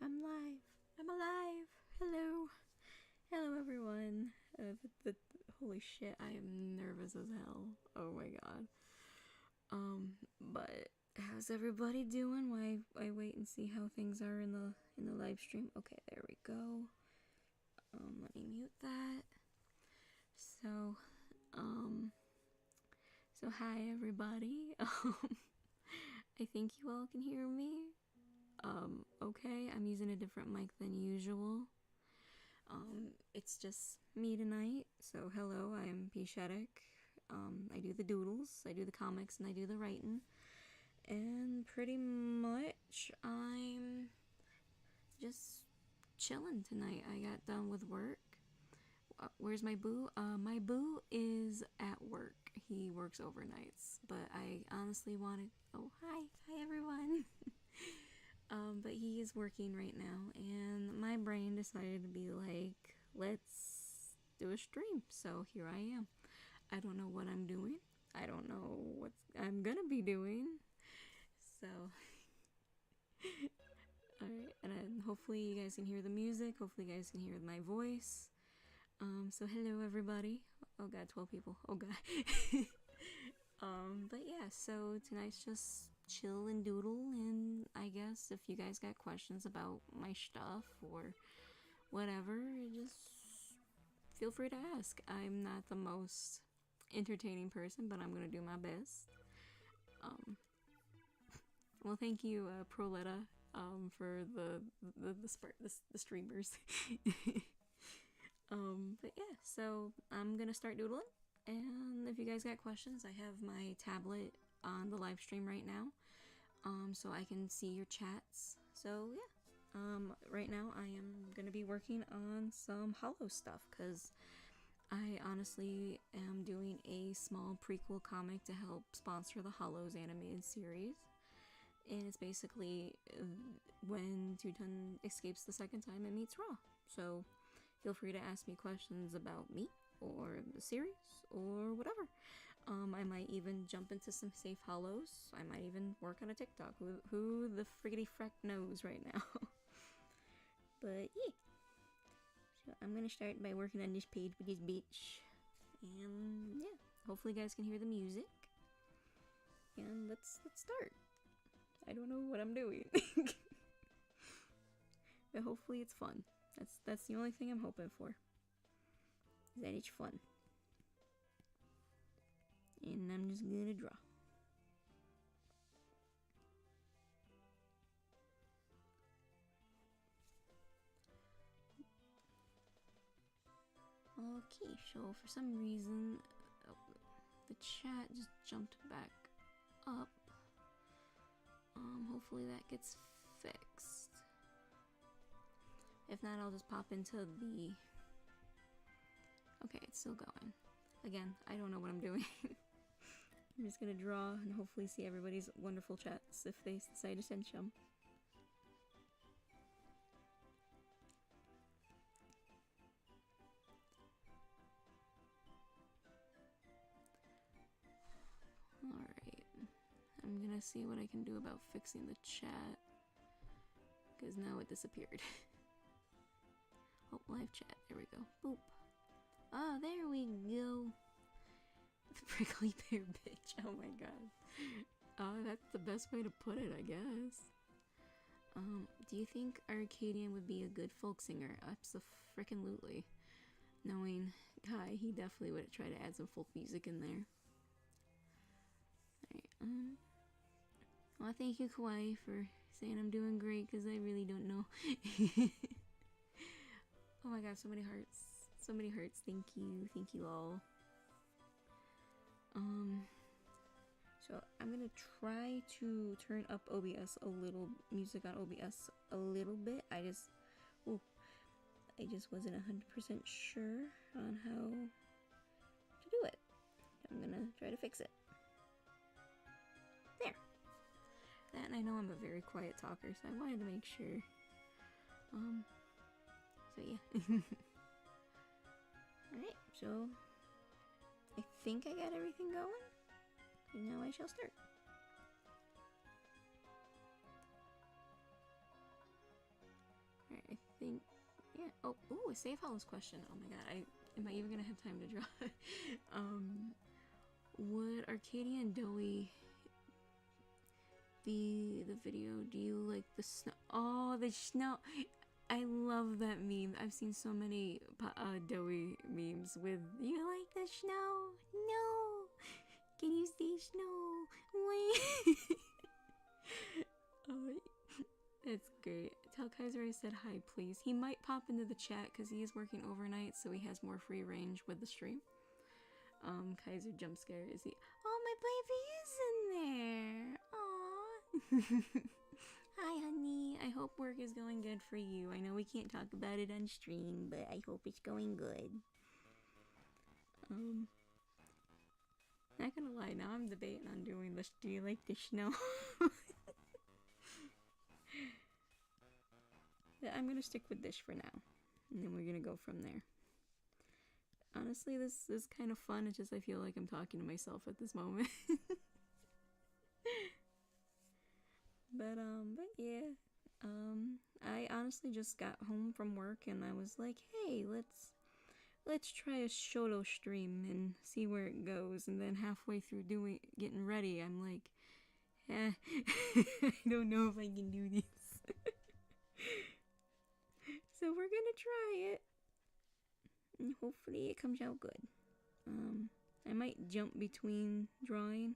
I'm live. I'm alive. Hello. Hello, everyone. Holy shit, I am nervous as hell. Oh my god. But how's everybody doing? Why I wait and see how things are in the live stream. Okay, there we go. Let me mute that. So, hi everybody. I think you all can hear me. Okay, I'm using a different mic than usual. It's just me tonight, so hello, I'm Pishatic. I do the doodles, I do the comics, and I do the writing. And pretty much, I'm just chilling tonight. I got done with work. Where's my boo? My boo is at work. He works overnights, but I honestly wanted... Oh, hi everyone! But he is working right now, and my brain decided to be like, let's do a stream. So here I am. I don't know what I'm doing. I don't know what I'm gonna be doing. So, alright, and then hopefully you guys can hear the music. Hopefully you guys can hear my voice. So hello everybody. Oh god, 12 people. Oh god. But yeah, so tonight's just chill and doodle, and I guess if you guys got questions about my stuff or whatever, just feel free to ask. I'm not the most entertaining person, but I'm gonna do my best. Well, thank you, Proletta, for the streamers. But yeah, so I'm gonna start doodling, and if you guys got questions, I have my tablet on the live stream right now, so I can see your chats. So yeah, right now I am gonna be working on some Hollow stuff, because I honestly am doing a small prequel comic to help sponsor the Hollows animated series. And it's basically when Tuton escapes the second time and meets Ra. So feel free to ask me questions about me or the series or whatever. I might even jump into some safe hollows. I might even work on a TikTok. Who the friggity freck knows right now? But yeah. So I'm gonna start by working on this page with this bitch. And yeah, hopefully you guys can hear the music. And let's start. I don't know what I'm doing. But hopefully it's fun. That's the only thing I'm hoping for. Is that it's fun. And I'm just gonna draw. Okay, so for some reason the chat just jumped back up. Hopefully that gets fixed. If not, I'll just pop into the... Okay, it's still going. Again, I don't know what I'm doing. I'm just gonna draw and hopefully see everybody's wonderful chats if they decide to send some. Alright. I'm gonna see what I can do about fixing the chat, because now it disappeared. Oh, live chat. There we go. Boop. Ah, there we go. The prickly pear bitch. Oh my god. Oh, that's the best way to put it, I guess. Do you think Arcadian would be a good folk singer? Abso-frickin-lutely. Knowing Kai, he definitely would try to add some folk music in there. Alright, well, thank you, Kawaii, for saying I'm doing great, because I really don't know. Oh my god, so many hearts. So many hearts. Thank you all. So I'm gonna try to turn up OBS a little, music on OBS a little bit. I just wasn't 100% sure on how to do it. I'm gonna try to fix it. There. That, and I know I'm a very quiet talker, so I wanted to make sure. So yeah. Alright, so I think I got everything going. And now I shall start. yeah. Oh, ooh, a Save House question. Oh my god, am I even gonna have time to draw? Would Arcadia and Doey be the video? Do you like the snow? Oh, the snow. I love that meme. I've seen so many Doey memes with "You like the snow? No. Can you see snow? Wait." Oh, that's great. Tell Kaiser I said hi, please. He might pop into the chat because he is working overnight, so he has more free range with the stream. Kaiser jump scare. Is he? Oh, my baby is in there. Aww. Hi, honey. I hope work is going good for you. I know we can't talk about it on stream, but I hope it's going good. Not gonna lie, now I'm debating on doing this. Do you like the snow? But I'm gonna stick with this for now, and then we're gonna go from there. Honestly, this is kind of fun. It's just I feel like I'm talking to myself at this moment. But yeah. I honestly just got home from work and I was like, hey, let's try a solo stream and see where it goes. And then halfway through getting ready, I'm like, I don't know if I can do this. So we're gonna try it. And hopefully it comes out good. I might jump between drawing.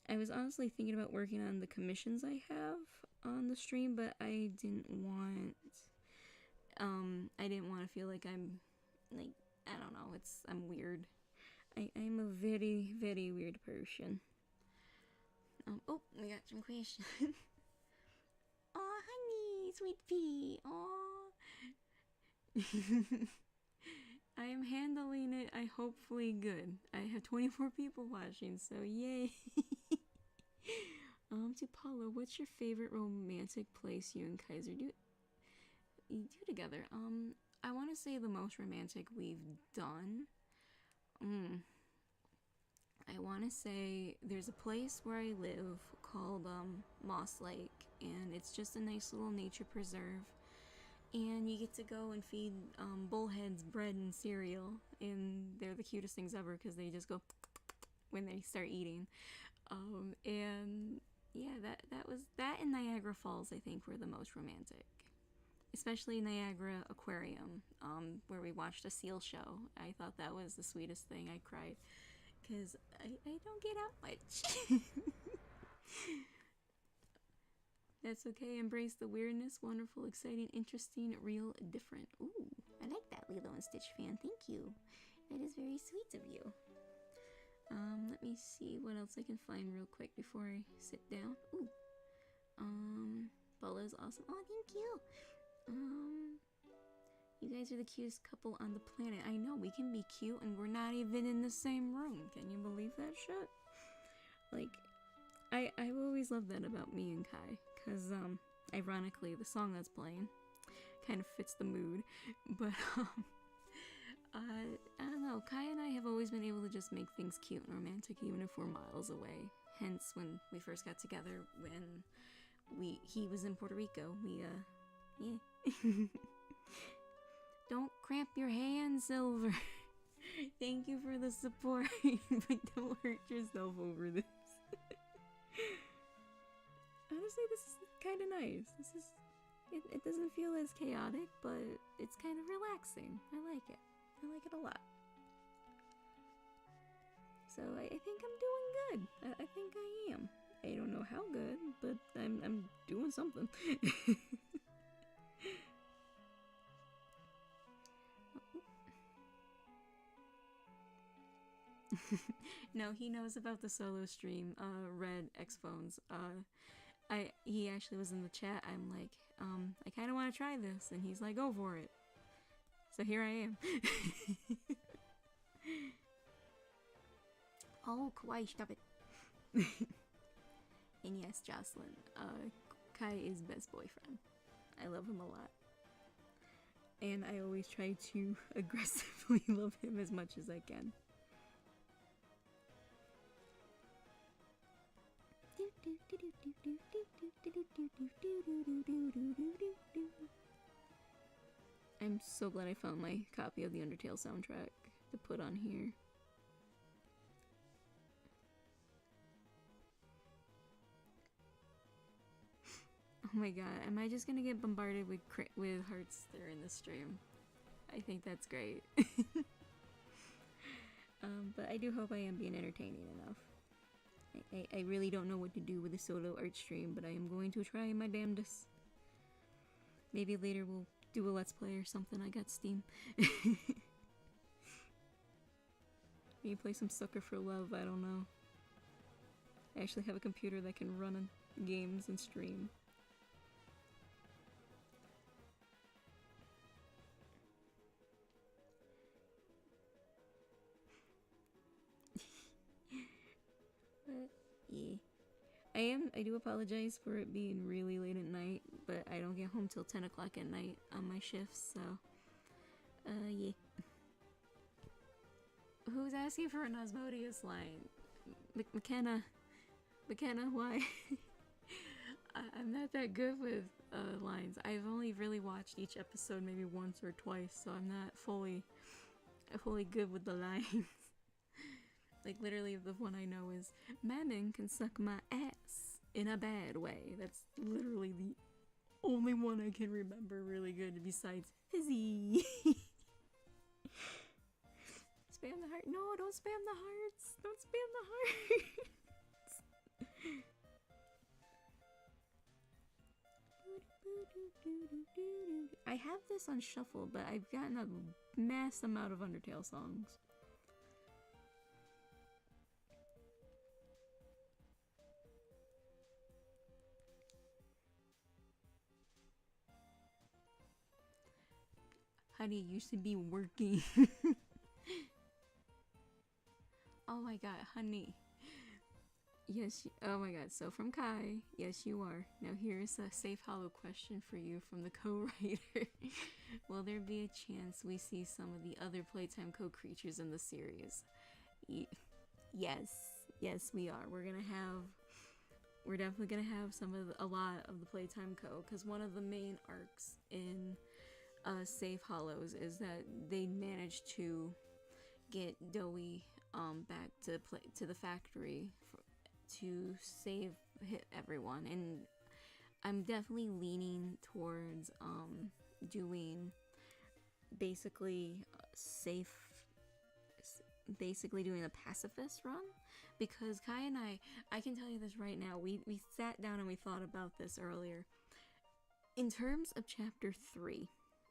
I was honestly thinking about working on the commissions I have on the stream, but I didn't want to feel like I'm like, I don't know, I'm weird. I'm a very, very weird person. Oh, we got some questions. Aw, honey, sweet pea. Aw. I am handling it, hopefully good. I have 24 people watching, so yay. To Paula, what's your favorite romantic place you and Kaiser do together? I want to say the most romantic we've done. I want to say there's a place where I live called Moss Lake, and it's just a nice little nature preserve. And you get to go and feed bullheads bread and cereal, and they're the cutest things ever because they just go when they start eating. And yeah, that and Niagara Falls I think were the most romantic, especially Niagara Aquarium, where we watched a seal show. I thought that was the sweetest thing. I cried because I don't get out much. That's okay. Embrace the weirdness. Wonderful, exciting, interesting, real, different. Ooh, I like that, Lilo and Stitch fan. Thank you. That is very sweet of you. Let me see what else I can find real quick before I sit down. Ooh. Bella is awesome. Oh, thank you. You guys are the cutest couple on the planet. I know, we can be cute and we're not even in the same room. Can you believe that shit? Like, I've always loved that about me and Kai, because, ironically, the song that's playing kind of fits the mood, but, I don't know, Kai and I have always been able to just make things cute and romantic even if we're miles away. Hence, when we first got together, when he was in Puerto Rico, yeah. Don't cramp your hands, Silver. Thank you for the support, but don't hurt yourself over this. Honestly, this is kind of nice. It doesn't feel as chaotic, but it's kind of relaxing. I like it. I like it a lot. So I think I'm doing good. I think I am. I don't know how good, but I'm doing something. No, he knows about the solo stream, Red X Phones. He actually was in the chat. I'm like, I kind of want to try this, and he's like, go for it. So here I am. Oh, Kawaii, stop it. And yes, Jocelyn, Kai is best boyfriend. I love him a lot. And I always try to aggressively love him as much as I can. I'm I'm so glad I found my copy of the Undertale soundtrack to put on here. Oh my god, am I just gonna get bombarded with hearts during this stream? I think that's great. But I do hope I am being entertaining enough. I really don't know what to do with a solo art stream, but I am going to try my damnedest. Maybe later we'll do a let's play or something. I got Steam. Maybe play some Sucker for Love, I don't know. I actually have a computer that can run games and stream. But yeah, I do apologize for it being really late at night, but I don't get home till 10 o'clock at night on my shifts, so yeah. Who's asking for an Osmodeus line? McKenna, why? I'm not that good with lines. I've only really watched each episode maybe once or twice, so I'm not fully good with the lines. Like, literally, the one I know is, Mammon can suck my ass in a bad way. That's literally the only one I can remember really good besides Fizzy. Spam the heart. No, don't spam the hearts. Don't spam the hearts. I have this on shuffle, but I've gotten a mass amount of Undertale songs. Honey, you should be working. Oh my god, honey. Yes, oh my god, so from Kai, yes you are. Now here's a safe hollow question for you from the co-writer. Will there be a chance we see some of the other Playtime co-creatures in the series? Yes we are. We're definitely gonna have a lot of the Playtime co, because one of the main arcs in Safe Hollows is that they managed to get Dowie back to the factory to save everyone, and I'm definitely leaning towards doing basically doing a pacifist run, because Kai and I can tell you this right now, we sat down and we thought about this earlier. In terms of chapter 3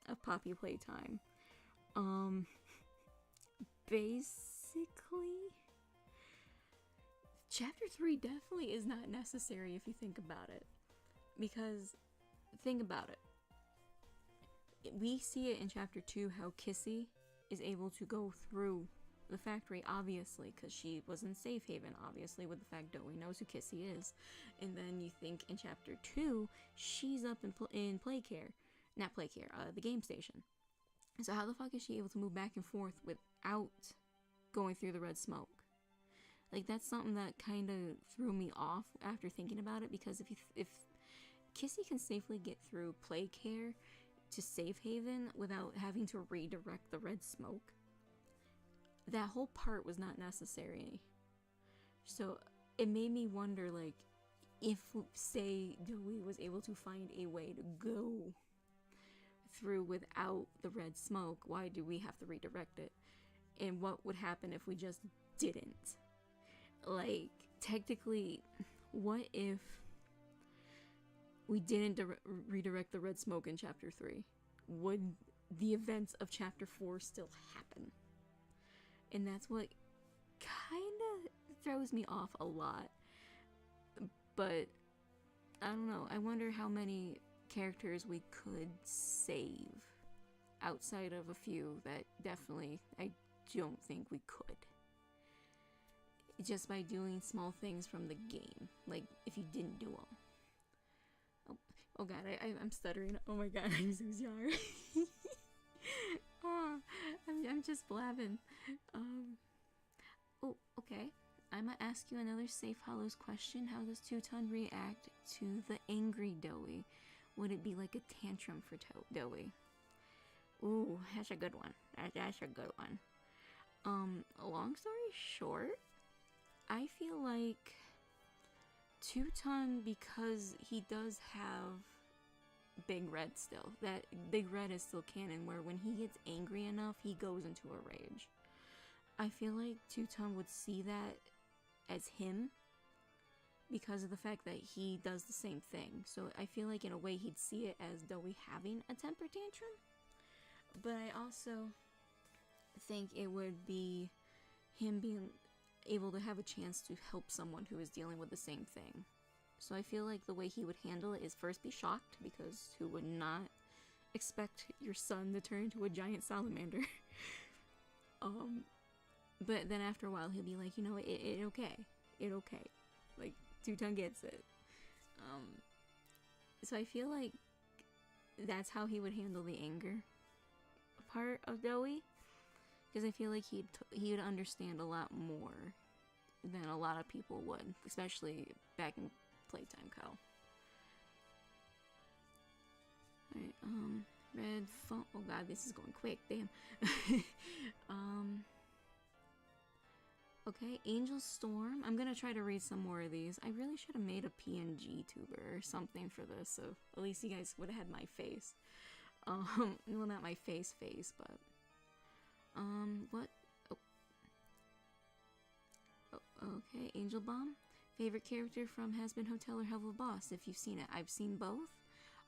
of Poppy Playtime, basically chapter 3 definitely is not necessary if you think about it, because think about it, we see it in chapter 2 how Kissy is able to go through the factory, obviously, because she was in Safe Haven, obviously, with the fact Dowie knows who Kissy is. And then you think in chapter 2 she's up in the game station. So how the fuck is she able to move back and forth without going through the red smoke? Like, that's something that kind of threw me off after thinking about it, because if Kissy can safely get through Playcare to Safe Haven without having to redirect the red smoke, that whole part was not necessary. So it made me wonder, like, if, say, Dowie was able to find a way to go through without the red smoke, why do we have to redirect it? And what would happen if we just didn't? Like, technically, what if we didn't redirect the red smoke in chapter 3? Would the events of chapter 4 still happen? And that's what kind of throws me off a lot. But I don't know, I wonder how many characters we could save outside of a few that definitely I don't think we could, just by doing small things from the game, like if you didn't do them. Oh god, I'm stuttering. Oh my god, I'm so sorry. Oh, I'm just blabbing. Oh, okay. I'm gonna ask you another Safe Hollows question. How does Two-Ton react to the angry Dowie? Would it be like a tantrum for Dowie? Ooh, that's a good one. That's a good one. Long story short, I feel like Tuton, because he does have Big Red still. That Big Red is still canon, where when he gets angry enough, he goes into a rage. I feel like Tuton would see that as him because of the fact that he does the same thing. So I feel like in a way he'd see it as Dowie having a temper tantrum. But I also think it would be him being able to have a chance to help someone who is dealing with the same thing. So I feel like the way he would handle it is first be shocked, because who would not expect your son to turn into a giant salamander? But then after a while he'll be like, you know, it okay. It okay. Like, Tuton gets it. So I feel like that's how he would handle the anger part of Dowie. Because I feel like he'd understand a lot more than a lot of people would, especially back in Playtime Co. Alright, red phone. Oh god, this is going quick, damn. Okay, Angel Storm. I'm gonna try to read some more of these. I really should have made a PNG tuber or something for this, so at least you guys would have had my face. Well, not my face, but what? Okay, Angel Bomb. Favorite character from Has Been Hotel or Hell of a Boss, if you've seen it. I've seen both.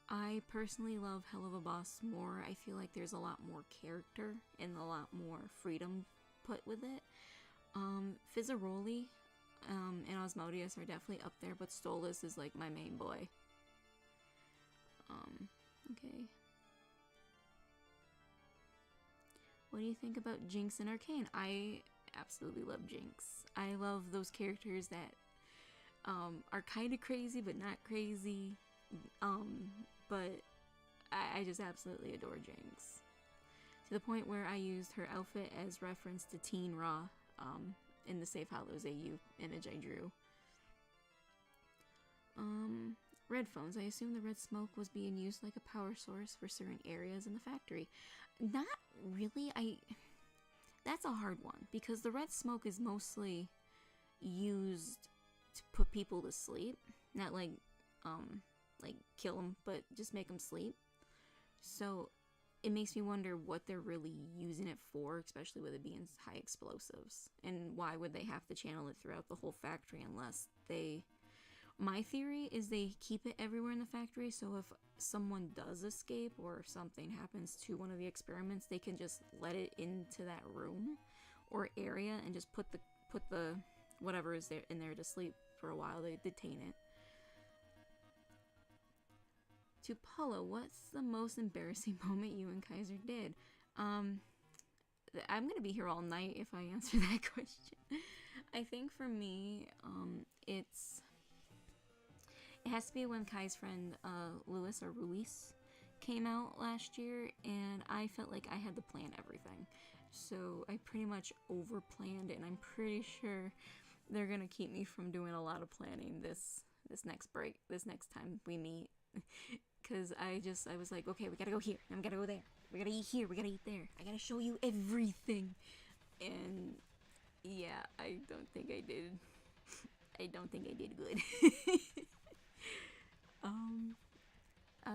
I personally love Hell of a Boss more. I feel like there's a lot more character and a lot more freedom put with it. Fizzaroli and Osmodius are definitely up there, but Stolas is like my main boy. Okay. What do you think about Jinx and Arcane? I absolutely love Jinx. I love those characters that are kind of crazy but not crazy. But I just absolutely adore Jinx. To the point where I used her outfit as reference to Teen Raw in the Safe Hollows AU image I drew. Red phones. I assume the red smoke was being used like a power source for certain areas in the factory. Not really. That's a hard one, because the red smoke is mostly used to put people to sleep, not like kill them, but just make them sleep. So it makes me wonder what they're really using it for, especially with it being high explosives, and why would they have to channel it throughout the whole factory unless they... My theory is they keep it everywhere in the factory, so if someone does escape or if something happens to one of the experiments, they can just let it into that room or area and just put the whatever is there in there to sleep for a while. They detain it. To Paulo, what's the most embarrassing moment you and Kaiser did? I'm gonna be here all night if I answer that question. I think for me, it has to be when Kai's friend Luis or Ruiz came out last year, and I felt like I had to plan everything. So I pretty much over-planned it, and I'm pretty sure they're gonna keep me from doing a lot of planning this next time we meet. Cause I was like, okay, we gotta go here, and we gotta go there. We gotta eat here, we gotta eat there. I gotta show you everything. And yeah, I don't think I did good.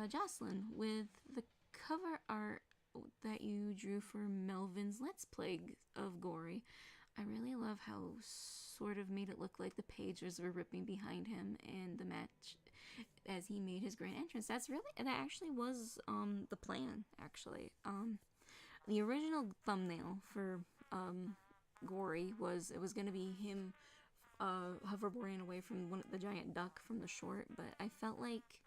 Jocelyn, with the cover art that you drew for Melvin's Let's Play of Gory, I really love how sort of made it look like the pages were ripping behind him and the match as he made his grand entrance. That actually was the plan, actually. The original thumbnail for Gory was gonna be him hoverboarding away from the giant duck from the short, but I felt like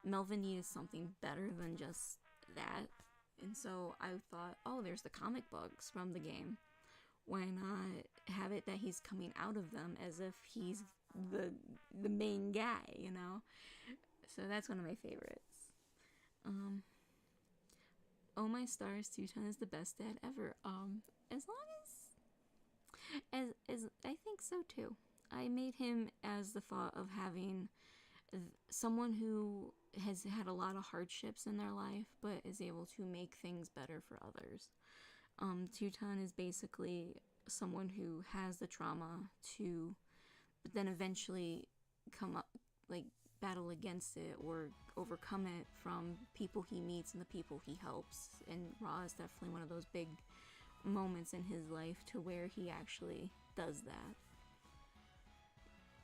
Melvin needed something better than just that, and so I thought, oh, there's the comic books from the game. Why not have it that he's coming out of them as if he's the main guy, you know? So that's one of my favorites. Oh my stars, Tuton is the best dad ever. As long as I think so too. I made him as the thought of having someone who has had a lot of hardships in their life but is able to make things better for others. Teuton is basically someone who has the trauma to, but then eventually come up, like, battle against it or overcome it from people he meets and the people he helps. And Ra is definitely one of those big moments in his life to where he actually does that.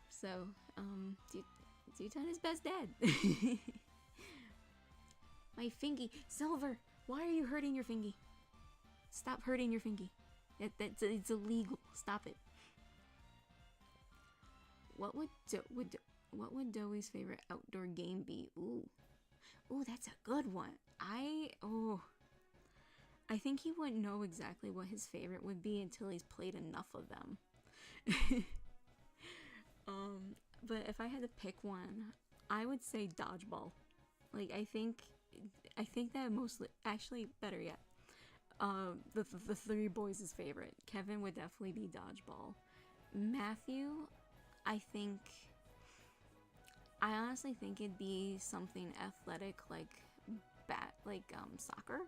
So, Teuton is best dad. My fingy. Silver, why are you hurting your fingy? Stop hurting your fingy. It's illegal. Stop it. What would Doey's favorite outdoor game be? Ooh, that's a good one. I think he wouldn't know exactly what his favorite would be until he's played enough of them. But if I had to pick one, I would say dodgeball. Like, I think that mostly, actually, better yet, the three boys' favorite. Kevin would definitely be dodgeball. Matthew, I honestly think it'd be something athletic like soccer.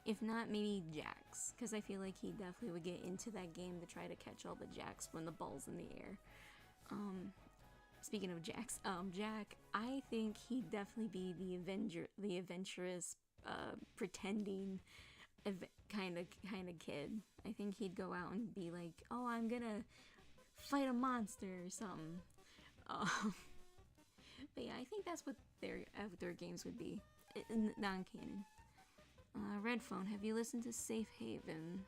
If not, maybe jacks, because I feel like he definitely would get into that game to try to catch all the jacks when the ball's in the air. Speaking of jacks, Jack, I think he'd definitely be the adventurous, pretending kind of kid. I think he'd go out and be like, "Oh, I'm gonna fight a monster" or something. But yeah, I think that's what their outdoor games would be, non-canon. Red Phone, have you listened to Safe Haven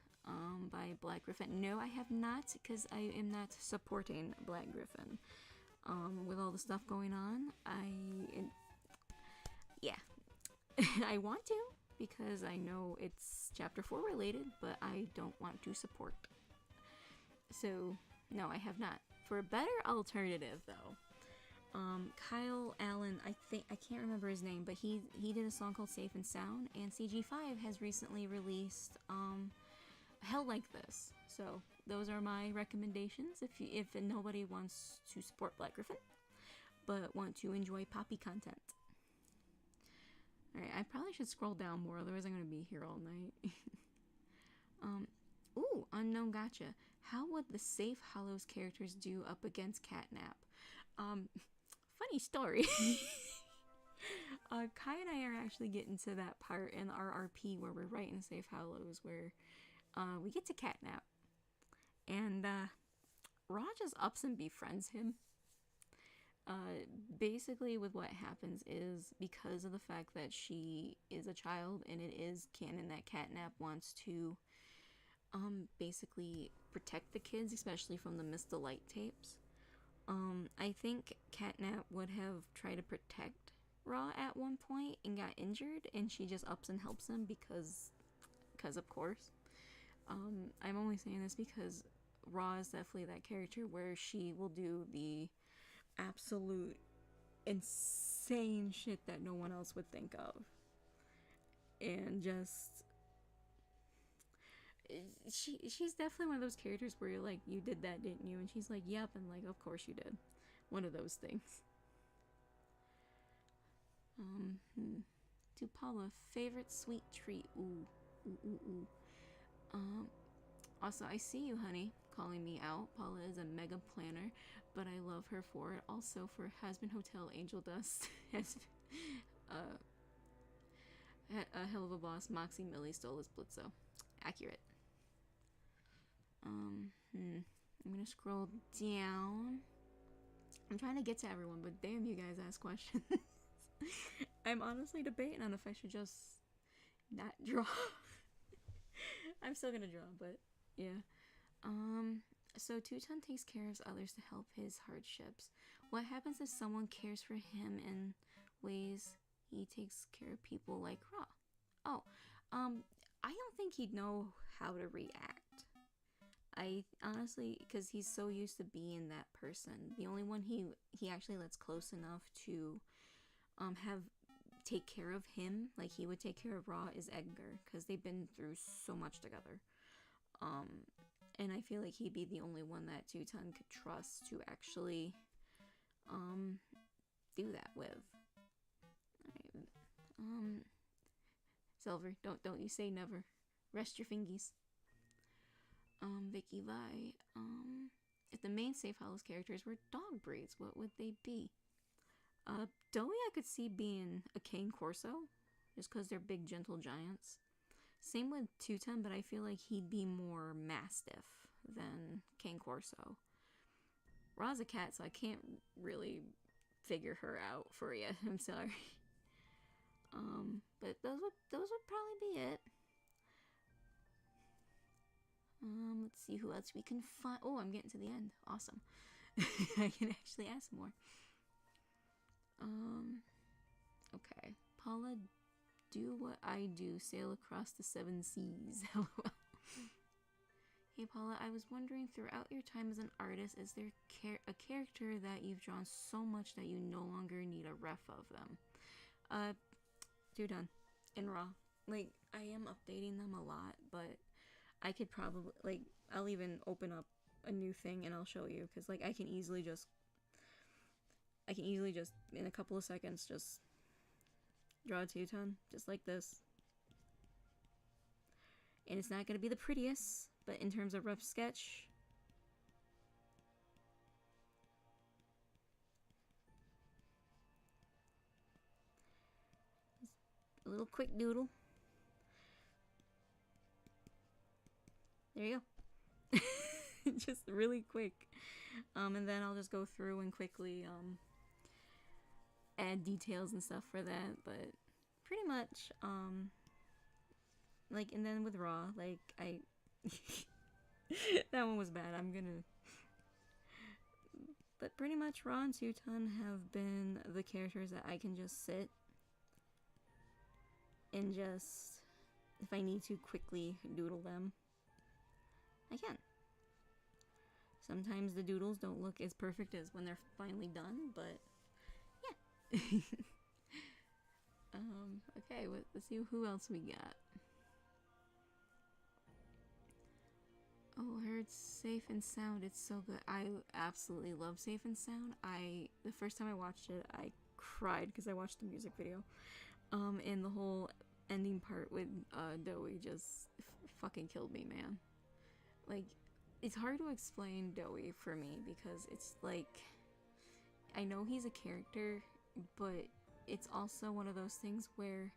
by Black Griffin? No, I have not, because I am not supporting Black Griffin. With all the stuff going on, I want to, because I know it's Chapter 4 related, but I don't want to support. So, no, I have not. For a better alternative, though, Kyle Allen, I can't remember his name, but he did a song called Safe and Sound, and CG5 has recently released Hell Like This. So those are my recommendations if nobody wants to support Black Griffin but want to enjoy poppy content. Alright, I probably should scroll down more, otherwise I'm going to be here all night. Unknown Gotcha. How would the Safe Hollows characters do up against Catnap? Funny story. Kai and I are actually getting to that part in our RP where we're writing Safe Hollows, where we get to Catnap, and Ra just ups and befriends him. Basically, with what happens is, because of the fact that she is a child, and it is canon that Catnap wants to basically protect the kids, especially from the Miss Delight tapes. I think Catnap would have tried to protect Ra at one point and got injured, and she just ups and helps him because of course. I'm only saying this because Ra is definitely that character where she will do the absolute insane shit that no one else would think of. And just... She's definitely one of those characters where you're like, you did that, didn't you? And she's like, yep, and like, of course you did. One of those things. To Paula, favorite sweet treat. Also, I see you, honey, calling me out. Paula is a mega planner, but I love her for it. Also, for Hasbin Hotel Angel Dust, has a hell of a boss. Moxie Millie stole his Blitzo. Accurate. I'm gonna scroll down. I'm trying to get to everyone, but damn, you guys ask questions. I'm honestly debating on if I should just not draw. I'm still gonna draw, but yeah. So Teuton takes care of others to help his hardships. What happens if someone cares for him in ways he takes care of people like Ra? I don't think he'd know how to react. I honestly, because he's so used to being that person. The only one he actually lets close enough to take care of him, like he would take care of Ra, is Edgar, because they've been through so much together. And I feel like he'd be the only one that Teuton could trust to actually do that with. Alright, Silver, don't you say never. Rest your fingies. Vicky Vi, if the main Safe Hollows characters were dog breeds, what would they be? Dowie I could see being a cane corso, just because they're big, gentle giants. Same with Tuton, but I feel like he'd be more mastiff than cane corso. Ra's a cat, so I can't really figure her out for you. I'm sorry. But those would probably be it. Let's see who else we can find. Oh, I'm getting to the end. Awesome. I can actually ask more. Okay. Paula, do what I do. Sail across the 7 seas. Hey Paula, I was wondering, throughout your time as an artist, is there a character that you've drawn so much that you no longer need a ref of them? Dudon and Raw. Like, I am updating them a lot, but I could probably, like, I'll even open up a new thing and I'll show you, because, like, I can easily just, in a couple of seconds, just draw a Tuton, just like this. And it's not going to be the prettiest, but in terms of rough sketch, a little quick doodle. There you go. Just really quick. And then I'll just go through and quickly add details and stuff for that, but pretty much like, and then with Raw, like, I that one was bad. But pretty much Raw and Tuton have been the characters that I can just sit and just, if I need to quickly doodle them, I can. Sometimes the doodles don't look as perfect as when they're finally done, but yeah. Okay, let's see who else we got. Oh, heard Safe and Sound. It's so good. I absolutely love Safe and Sound. The first time I watched it, I cried because I watched the music video. And the whole ending part with Dowie just fucking killed me, man. Like, it's hard to explain Dowie for me because it's like, I know he's a character, but it's also one of those things where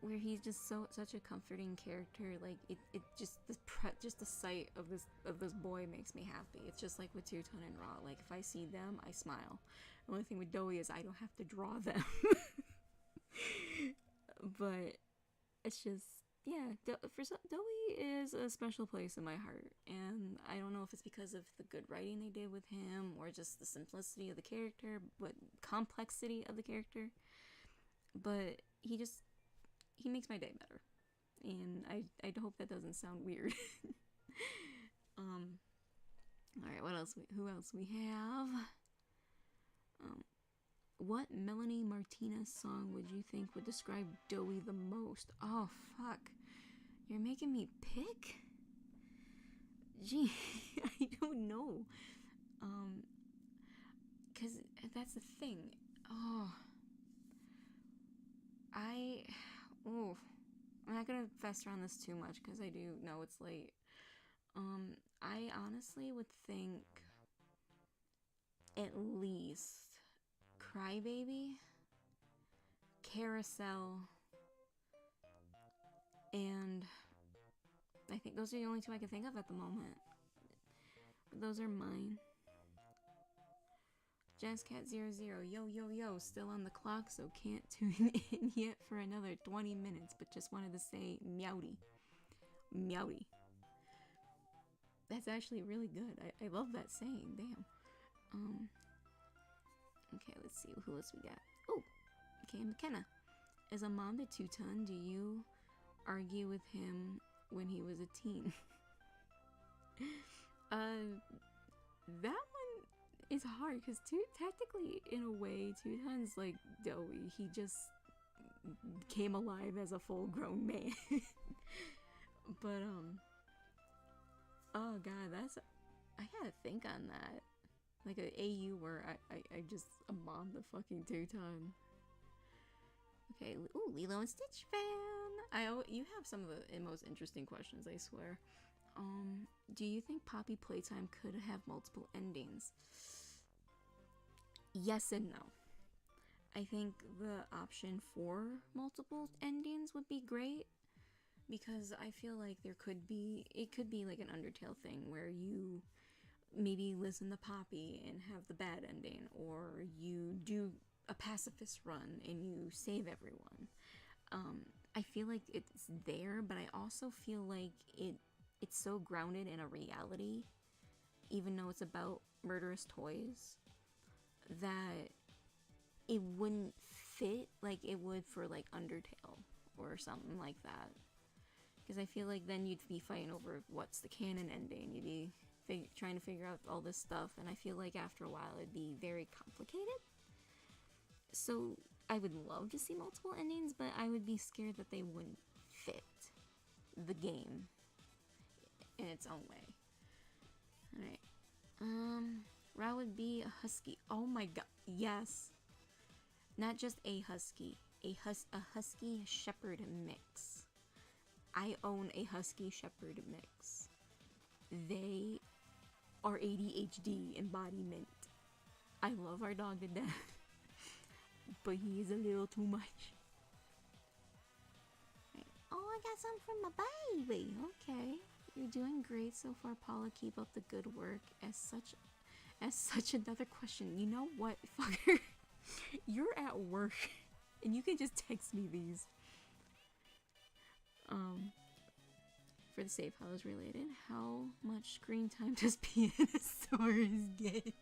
where he's just such a comforting character. Like, it just the sight of this boy makes me happy. It's just like with Tuton and Raw. Like, if I see them, I smile. The only thing with Dowie is I don't have to draw them. But it's just, yeah, Dowie is a special place in my heart, and I don't know if it's because of the good writing they did with him or just the simplicity of the character, but complexity of the character. But he makes my day better, and I hope that doesn't sound weird. Alright, what else? Who else we have? What Melanie Martinez song would you think would describe Dowie the most? Oh, fuck. You're making me pick? Gee, I don't know. Cause that's the thing. I'm not gonna fester on this too much because I do know it's late. I honestly would think at least Crybaby, Carousel, and I think those are the only two I can think of at the moment. But those are mine. JazzCat00, yo, still on the clock, so can't tune in yet for another 20 minutes, but just wanted to say meowdy. Meowdy. That's actually really good. I love that saying, damn. Okay, let's see, who else we got? Oh, okay, McKenna. As a mom to Tuton, do you argue with him when he was a teen? That one is hard, because technically, in a way, Tuton's like Dowie. He just came alive as a full-grown man. But, oh god, I gotta think on that. Like a AU where I just I'm on the fucking two-time. Okay, ooh, Lilo and Stitch fan! You have some of the most interesting questions, I swear. Do you think Poppy Playtime could have multiple endings? Yes and no. I think the option for multiple endings would be great, because I feel like it could be like an Undertale thing where you maybe listen to Poppy and have the bad ending, or you do a pacifist run and you save everyone. I feel like it's there, but I also feel like it's so grounded in a reality, even though it's about murderous toys, that it wouldn't fit like it would for like Undertale or something like that. Because I feel like then you'd be fighting over what's the canon ending. You'd be trying to figure out all this stuff, and I feel like after a while it'd be very complicated. So I would love to see multiple endings, but I would be scared that they wouldn't fit the game in its own way. Alright. Ra would be a husky. Oh my god. Yes. Not just a husky. A husky shepherd mix. I own a husky shepherd mix. They are ADHD embodiment. I love our dog to death, but he is a little too much. Right. Oh, I got some from my baby. Okay, you're doing great so far, Paula. Keep up the good work. As such another question. You know what, fucker? You're at work, and you can just text me these. For the safe house related, how much screen time does Pianosaurus get?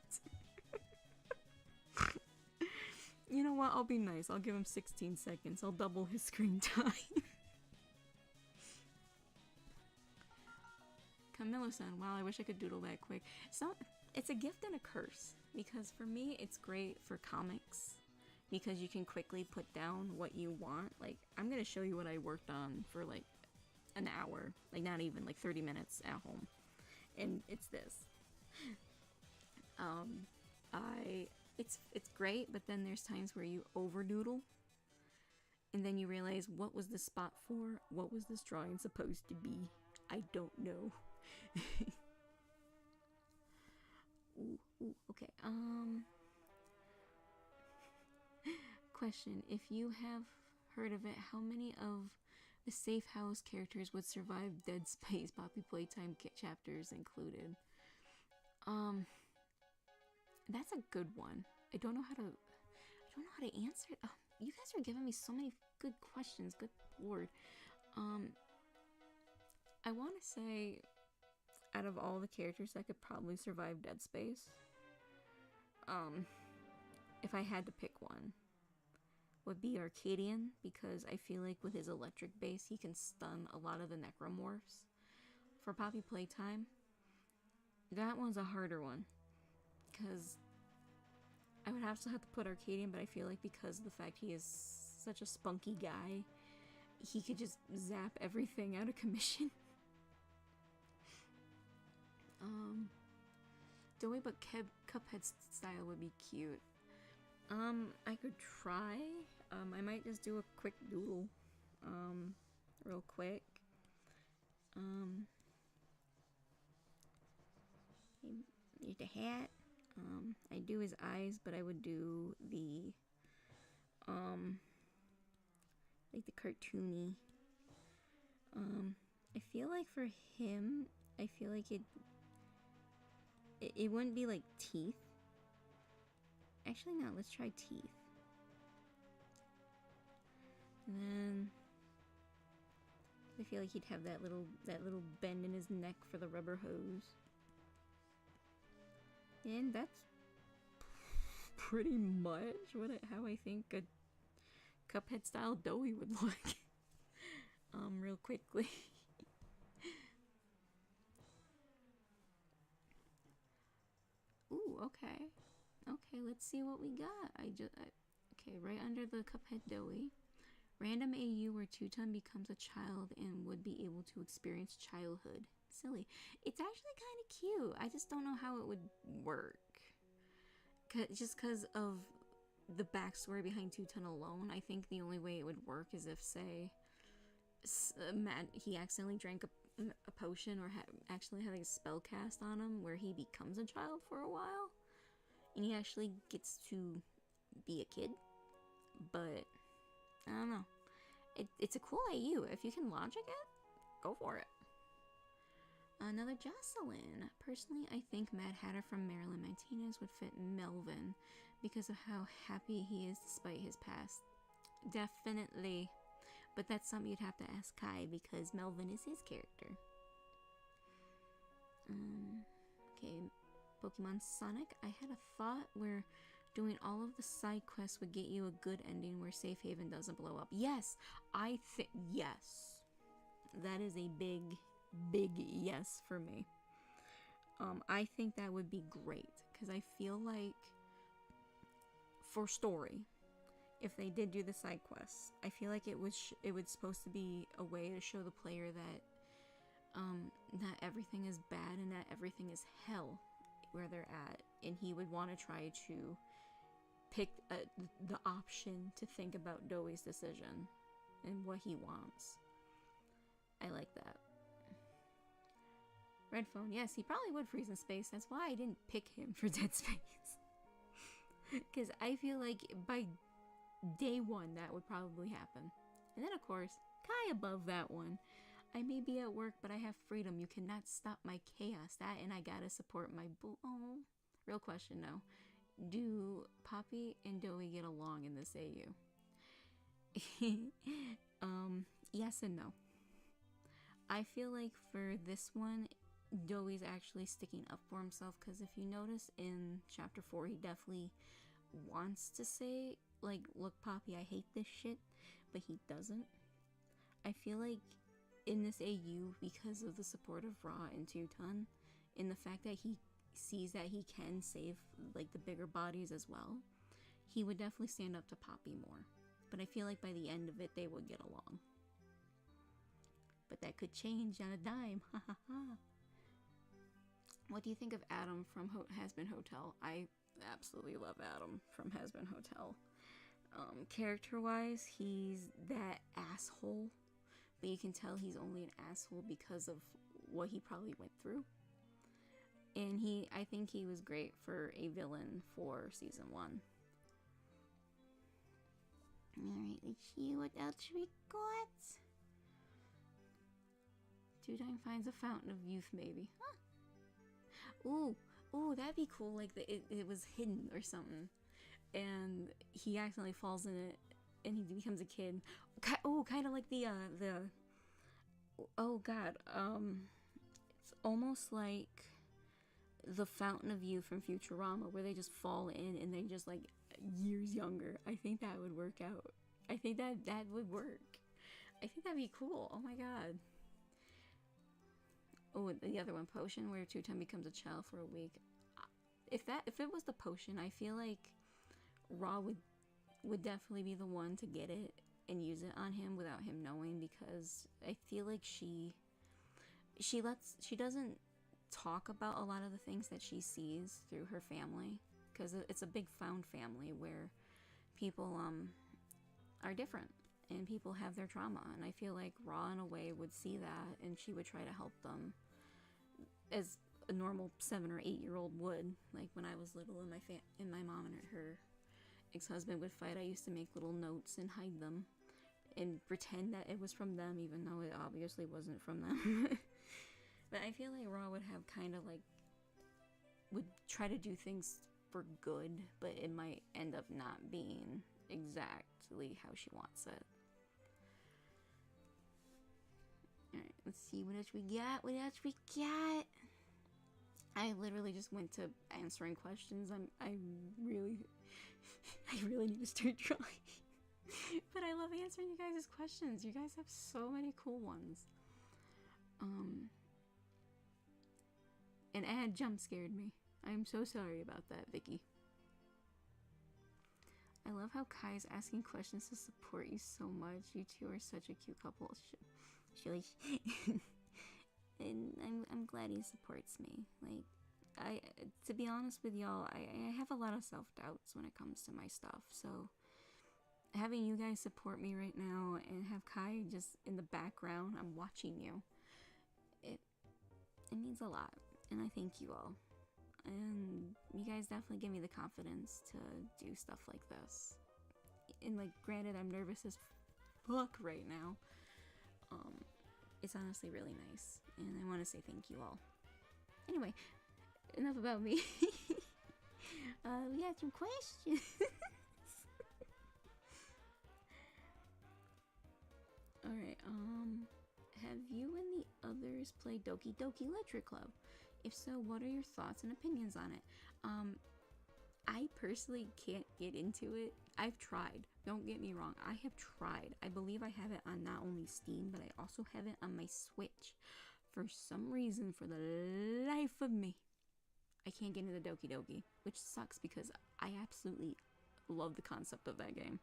You know what? I'll be nice. I'll give him 16 seconds. I'll double his screen time. Camilla-san, wow, I wish I could doodle that quick. So, it's a gift and a curse. Because for me, it's great for comics. Because you can quickly put down what you want. Like, I'm gonna show you what I worked on for, like, an hour. Like, not even, like, 30 minutes at home. And it's this. It's great, but then there's times where you overdoodle, and then you realize, what was this spot for? What was this drawing supposed to be? I don't know. Ooh, okay. Question: if you have heard of it, how many of the safe house characters would survive Dead Space Poppy Playtime chapters included? That's a good one. I don't know how to answer it. You guys are giving me so many good questions. Good lord. I want to say, out of all the characters that could probably survive Dead Space, if I had to pick one, would be Arcadian, because I feel like with his electric base, he can stun a lot of the necromorphs. For Poppy Playtime, that one's a harder one, because I would have to put Arcadian, but I feel like because of the fact he is such a spunky guy, he could just zap everything out of commission. Doughy but Cuphead style would be cute. I could try. I might just do a quick doodle. Real quick. Here's the hat. I do his eyes, but I would do the, like the cartoony. I feel like for him, I feel like it wouldn't be like teeth. Actually, no, let's try teeth. And then I feel like he'd have that little bend in his neck for the rubber hose. And that's pretty much how I think a Cuphead style Doughy would look. Real quickly. Ooh, okay. Okay, let's see what we got. Okay, right under the Cuphead Doughy. Random AU where Tutum becomes a child and would be able to experience childhood. Silly. It's actually kind of cute. I just don't know how it would work. just because of the backstory behind Two-Ton alone, I think the only way it would work is if, say, Matt, he accidentally drank a potion or actually had a spell cast on him where he becomes a child for a while and he actually gets to be a kid. But I don't know, it's a cool AU. If you can logic it, go for it. Another Jocelyn. Personally, I think Mad Hatter from Marilyn Martinez would fit Melvin because of how happy he is despite his past. Definitely. But that's something you'd have to ask Kai because Melvin is his character. Okay, Pokemon Sonic. I had a thought where doing all of the side quests would get you a good ending where Safe Haven doesn't blow up. Yes, I think yes. That is a big yes for me. I think that would be great because I feel like for story, if they did do the side quests, I feel like it was supposed to be a way to show the player that not everything is bad and that everything is hell where they're at, and he would want to try to pick the option to think about Doi's decision and what he wants. I like that. Red Phone, yes, he probably would freeze in space. That's why I didn't pick him for Dead Space. Because I feel like by day one that would probably happen. And then of course, Kai above that one. I may be at work, but I have freedom. You cannot stop my chaos. That and I gotta support my oh. Real question though. Do Poppy and Doi get along in this AU? Yes and no. I feel like for this one, Doi's actually sticking up for himself, because if you notice in chapter 4, he definitely wants to say, like, look Poppy, I hate this shit, but he doesn't. I feel like in this AU, because of the support of Ra and Two-Ton, in the fact that he sees that he can save, like, the bigger bodies as well, he would definitely stand up to Poppy more. But I feel like by the end of it, they would get along. But that could change on a dime. Ha ha ha. What do you think of Adam from Has-Been Hotel? I absolutely love Adam from Has-Been Hotel. Character-wise, he's that asshole, but you can tell he's only an asshole because of what he probably went through. And I think he was great for a villain for season 1. Alright, let's see what else we got. Two-Time finds a fountain of youth, maybe. Huh? Ooh, that'd be cool. Like it was hidden or something, and he accidentally falls in it, and he becomes a kid. Oh, kind of like the oh god, it's almost like the Fountain of Youth from Futurama, where they just fall in and they just like years younger. I think that would work out. I think that would work. I think that'd be cool. Oh my god. Oh, the other one, potion, where Two-Time becomes a child for a week. If it was the potion, I feel like Ra would definitely be the one to get it and use it on him without him knowing, because I feel like she doesn't talk about a lot of the things that she sees through her family, because it's a big found family where people are different and people have their trauma, and I feel like Ra in a way would see that and she would try to help them as a normal 7 or 8 year old would. Like when I was little and my mom and her ex-husband would fight, I used to make little notes and hide them and pretend that it was from them, even though it obviously wasn't from them. But I feel like Ra would have kind of like, would try to do things for good, but it might end up not being exactly how she wants it. Alright, let's see what else we got. I literally just went to answering questions. I really need to start drawing. But I love answering you guys' questions. You guys have so many cool ones. An ad jump scared me. I'm so sorry about that, Vicky. I love how Kai's asking questions to support you so much. You two are such a cute couple. And I'm glad he supports me. Like, to be honest with y'all, I have a lot of self-doubts when it comes to my stuff, so having you guys support me right now and have Kai just in the background, I'm watching you, it means a lot, and I thank you all. And you guys definitely give me the confidence to do stuff like this. And like, granted, I'm nervous as fuck right now. It's honestly really nice, and I want to say thank you all. Anyway, enough about me. We got some questions. Alright, have you and the others played Doki Doki Literature Club? If so, what are your thoughts and opinions on it? I personally can't get into it. I've tried. Don't get me wrong. I have tried. I believe I have it on not only Steam, but I also have it on my Switch. For some reason, for the life of me, I can't get into Doki Doki, which sucks because I absolutely love the concept of that game.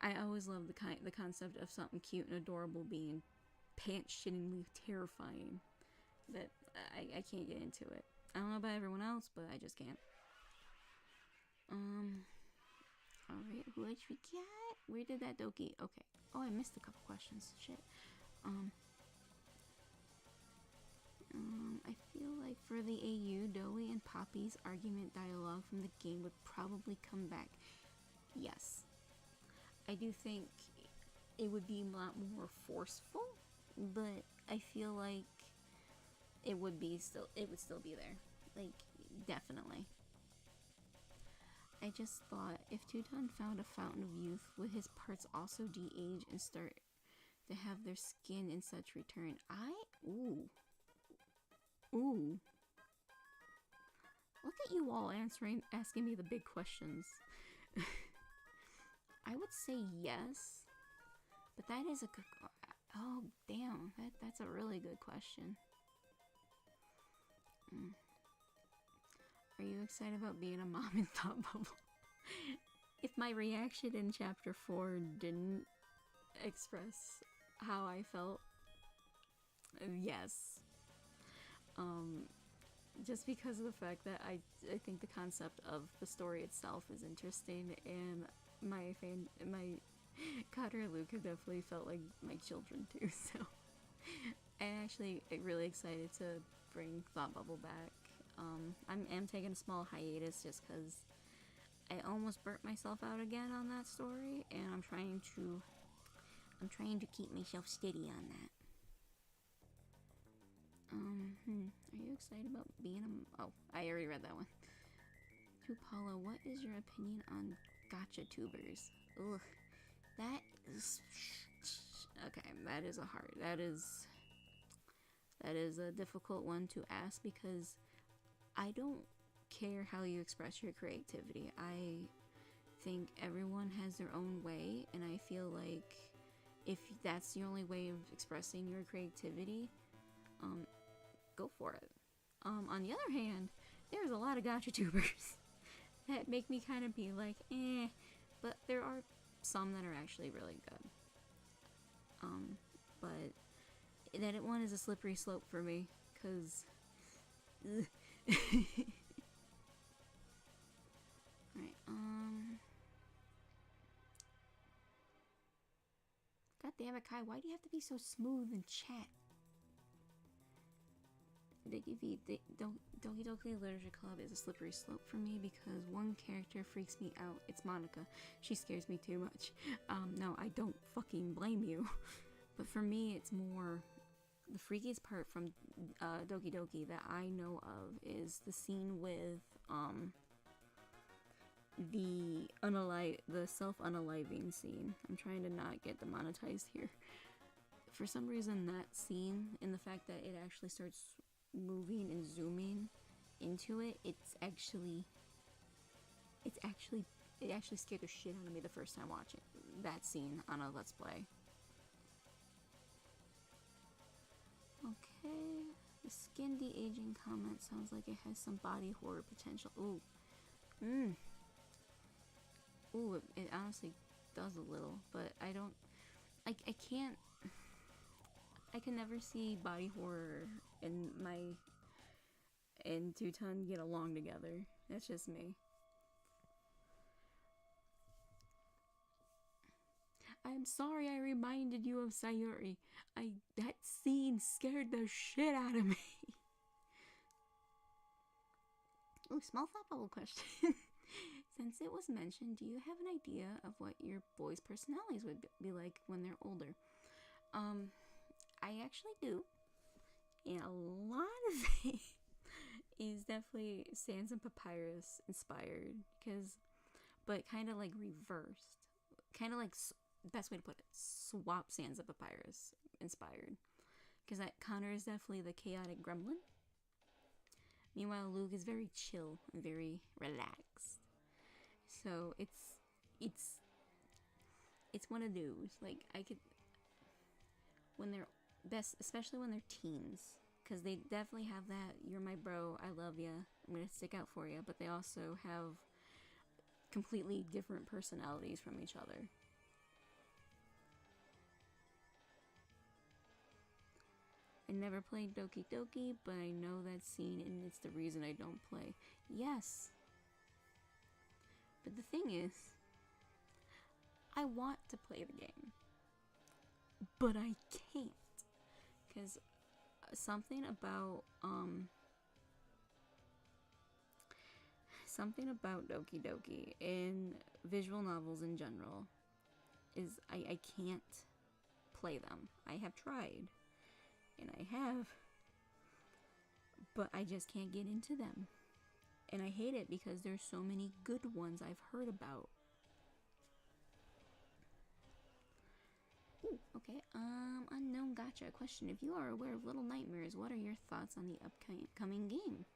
I always love the concept of something cute and adorable being pants-shittingly terrifying. But I can't get into it. I don't know about everyone else, but I just can't. Alright, who else we got? Where did that Doki? Okay. Oh, I missed a couple questions. Shit. I feel like for the AU, Dowie and Poppy's argument dialogue from the game would probably come back. Yes. I do think it would be a lot more forceful, but I feel like it would still be there. Like, definitely. I just thought, if Tuton found a fountain of youth, would his parts also de-age and start to have their skin and such return? Ooh. Look at you all asking me the big questions. I would say yes, but that is a good... Oh, damn. That's a really good question. Are you excited about being a mom in Thought Bubble? If my reaction in Chapter 4 didn't express how I felt, yes. Just because of the fact that I think the concept of the story itself is interesting, and my Cotter and Luke have definitely felt like my children too, so I'm actually really excited to bring Thought Bubble back. I'm taking a small hiatus just because I almost burnt myself out again on that story, and I'm trying to keep myself steady on that. Are you excited about being a... Oh, I already read that one. To Paula, what is your opinion on gacha tubers? Ugh, that is... Okay, that is a difficult one to ask, because I don't care how you express your creativity. I think everyone has their own way, and I feel like if that's the only way of expressing your creativity, go for it. On the other hand, there's a lot of gacha tubers that make me kind of be like, eh, but there are some that are actually really good. But that one is a slippery slope for me, because Alright, God damn it, Kai, why do you have to be so smooth in chat? Doki Doki Literature Club is a slippery slope for me because one character freaks me out. It's Monica. She scares me too much. No, I don't fucking blame you. But for me, it's more... The freakiest part from Doki Doki that I know of is the scene with the self-unaliving scene. I'm trying to not get demonetized here. For some reason, that scene, and the fact that it actually starts moving and zooming into it, it actually scared the shit out of me the first time watching that scene on a Let's Play. Okay, the skin de-aging comment sounds like it has some body horror potential. Ooh. Ooh, it honestly does a little, but I can never see body horror in and Two-Ton get along together. That's just me. I'm sorry I reminded you of Sayuri. That scene scared the shit out of me. Oh, small thought bubble question. Since it was mentioned, do you have an idea of what your boys' personalities would be like when they're older? I actually do. And a lot of it is definitely Sans and Papyrus inspired. But kind of like reversed. Kind of like, best way to put it, swap Sans and Papyrus inspired. Because that Connor is definitely the chaotic gremlin. Meanwhile, Luke is very chill and very relaxed. So it's one of those. Like, I could, when they're best, especially when they're teens, because they definitely have that "you're my bro, I love ya, I'm gonna stick out for you," but they also have completely different personalities from each other. I never played Doki Doki, but I know that scene and it's the reason I don't play. Yes. But the thing is, I want to play the game, but I can't. Because something about Doki Doki and visual novels in general is I can't play them. I have tried. And I have, but I just can't get into them. And I hate it because there's so many good ones I've heard about. Ooh, okay. Unknown gotcha. Question. If you are aware of Little Nightmares, what are your thoughts on the upcoming game?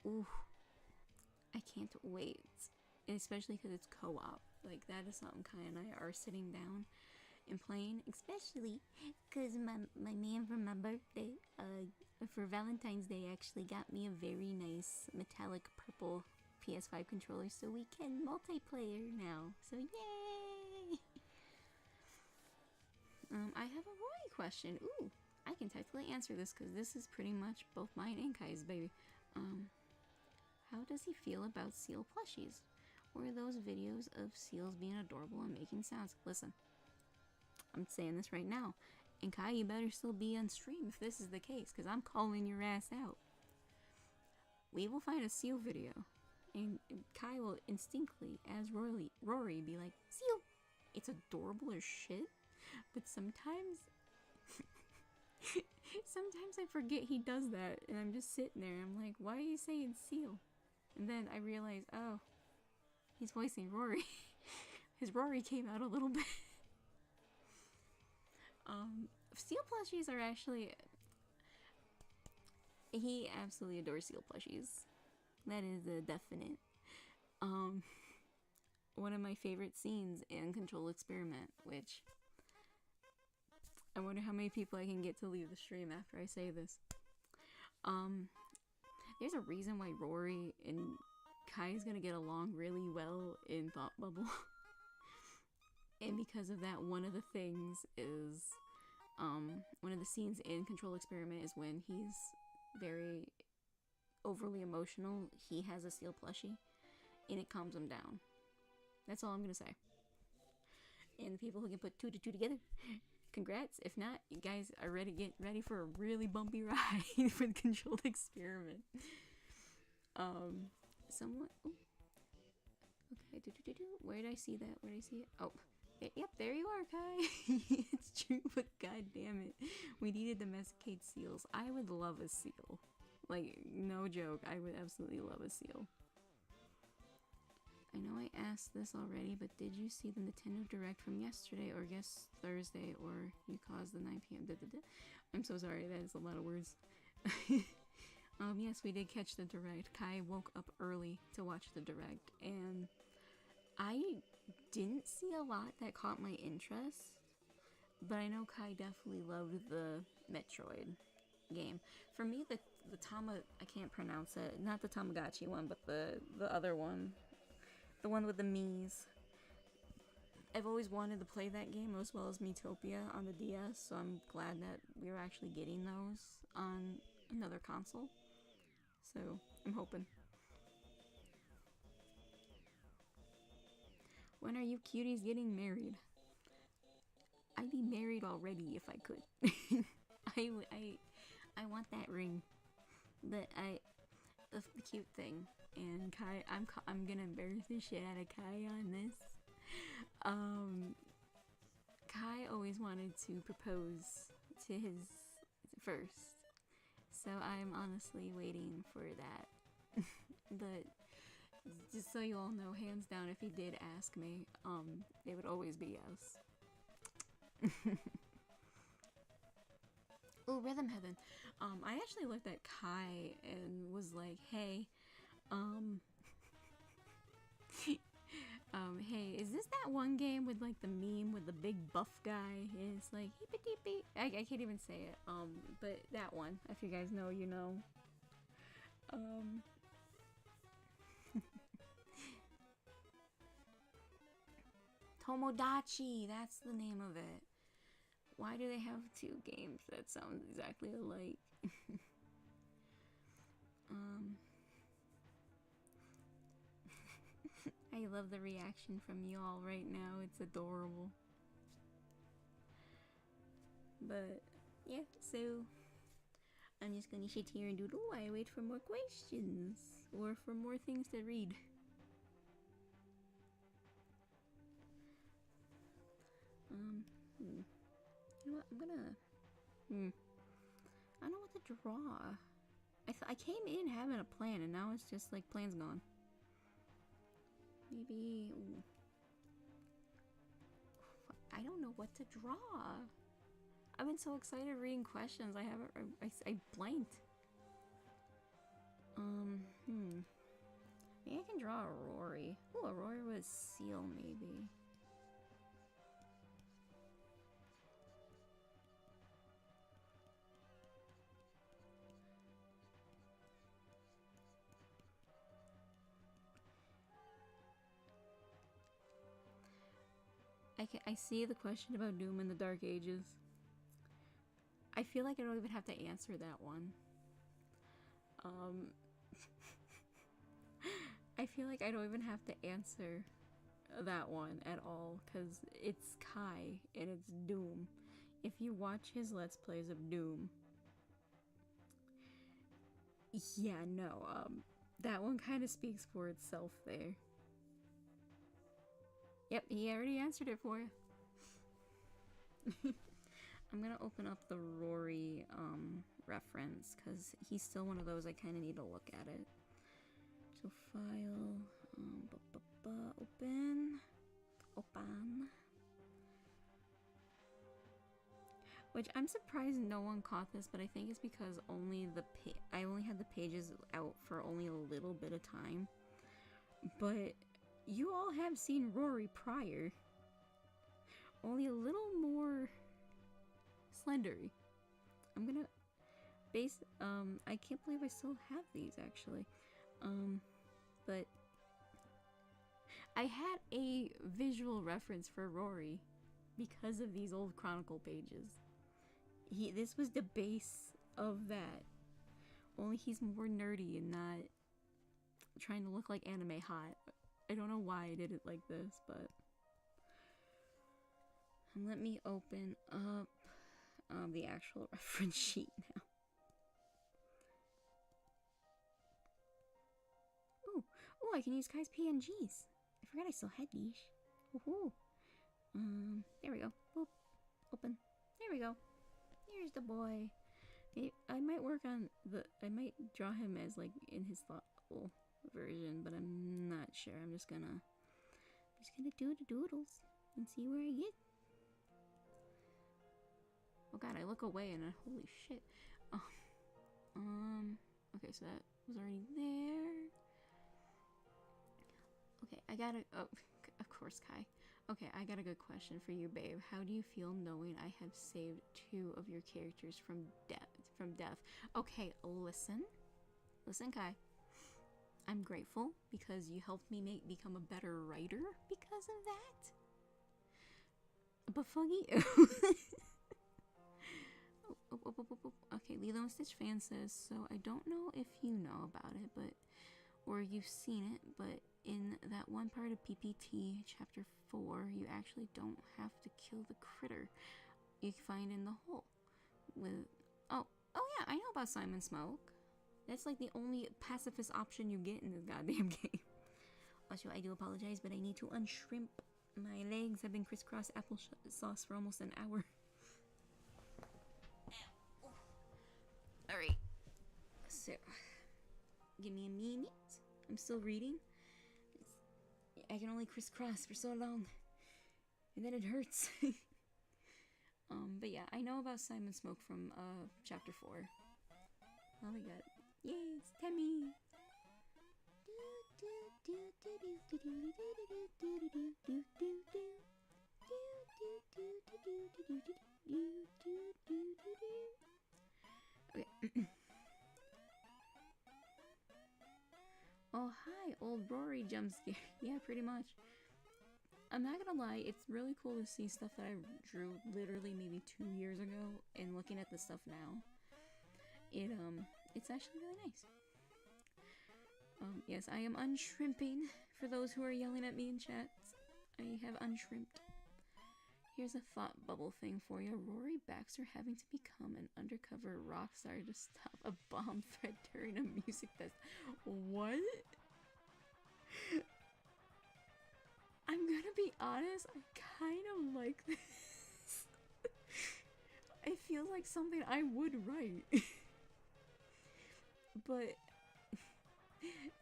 Ooh, I can't wait. And especially because it's co-op. Like, that is something Kai and I are sitting down and playing, especially because my man for my birthday, for Valentine's Day, actually got me a very nice metallic purple PS5 controller, so we can multiplayer now. So yay! I have a Roy question. Ooh, I can technically answer this because this is pretty much both mine and Kai's baby. How does he feel about seal plushies? Or those videos of seals being adorable and making sounds? Listen. I'm saying this right now. And Kai, you better still be on stream if this is the case, because I'm calling your ass out. We will find a seal video, and Kai will instinctively, as Rory, be like, seal! It's adorable as shit, but sometimes I forget he does that, and I'm just sitting there, I'm like, why are you saying seal? And then I realize, oh, he's voicing Rory. His Rory came out a little bit. Seal plushies are actually... He absolutely adores seal plushies. That is a definite. One of my favorite scenes in Control Experiment, which... I wonder how many people I can get to leave the stream after I say this. There's a reason why Rory and Kai is gonna get along really well in Thought Bubble. And because of that, one of the things is... one of the scenes in Control Experiment is when he's very overly emotional. He has a seal plushie, and it calms him down. That's all I'm gonna say. And the people who can put 2 to 2 together, congrats. If not, you guys are get ready for a really bumpy ride for the Controlled Experiment. Somewhat. Ooh. Okay. Where did I see that? Where did I see it? Oh. Yep, there you are, Kai. It's true, but god damn it. We need to domesticate seals. I would love a seal. Like, no joke. I would absolutely love a seal. I know I asked this already, but did you see the Nintendo Direct from yesterday, or guess Thursday, or you caused the 9 p.m. I'm so sorry, that is a lot of words. Yes, we did catch the Direct. Kai woke up early to watch the Direct, and I didn't see a lot that caught my interest, but I know Kai definitely loved the Metroid game. For me, the I can't pronounce it, not the Tamagotchi one, but the other one, the one with the Miis. I've always wanted to play that game as well as Miitopia on the DS, so I'm glad that we were actually getting those on another console. So I'm hoping. When are you cuties getting married? I'd be married already if I could. I want that ring. The cute thing. And Kai, I'm gonna embarrass the shit out of Kai on this. Kai always wanted to propose to his first, so I'm honestly waiting for that. But just so you all know, hands down, if he did ask me, it would always be yes. Oh, Rhythm Heaven. I actually looked at Kai and was like, hey, hey, is this that one game with like the meme with the big buff guy? It's like heepy. I can't even say it. But that one. If you guys know, you know. Tomodachi, that's the name of it. Why do they have two games that sound exactly alike? I love the reaction from y'all right now. It's adorable. But yeah, so I'm just gonna sit here and doodle while I wait for more questions or for more things to read. You know what? I'm gonna. I don't know what to draw. I came in having a plan, and now it's just like plan's gone. Maybe. Ooh. I don't know what to draw. I've been so excited reading questions. I haven't. I blanked. Maybe I can draw a Rory. Oh, a Rory with seal, maybe. I see the question about Doom in the Dark Ages. I feel like I don't even have to answer that one. I feel like I don't even have to answer that one at all, because it's Kai and it's Doom. If you watch his Let's Plays of Doom, yeah, no, that one kind of speaks for itself there. Yep, he already answered it for you. I'm gonna open up the Rory reference, because he's still one of those I kind of need to look at it. So file, open. Which I'm surprised no one caught this, but I think it's because I only had the pages out for only a little bit of time. But you all have seen Rory prior. Only a little more slendery. I'm gonna base, I can't believe I still have these actually. But I had a visual reference for Rory because of these old Chronicle pages. This was the base of that. Only he's more nerdy and not trying to look like anime hot. I don't know why I did it like this, but let me open up the actual reference sheet now. Oh, I can use Kai's PNGs. I forgot I still had these. Woohoo! There we go. Boop. Open. There we go. Here's the boy. I might work on I might draw him as like in his thoughtful version, but I'm not sure. I'm just gonna do the doodles and see where I get. Oh god, I look away and holy shit. Okay, so that was already there. Okay, I got oh, of course, Kai. Okay, I got a good question for you, babe. How do you feel knowing I have saved 2 of your characters from death? Okay, listen, Kai. I'm grateful because you helped me become a better writer because of that. But Fuggy, Okay, Lilo and Stitch fan says, so I don't know if you know about it, but or you've seen it, but in that one part of PPT chapter 4, you actually don't have to kill the critter you find in the hole. With oh yeah, I know about Simon Smoke. That's like the only pacifist option you get in this goddamn game. Also, I do apologize, but I need to unshrimp. My legs have been crisscross applesauce for almost an hour. Alright. So, give me a minute. I'm still reading. I can only crisscross for so long. And then it hurts. But yeah, I know about Simon Smoke from chapter 4. Oh my god. Yay, it's Temmie! Okay. Oh hi, old Rory jump scare. Yeah, pretty much. I'm not gonna lie, it's really cool to see stuff that I drew literally maybe 2 years ago and looking at the stuff now. It's actually really nice. Yes, I am unshrimping for those who are yelling at me in chat. I have unshrimped. Here's a thought bubble thing for you. Rory Baxter having to become an undercover rock star to stop a bomb threat during a music fest. What? I'm gonna be honest, I kind of like this. It feels like something I would write. But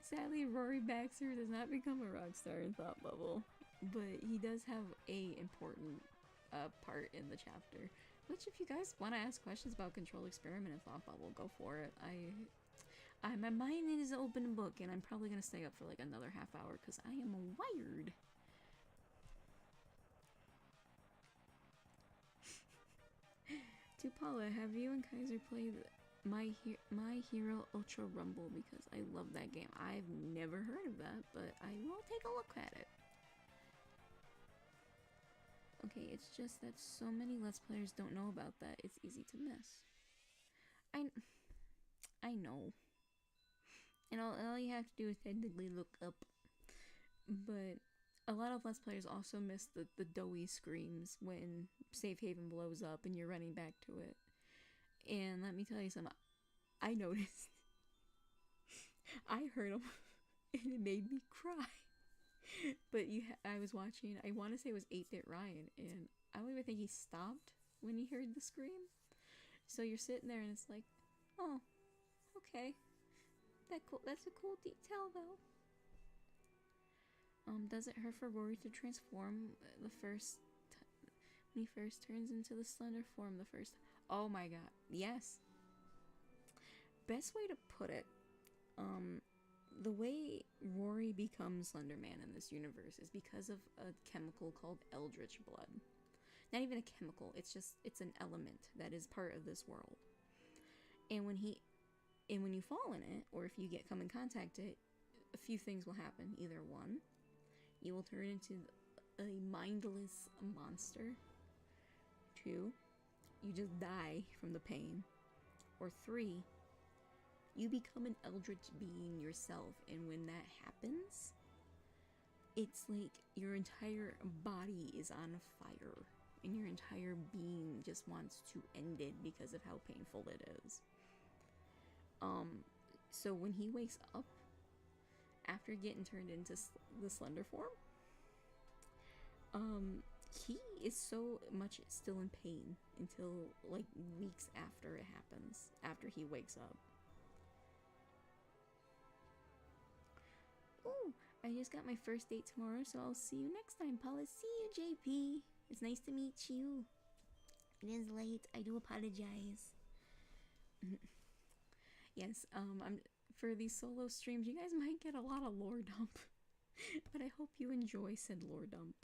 sadly, Rory Baxter does not become a rock star in Thought Bubble. But he does have a important part in the chapter. Which, if you guys want to ask questions about Control Experiment and Thought Bubble, go for it. My mind is an open book, and I'm probably gonna stay up for like another half hour because I am wired. To Paula, have you and Kaiser played My Hero Ultra Rumble? Because I love that game. I've never heard of that, but I will take a look at it. Okay, it's just that so many Let's Players don't know about that. It's easy to miss. I know. And all you have to do is technically look up. But a lot of Let's Players also miss the doughy screams when Safe Haven blows up and you're running back to it. And let me tell you something. I noticed. I heard them and it made me cry. But I was watching, I want to say it was 8-Bit Ryan, and I don't even think he stopped when he heard the scream. So you're sitting there and it's like, oh, okay. That's a cool detail though. Does it hurt for Rory to transform when he first turns into the slender form the first? Oh my god, yes. Best way to put it, the way Rory becomes Slender Man in this universe is because of a chemical called Eldritch Blood. Not even a chemical, it's an element that is part of this world. And when you fall in it, or if you come in contact it, a few things will happen. Either one, you will turn into a mindless monster. 2, you just die from the pain. Or 3, you become an eldritch being yourself, and when that happens, it's like your entire body is on fire, and your entire being just wants to end it because of how painful it is. So when he wakes up, after getting turned into the slender form, he is so much still in pain until like weeks after it happens, after he wakes up. Ooh, I just got my first date tomorrow, so I'll see you next time, Paula. See you, JP. It's nice to meet you. It is late. I do apologize. Yes, for these solo streams, you guys might get a lot of lore dump. But I hope you enjoy said lore dump.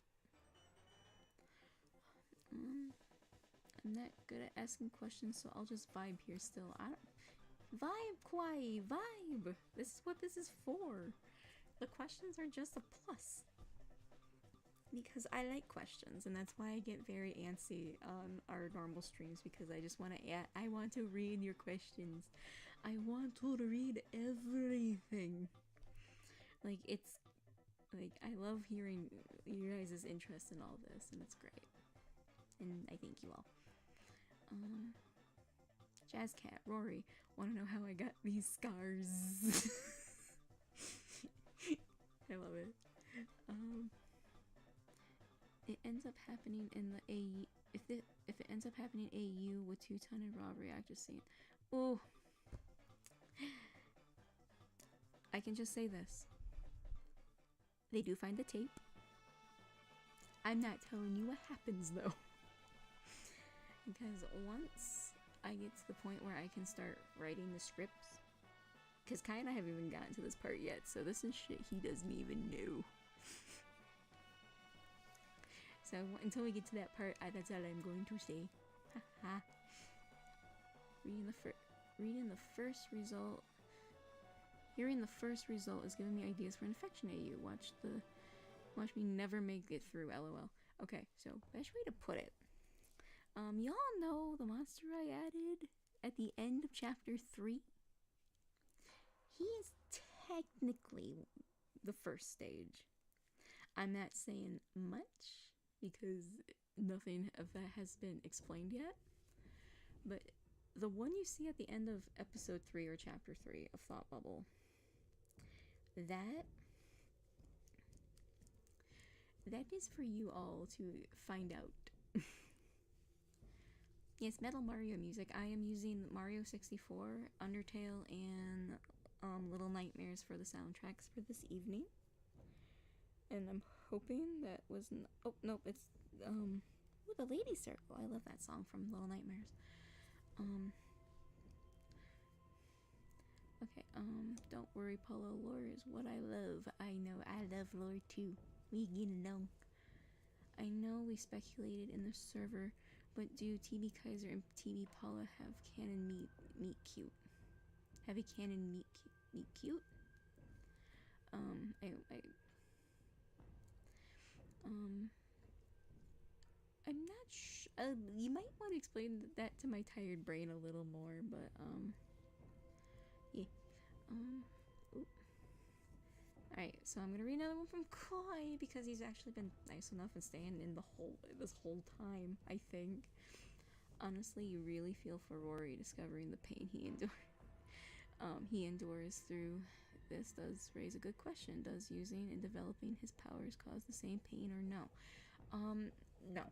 I'm not good at asking questions, so I'll just vibe here still. Vibe, Kwai, vibe! This is what this is for. The questions are just a plus. because I like questions, and that's why I get very antsy on our normal streams, because I just want to I want to read your questions. I want to read everything. Like, it's like, I love hearing your guys' interest in all this, and it's great. And I thank you all. Jazz Cat, Rory, want to know how I got these scars? I love it. It ends up happening in the AU. If it ends up happening AU with 2-ton and raw reactor scene. Oh, I can just say this. They do find the tape. I'm not telling you what happens though. Because once I get to the point where I can start writing the scripts, because Kai and I haven't even gotten to this part yet, so this is shit he doesn't even know. So until we get to that part, that's all I'm going to say. Haha. Hearing the first result is giving me ideas for infection AU. Watch me never make it through, LOL. Okay, so best way to put it. Y'all know the monster I added at the end of chapter 3? He is technically the first stage. I'm not saying much because nothing of that has been explained yet. But the one you see at the end of episode 3 or chapter 3 of Thought Bubble, that is for you all to find out. Yes, Metal Mario music. I am using Mario 64, Undertale, and Little Nightmares for the soundtracks for this evening. And I'm hoping that was oh nope, it's The Lady Circle. I love that song from Little Nightmares. Okay, don't worry, Paulo, lore is what I love. I know, I love lore too. We get along. I know we speculated in the server, but do TB Kaiser and TB Paula have canon meet cute? Have a canon meet cute? I'm not sure. You might want to explain that to my tired brain a little more, but yeah. Alright, so I'm gonna read another one from Koi because he's actually been nice enough and staying in this whole time, I think. Honestly, you really feel for Rory discovering the pain he endures through this does raise a good question. Does using and developing his powers cause the same pain or no? No.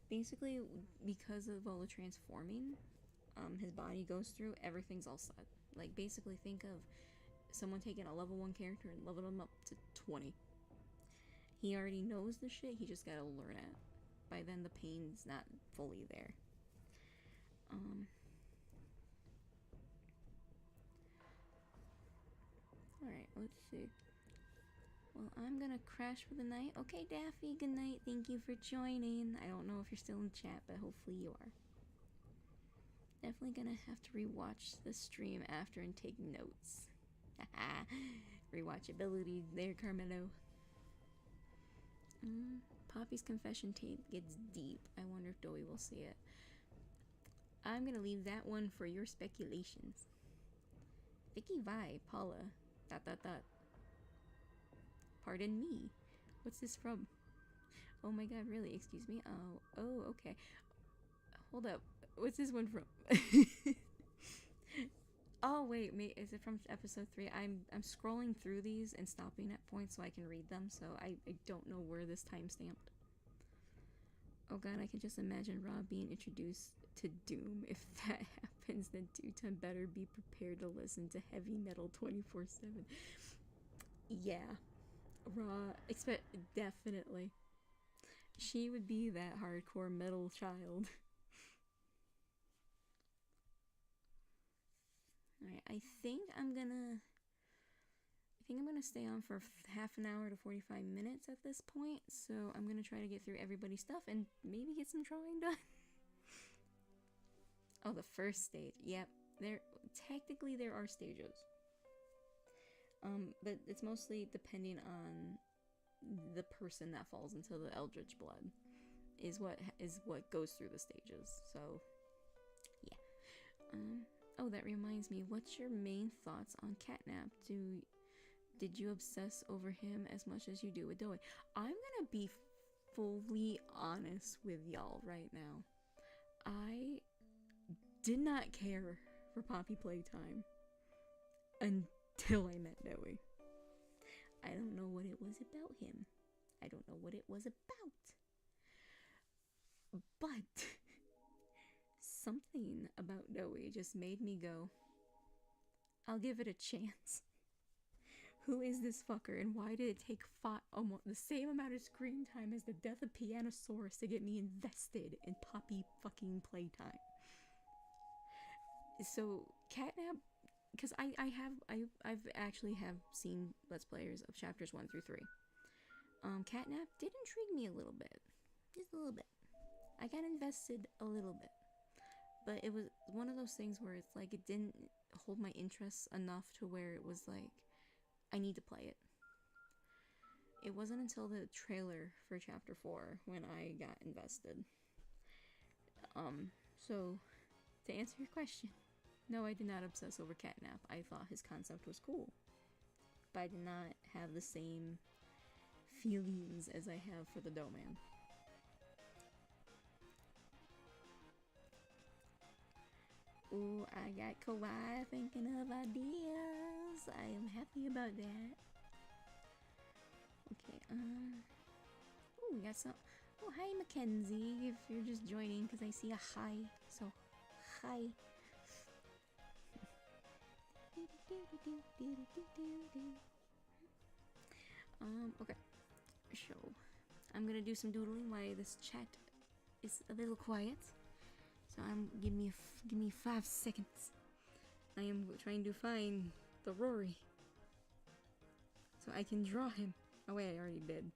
Basically, because of all the transforming his body goes through, everything's all set. Like, basically think of someone taking a level 1 character and leveling them up to 20. He already knows the shit, he just gotta learn it. By then the pain's not fully there. Alright, let's see. Well, I'm gonna crash for the night. Okay, Daffy, good night. Thank you for joining. I don't know if you're still in chat, but hopefully you are. Definitely gonna have to rewatch the stream after and take notes. Rewatchability there, Carmelo. Poppy's confession tape gets deep. I wonder if Doey will see it. I'm gonna leave that one for your speculations. Vicky Vi, Paula, ... Pardon me. What's this from? Oh my god, really? Excuse me? Oh, okay. Hold up. What's this one from? Oh wait, is it from episode 3? I'm scrolling through these and stopping at points so I can read them, so I don't know where this time stamped. Oh god, I can just imagine Rob being introduced to Doom. If that happens, then 2-ton better be prepared to listen to heavy metal 24/7. Yeah. Raw, definitely. She would be that hardcore metal child. Alright, I think I'm gonna stay on for half an hour to 45 minutes at this point, so I'm gonna try to get through everybody's stuff and maybe get some drawing done. Oh, the first stage. Yep, technically there are stages. But it's mostly depending on the person that falls into the Eldritch blood is what goes through the stages. So yeah. Oh, that reminds me, what's your main thoughts on Catnap? Did you obsess over him as much as you do with Doe? I'm gonna be fully honest with y'all right now. I did not care for Poppy Playtime until I met Doe. I don't know what it was about him. I don't know what it was about. But something about Doe just made me go, I'll give it a chance. Who is this fucker, and why did it take almost the same amount of screen time as the death of Pianosaurus to get me invested in Poppy fucking Playtime? So Catnap, because I've actually have seen Let's Players of chapters 1 through 3. Catnap did intrigue me a little bit, just a little bit. I got invested a little bit, but it was one of those things where it's like it didn't hold my interest enough to where it was like, I need to play it. It wasn't until the trailer for chapter 4 when I got invested. So to answer your question, no, I did not obsess over Catnap. I thought his concept was cool, but I did not have the same feelings as I have for the Doe Man. Ooh, I got Kawaii thinking of ideas. I am happy about that. Okay, ooh, we got some. Oh, hi, Mackenzie. If you're just joining, because I see a hi. So, hi. Okay. So, I'm gonna do some doodling while this chat is a little quiet. So give me 5 seconds. I am trying to find the Rory, so I can draw him. Oh wait, I already did.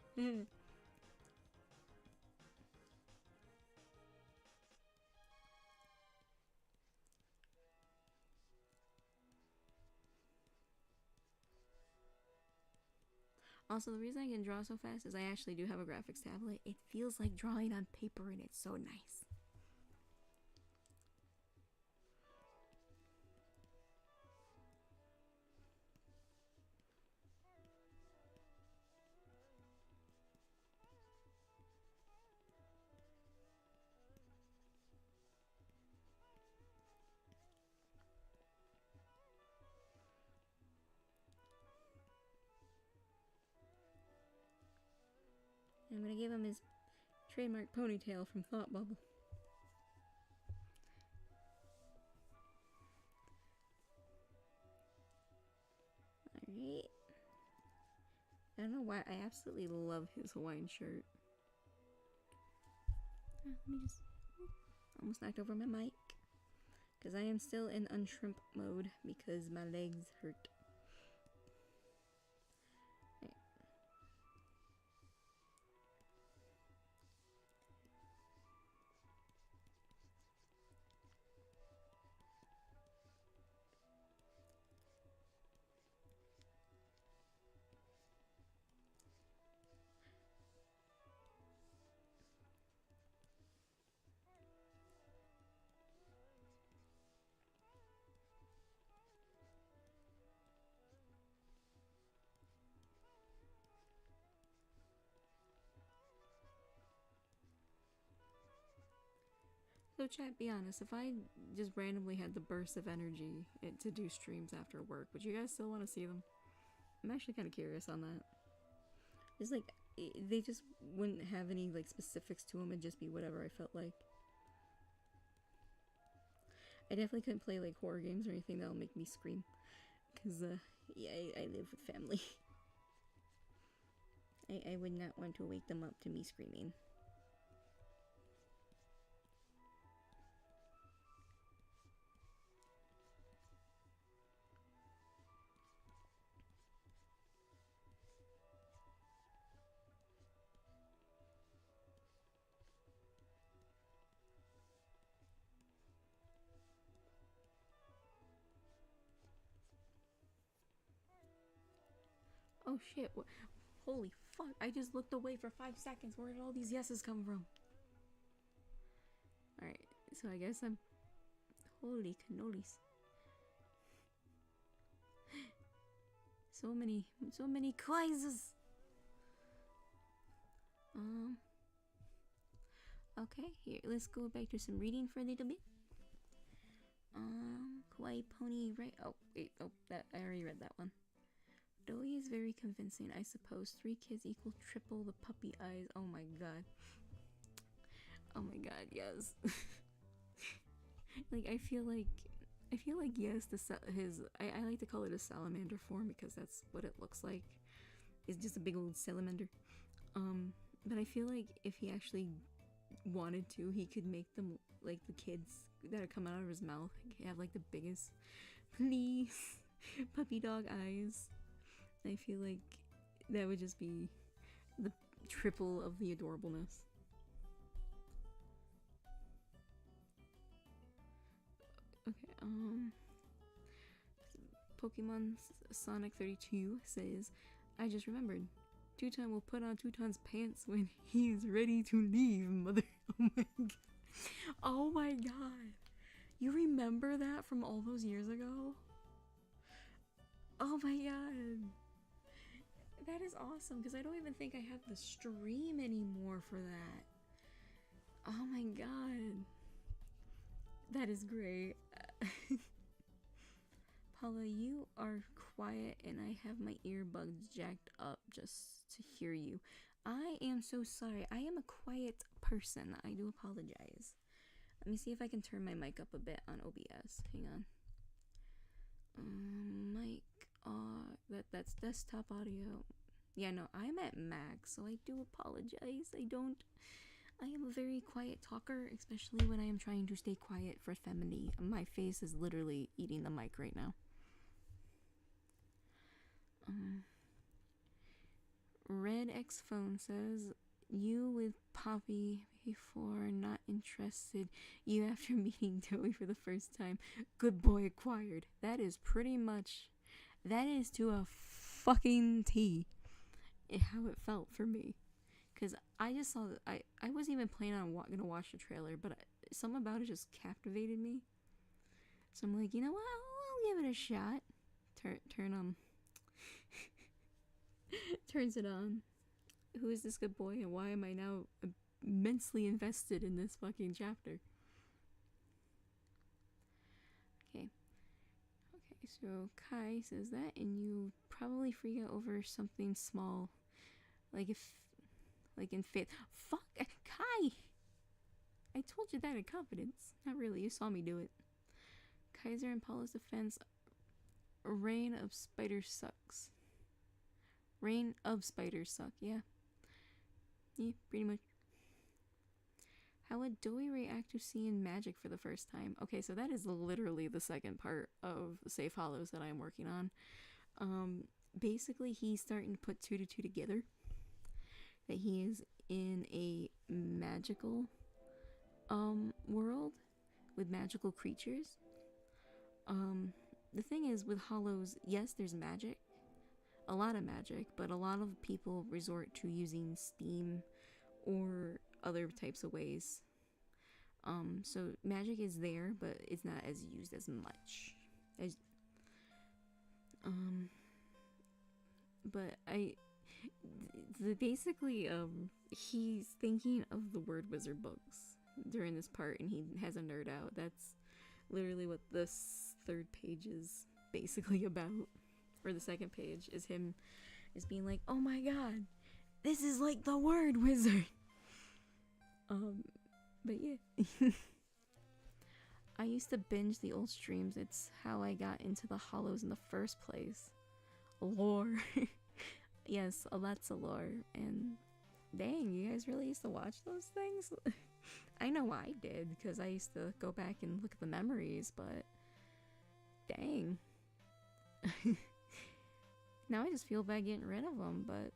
Also, the reason I can draw so fast is I actually do have a graphics tablet. It feels like drawing on paper, and it's so nice. I'm gonna give him his trademark ponytail from Thought Bubble. Alright. I don't know why, I absolutely love his Hawaiian shirt. Let me just... almost knocked over my mic. Because I am still in unshrimp mode because my legs hurt. So chat, be honest, if I just randomly had the burst of energy to do streams after work, would you guys still want to see them? I'm actually kind of curious on that. It's like, they just wouldn't have any like specifics to them, it'd just be whatever I felt like. I definitely couldn't play like horror games or anything that'll make me scream. Because, yeah, I live with family. I would not want to wake them up to me screaming. Oh shit, Holy fuck, I just looked away for 5 seconds. Where did all these yeses come from? Alright, so I guess I'm... Holy cannolis. So many quizzes! Okay, here, let's go back to some reading for a little bit. Kawaii pony, right? Oh, wait, oh, that, I already read that one. Doi is very convincing, I suppose. 3 kids equal triple the puppy eyes. Oh my god. Oh my god, yes. Like, I feel like yes, I like to call it a salamander form because that's what it looks like. It's just a big old salamander. But I feel like if he actually wanted to, he could make them, like, the kids that are coming out of his mouth have, like, the biggest, please, puppy dog eyes. I feel like that would just be the triple of the adorableness. Okay, Pokemon Sonic 32 says, I just remembered. Tutan will put on Tutan's pants when he's ready to leave, mother. Oh my god. Oh my god. You remember that from all those years ago? Oh my god. That is awesome, because I don't even think I have the stream anymore for that. Oh my god. That is great. Paula, you are quiet and I have my earbuds jacked up just to hear you. I am so sorry. I am a quiet person. I do apologize. Let me see if I can turn my mic up a bit on OBS. Hang on. Mic. That's desktop audio. Yeah, no, I'm at max, so I do apologize. I am a very quiet talker, especially when I am trying to stay quiet for Femini. My face is literally eating the mic right now. Red X Phone says, you with Poppy before, not interested. You after meeting Joey for the first time. Good boy acquired. That is pretty much, that is to a fucking T how it felt for me. Because I just saw that I wasn't even planning on gonna watch the trailer, but something about it just captivated me. So I'm like, you know what? I'll give it a shot. Turns it on. Who is this good boy, and why am I now immensely invested in this fucking chapter? Okay. Okay, so Kai says that, and you probably freak out over something small. Like in faith. Fuck, Kai! I told you that in confidence. Not really, you saw me do it. Kaiser and Paula's defense. Reign of spiders sucks. Reign of spiders suck, yeah. Yeah, pretty much. How would Doi react to seeing magic for the first time? Okay, so that is literally the second part of Safe Hollows that I'm working on. Basically, he's starting to put 2 to 2 together. That he is in a magical world with magical creatures. The thing is with Hollows, yes, there's magic, a lot of magic, but a lot of people resort to using Steam or other types of ways. So magic is there, but it's not as used as much as but basically he's thinking of the word wizard books during this part, and he has a nerd out. That's literally what this 3rd page is basically about, or the 2nd page is him is being like, oh my god, this is like the word wizard. But yeah. I used to binge the old streams. It's how I got into the Hollows in the first place. Lore. Yes, lots of lore. And dang, you guys really used to watch those things? I know I did, because I used to go back and look at the memories, but dang. Now I just feel bad getting rid of them, but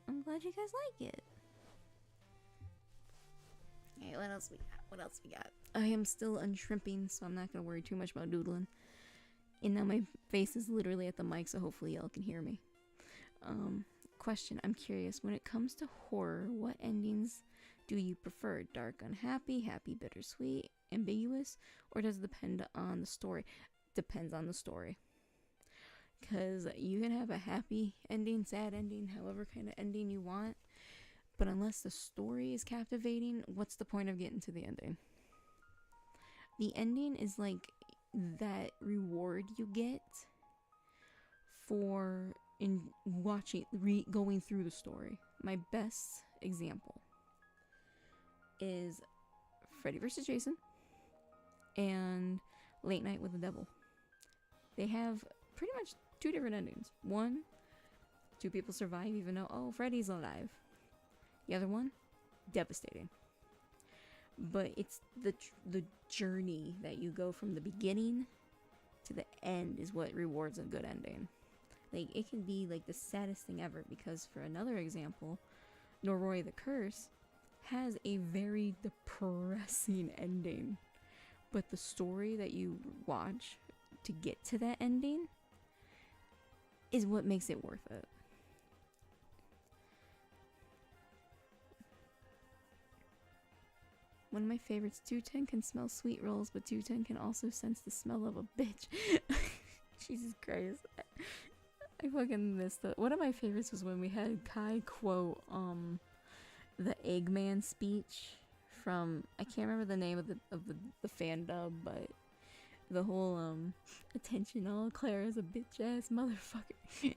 I'm glad you guys like it. Okay, what else we got? I am still unshrimping, so I'm not gonna worry too much about doodling. And now my face is literally at the mic, so hopefully y'all can hear me. question, I'm curious, when it comes to horror, what endings do you prefer? Dark, unhappy, happy, bittersweet, ambiguous, or does it depend on the story? Depends on the story. Because you can have a happy ending, sad ending, however kind of ending you want, but unless the story is captivating, what's the point of getting to the ending? The ending is like that reward you get for going through the story. My best example is Freddy vs. Jason and Late Night with the Devil. They have pretty much two different endings. One, two people survive even though, oh, Freddy's alive. The other one, devastating. But it's the journey that you go from the beginning to the end is what rewards a good ending. Like, it can be like the saddest thing ever, because for another example, Noroi the Curse has a very depressing ending, but the story that you watch to get to that ending is what makes it worth it. One of my favorites, 210 can smell sweet rolls, but 210 can also sense the smell of a bitch. Jesus Christ. I fucking missed it. One of my favorites was when we had Kai quote the Eggman speech from, I can't remember the name of the fan dub, but the whole attention, all Clara's a bitch ass motherfucker.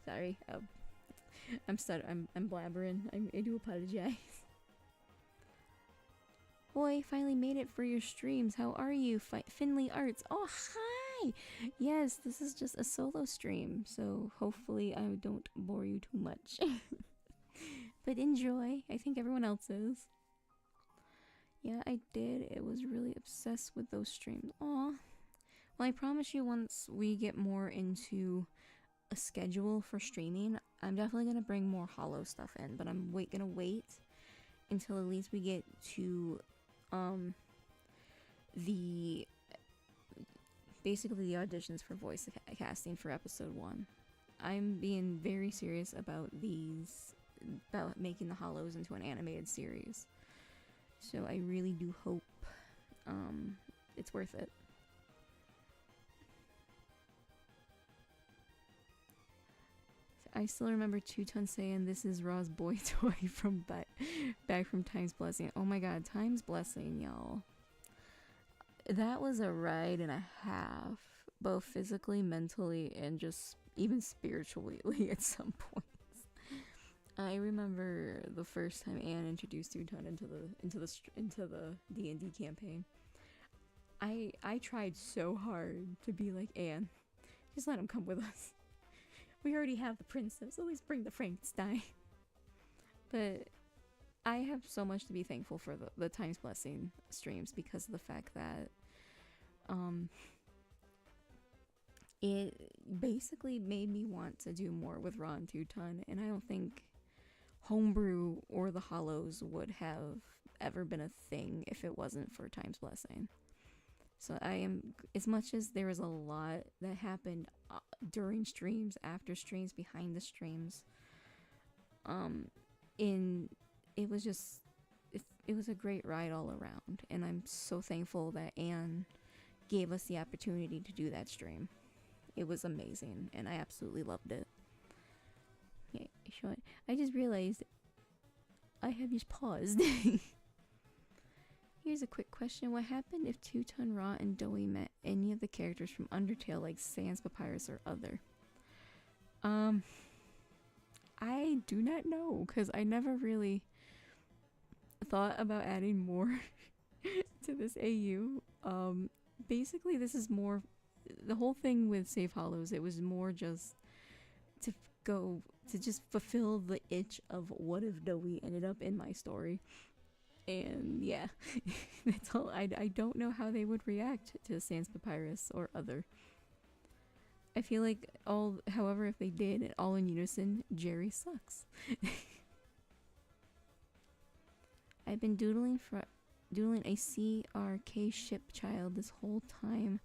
Sorry. I'm blabbering. I do apologize. Boy, finally made it for your streams. How are you? Finley Arts. Oh, hi! Yes, this is just a solo stream, so hopefully I don't bore you too much. But enjoy. I think everyone else is. Yeah, I did. It was really obsessed with those streams. Aw. Well, I promise you, once we get more into a schedule for streaming, I'm definitely going to bring more Hollow stuff in, but I'm gonna wait until at least we get to basically the auditions for voice casting for episode 1. I'm being very serious about making the Hollows into an animated series. So I really do hope it's worth it. I still remember Two-Ton saying this is Raw's boy toy from back from Time's Blessing. Oh my god, Time's Blessing, y'all. That was a ride and a half, both physically, mentally, and just even spiritually at some points. I remember the first time Anne introduced Two-Ton into the D&D campaign. I tried so hard to be like, Anne, just let him come with us. We already have the princess, so let's bring the Frankenstein. But I have so much to be thankful for the Time's Blessing streams because of the fact that it basically made me want to do more with Raw and Two-Ton, and I don't think Homebrew or the Hollows would have ever been a thing if it wasn't for Time's Blessing. So I am, as much as there was a lot that happened during streams, after streams, behind the streams, it was a great ride all around, and I'm so thankful that Anne gave us the opportunity to do that stream. It was amazing, and I absolutely loved it. Okay, show it. I just realized I have just paused. Here's a quick question. What happened if Two-Ton, Raw, and Doey met any of the characters from Undertale, like Sans, Papyrus, or other? I do not know, because I never really thought about adding more to this AU. Basically, this is more... The whole thing with Save Hollows, it was more just to just fulfill the itch of what if Doey ended up in my story. And yeah, that's all. I don't know how they would react to Sans Papyrus or other. I feel like however, if they did, all in unison, Jerry sucks. I've been doodling a CRK ship child this whole time.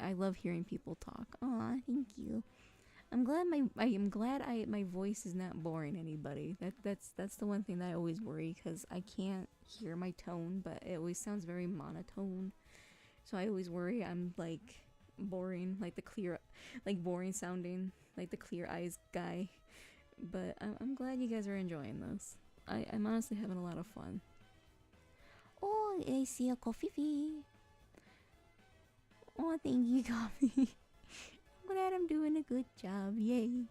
I love hearing people talk. Aw, thank you. I'm glad my voice is not boring anybody. That's the one thing that I always worry, because I can't hear my tone, but it always sounds very monotone. So I always worry I'm like boring, like boring sounding, like the clear eyes guy. But I'm glad you guys are enjoying this. I'm honestly having a lot of fun. Oh, I see a coffee fee. Oh, thank you, coffee. I'm glad I'm doing a good job. Yay.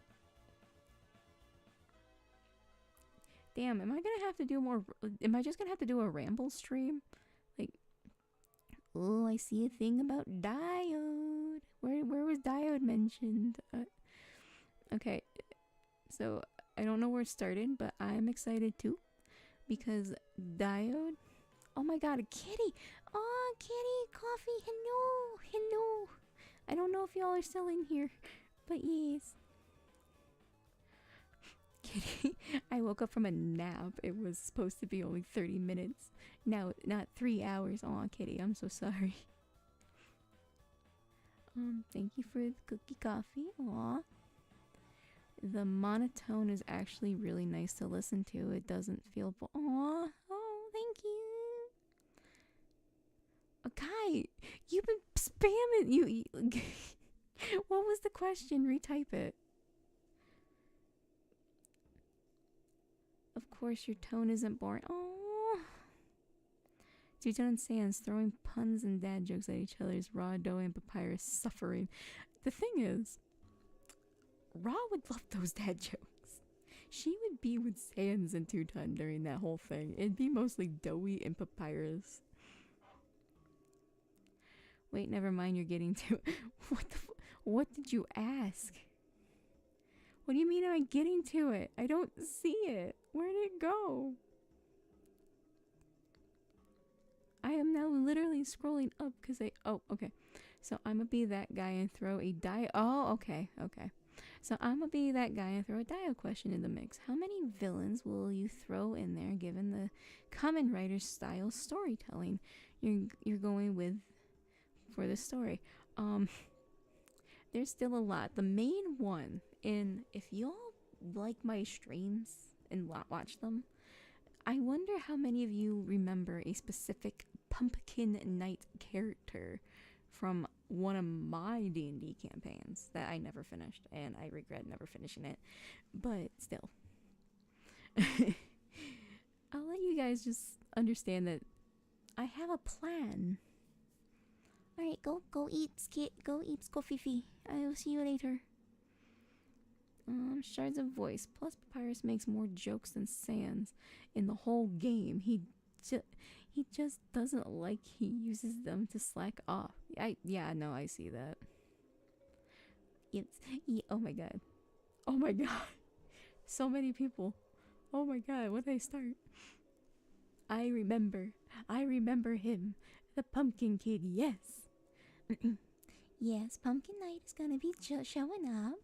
Damn, am I gonna have to do more? Am I just gonna have to do a ramble stream? Like, oh, I see a thing about Diode. Where was Diode mentioned? Okay, so I don't know where it started, but I'm excited too, because Diode. Oh my god, a kitty! Oh, kitty, coffee, hello, hello. I don't know if y'all are still in here, but yes. Kitty, I woke up from a nap. It was supposed to be only 30 minutes. Now, not 3 hours. Aw, kitty, I'm so sorry. Thank you for the cookie coffee. Aw. The monotone is actually really nice to listen to. It doesn't feel aw. Oh, thank you. Okay, you've been spamming you. What was the question? Retype it. Of course, your tone isn't boring. Oh, Two-Tone Sans throwing puns and dad jokes at each other's Raw, Dough, and Papyrus suffering. The thing is, Raw would love those dad jokes. She would be with Sans and Two-Tone during that whole thing. It'd be mostly Doughy and Papyrus. Wait, never mind. You're getting to what did you ask? What do you mean am I getting to it? I don't see it. Where did it go? I am now literally scrolling up because oh, okay. So I'm gonna be that guy and throw a oh, okay. So I'm gonna be that guy and throw a Dio question in the mix. How many villains will you throw in there given the Kamen Rider style storytelling you're going with for the story? There's still a lot. The main one, and if y'all like my streams and watch them, I wonder how many of you remember a specific Pumpkin Knight character from one of my D&D campaigns that I never finished, and I regret never finishing it, but still. I'll let you guys just understand that I have a plan. Alright, go eat, Skit. Go eat, Skofifi. I will see you later. Shards of voice. Plus, Papyrus makes more jokes than Sans in the whole game. He just doesn't like he uses them to slack off. Yeah, no, I see that. Oh my god. Oh my god. So many people. Oh my god, what did I start? I remember him. The Pumpkin Kid, yes. Yes, Pumpkin Knight is gonna be showing up.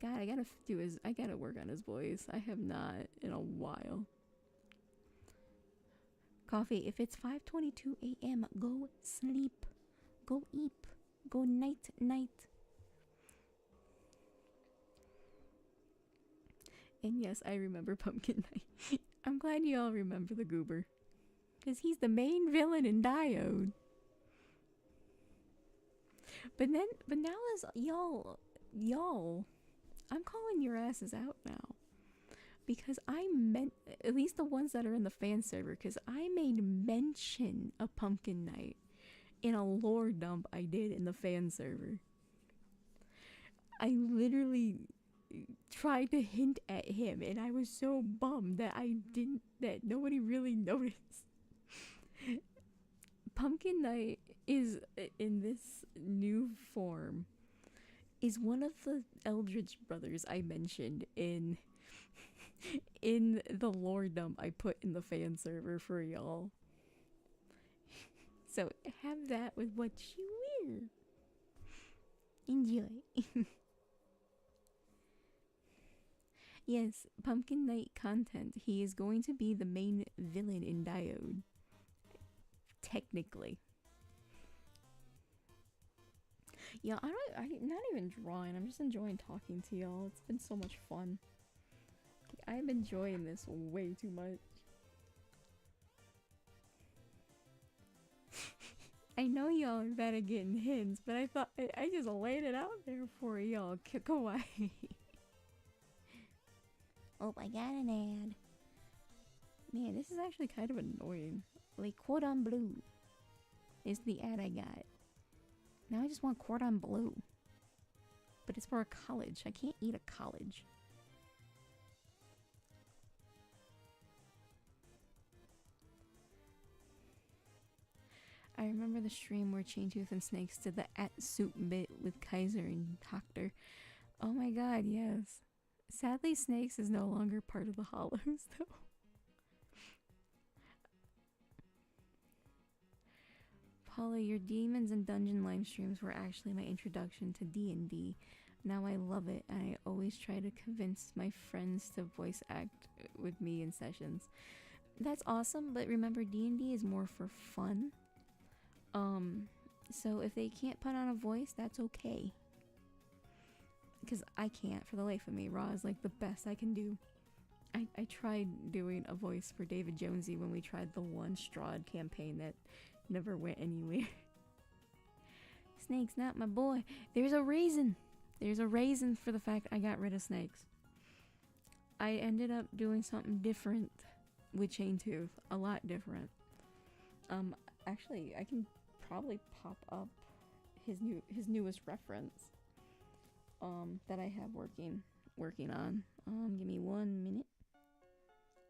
God, I gotta work on his voice. I have not in a while. Coffee, if it's 5:22 a.m., go sleep. Go eat. Go night. And yes, I remember Pumpkin Knight. I'm glad you all remember the goober. Because he's the main villain in Diode. But now as y'all, I'm calling your asses out now. Because I meant, at least the ones that are in the fan server, because I made mention of Pumpkin Knight in a lore dump I did in the fan server. I literally tried to hint at him, and I was so bummed that that nobody really noticed. Pumpkin Knight is, in this new form, is one of the Eldritch brothers I mentioned in the lore dump I put in the fan server for y'all. So have that with what you will. Enjoy. Yes, Pumpkin Knight content. He is going to be the main villain in Diode. Technically. Yeah, I'm not even drawing. I'm just enjoying talking to y'all. It's been so much fun. I'm enjoying this way too much. I know y'all are bad at getting hints, but I thought I just laid it out there for y'all. Kawaii. Oh, I got an ad. Man, this is actually kind of annoying. Like, cordon bleu is the ad I got. Now I just want cordon bleu. But it's for a college. I can't eat a college. I remember the stream where Chaintooth and Snakes did the at-soup bit with Kaiser and Doctor. Oh my god, yes. Sadly, Snakes is no longer part of the Hollows, though. Paula, your Demons and Dungeon live streams were actually my introduction to D&D. Now I love it, and I always try to convince my friends to voice act with me in sessions. That's awesome, but remember, D&D is more for fun. So if they can't put on a voice, that's okay. Because I can't for the life of me. Raw is like the best I can do. I tried doing a voice for David Jonesy when we tried the one Strahd campaign that never went anywhere. Snake's not my boy. There's a reason. There's a reason for the fact I got rid of Snakes. I ended up doing something different with Chaintooth. A lot different. Actually, I can probably pop up his newest reference that I have working on. Give me 1 minute.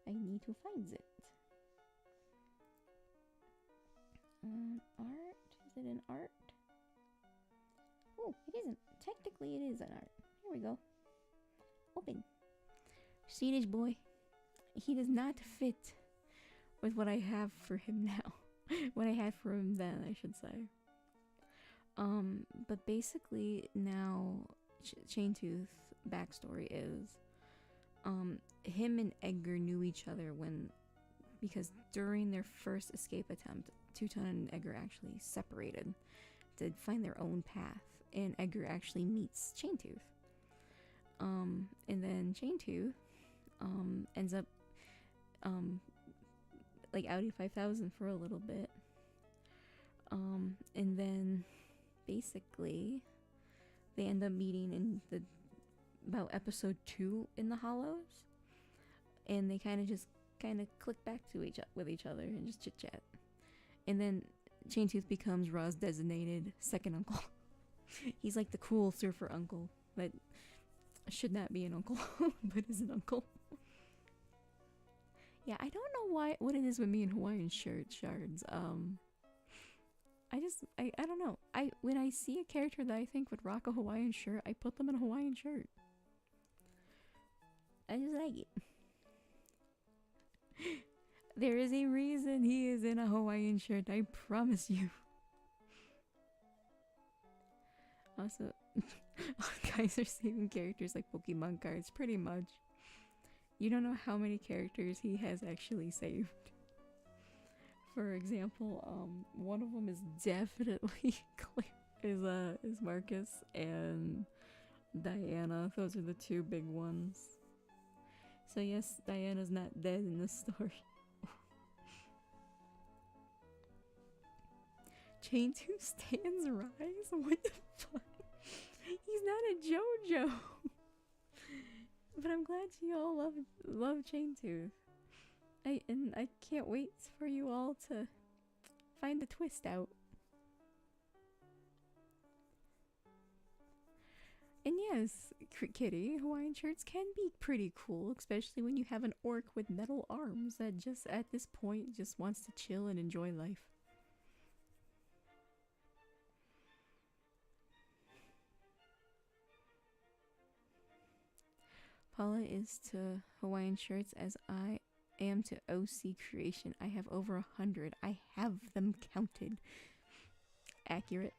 I need to find it. Art? Is it an art? Oh, it isn't. Technically, it is an art. Here we go. Open. Swedish boy. He does not fit with what I have for him now. What I had for him then, I should say. But basically now Chaintooth backstory is him and Edgar knew each other because during their first escape attempt, Teuton and Edgar actually separated to find their own path, and Edgar actually meets Chaintooth. And then Chaintooth ends up like Audi 5000 for a little bit. And then basically they end up meeting in about episode 2 in the Hollows, and they kind of click back to with each other and just chit chat. And then Chaintooth becomes Ra's designated second uncle. He's like the cool surfer uncle that should not be an uncle, but is an uncle. Yeah, I don't know what it is with me and Hawaiian shards. I don't know. When I see a character that I think would rock a Hawaiian shirt, I put them in a Hawaiian shirt. I just like it. There is a reason he is in a Hawaiian shirt, I promise you. Also, guys are saving characters like Pokemon cards, pretty much. You don't know how many characters he has actually saved. For example, one of them is definitely is Marcus and Diana. Those are the two big ones. So yes, Diana's not dead in this story. Chaintooth stands rise? What the fuck? He's not a JoJo. But I'm glad you all love Chaintooth. I can't wait for you all to find the twist out. And yes, Kitty, Hawaiian shirts can be pretty cool, especially when you have an orc with metal arms that just at this point just wants to chill and enjoy life. Paula is to Hawaiian shirts as I am to OC creation. I have over 100. I have them counted. Accurate.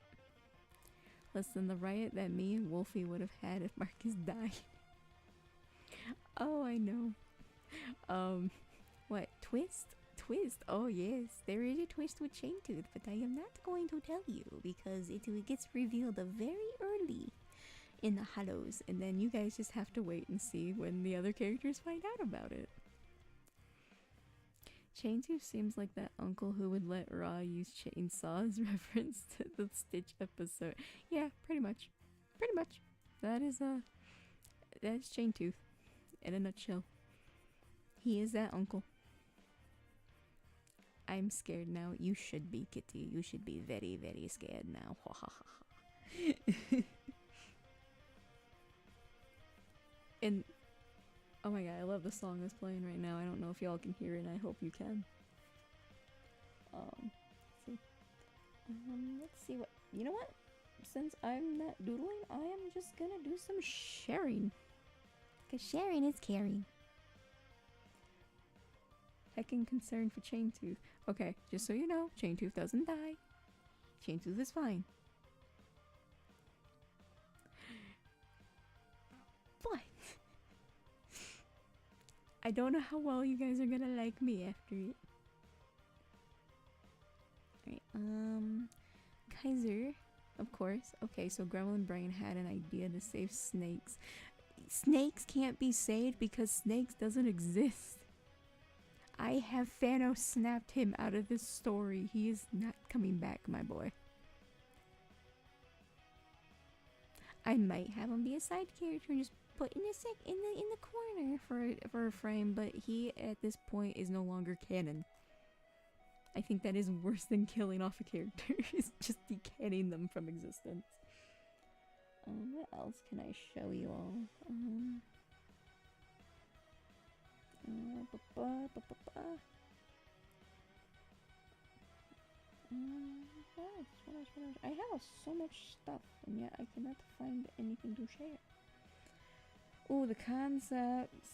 Less than the riot that me and Wolfie would have had if Marcus died. Oh, I know. What? Twist? twist. Oh yes, there is a twist with Chaintooth, but I am not going to tell you because it gets revealed very early in the Hollows, and then you guys just have to wait and see when the other characters find out about it. Chaintooth seems like that uncle who would let Ra use chainsaws reference to the Stitch episode. Yeah, pretty much. Pretty much. That's Chaintooth in a nutshell. He is that uncle. I'm scared now. You should be, Kitty. You should be very, very scared now. And oh my god, I love the song that's playing right now. I don't know if y'all can hear it, and I hope you can. Let's see what, you know what? Since I'm not doodling, I am just gonna do some sharing. Cause sharing is caring. Heckin' concern for Chaintooth. Okay, just so you know, Chaintooth doesn't die. Chaintooth is fine. But I don't know how well you guys are gonna like me after it. Alright, Kaiser, of course. Okay, so Gremlin Brain had an idea to save Snakes. Snakes can't be saved because Snakes doesn't exist. I have Thanos snapped him out of this story. He is not coming back, my boy. I might have him be a side character and just put in the corner for a frame, but he at this point is no longer canon. I think that is worse than killing off a character. It's just decanning them from existence. What else can I show you all? What else? I have so much stuff, and yet I cannot find anything to share. Oh, the concepts.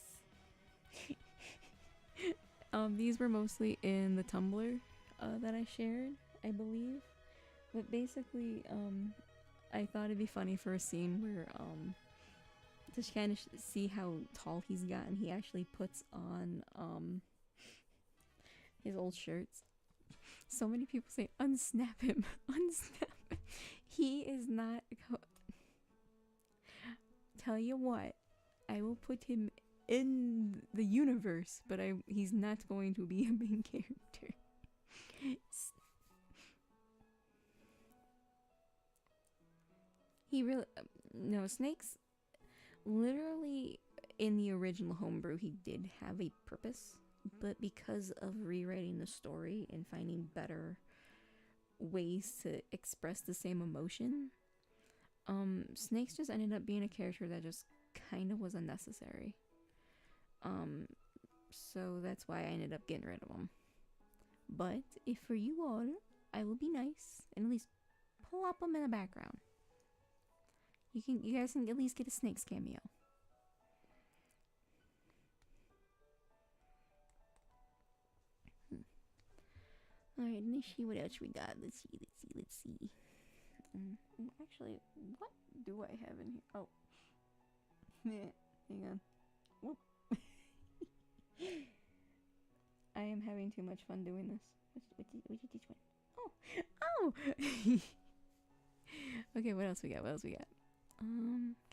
These were mostly in the Tumblr that I shared, I believe. But basically, I thought it'd be funny for a scene where, to kind of see how tall he's gotten, he actually puts on, his old shirts. So many people say, unsnap him, unsnap him. He is not, tell you what, I will put him in the universe, but he's not going to be a main character. He really, no, Snakes, literally in the original homebrew, he did have a purpose, but because of rewriting the story and finding better ways to express the same emotion, Snakes just ended up being a character that just kind of was unnecessary. So that's why I ended up getting rid of him. But if for you all, I will be nice and at least plop him in the background. You guys can at least get a Snakes cameo. Alright, let's see what else we got. Let's see. Actually, what do I have in here? Oh. Hang on. Whoop. I am having too much fun doing this. Which is this one? Oh! Okay, what else we got?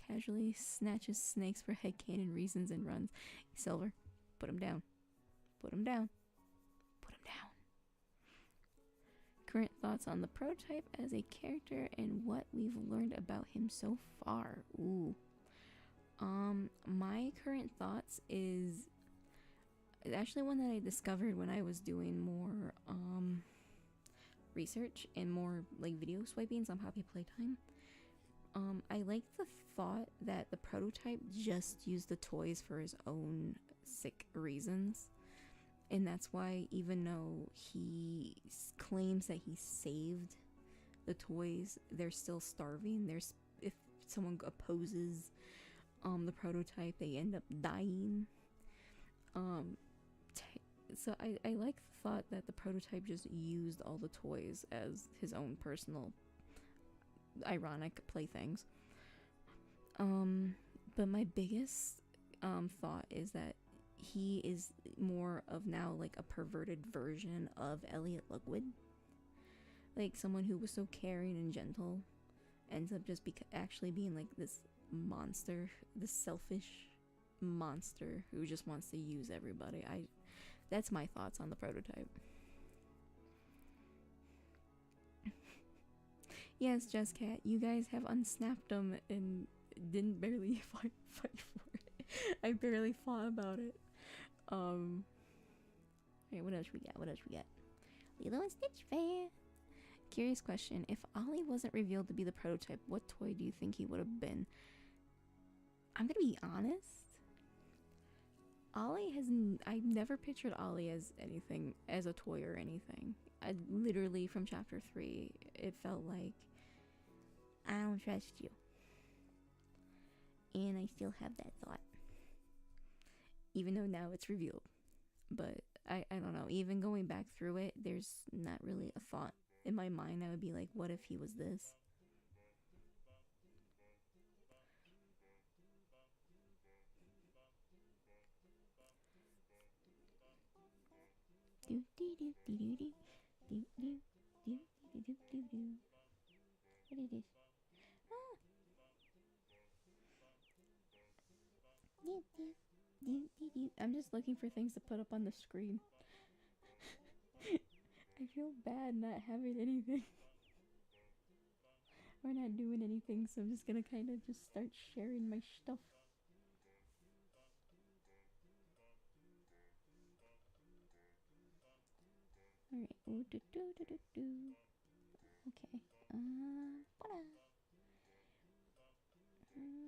Casually snatches Snakes for headcanon reasons and runs. Silver, put him down. Current thoughts on the prototype as a character and what we've learned about him so far. Ooh. My current thoughts is actually one that I discovered when I was doing more research and more like video swipings on Poppy Playtime. I like the thought that the prototype just used the toys for his own sick reasons. And that's why even though he claims that he saved the toys, they're still starving. If someone opposes the prototype, they end up dying. So I like the thought that the prototype just used all the toys as his own personal ironic playthings. But my biggest thought is that he is more of now like a perverted version of Elliot Lookwood. Like someone who was so caring and gentle ends up just actually being like this monster, this selfish monster who just wants to use everybody. That's my thoughts on the prototype. Yes, Just Cat, you guys have unsnapped him and didn't barely fight for it. I barely thought about it. Alright, what else we got? Lilo and Stitch fan. Curious question. If Ollie wasn't revealed to be the prototype, what toy do you think he would have been? I'm gonna be honest. I never pictured Ollie as anything, as a toy or anything. I literally, from chapter 3, it felt like, I don't trust you. And I still have that thought. Even though now it's revealed. But I don't know, even going back through it, there's not really a thought in my mind. I would be like, what if he was this? What is this? I'm just looking for things to put up on the screen. I feel bad not having anything. Or not doing anything, so I'm just gonna kind of just start sharing my stuff. Alright. Okay.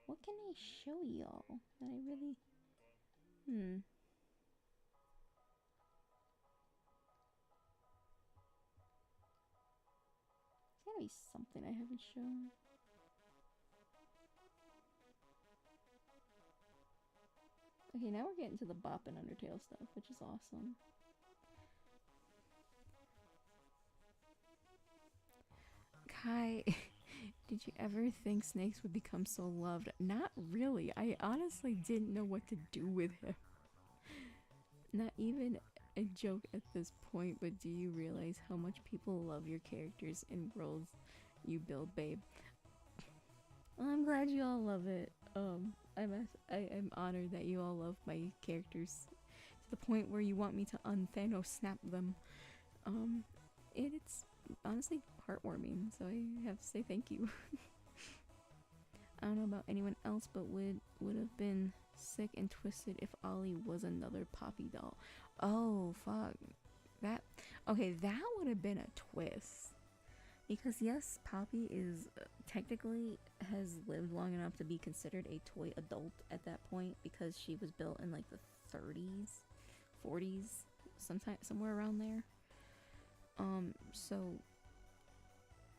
What can I show y'all that I really... There's gotta be something I haven't shown. Okay, now we're getting to the Bop and Undertale stuff, which is awesome. Kai, did you ever think Snakes would become so loved? Not really. I honestly didn't know what to do with him. Not even a joke at this point, but do you realize how much people love your characters and worlds you build, babe? Well, I'm glad you all love it. I'm honored that you all love my characters to the point where you want me to un-Thanos snap them. It's honestly heartwarming, so I have to say thank you. I don't know about anyone else, but would have been sick and twisted if Ollie was another Poppy doll. Oh, fuck. That would have been a twist. Because yes, Poppy is technically has lived long enough to be considered a toy adult at that point because she was built in like the 30s, 40s, somewhere around there. So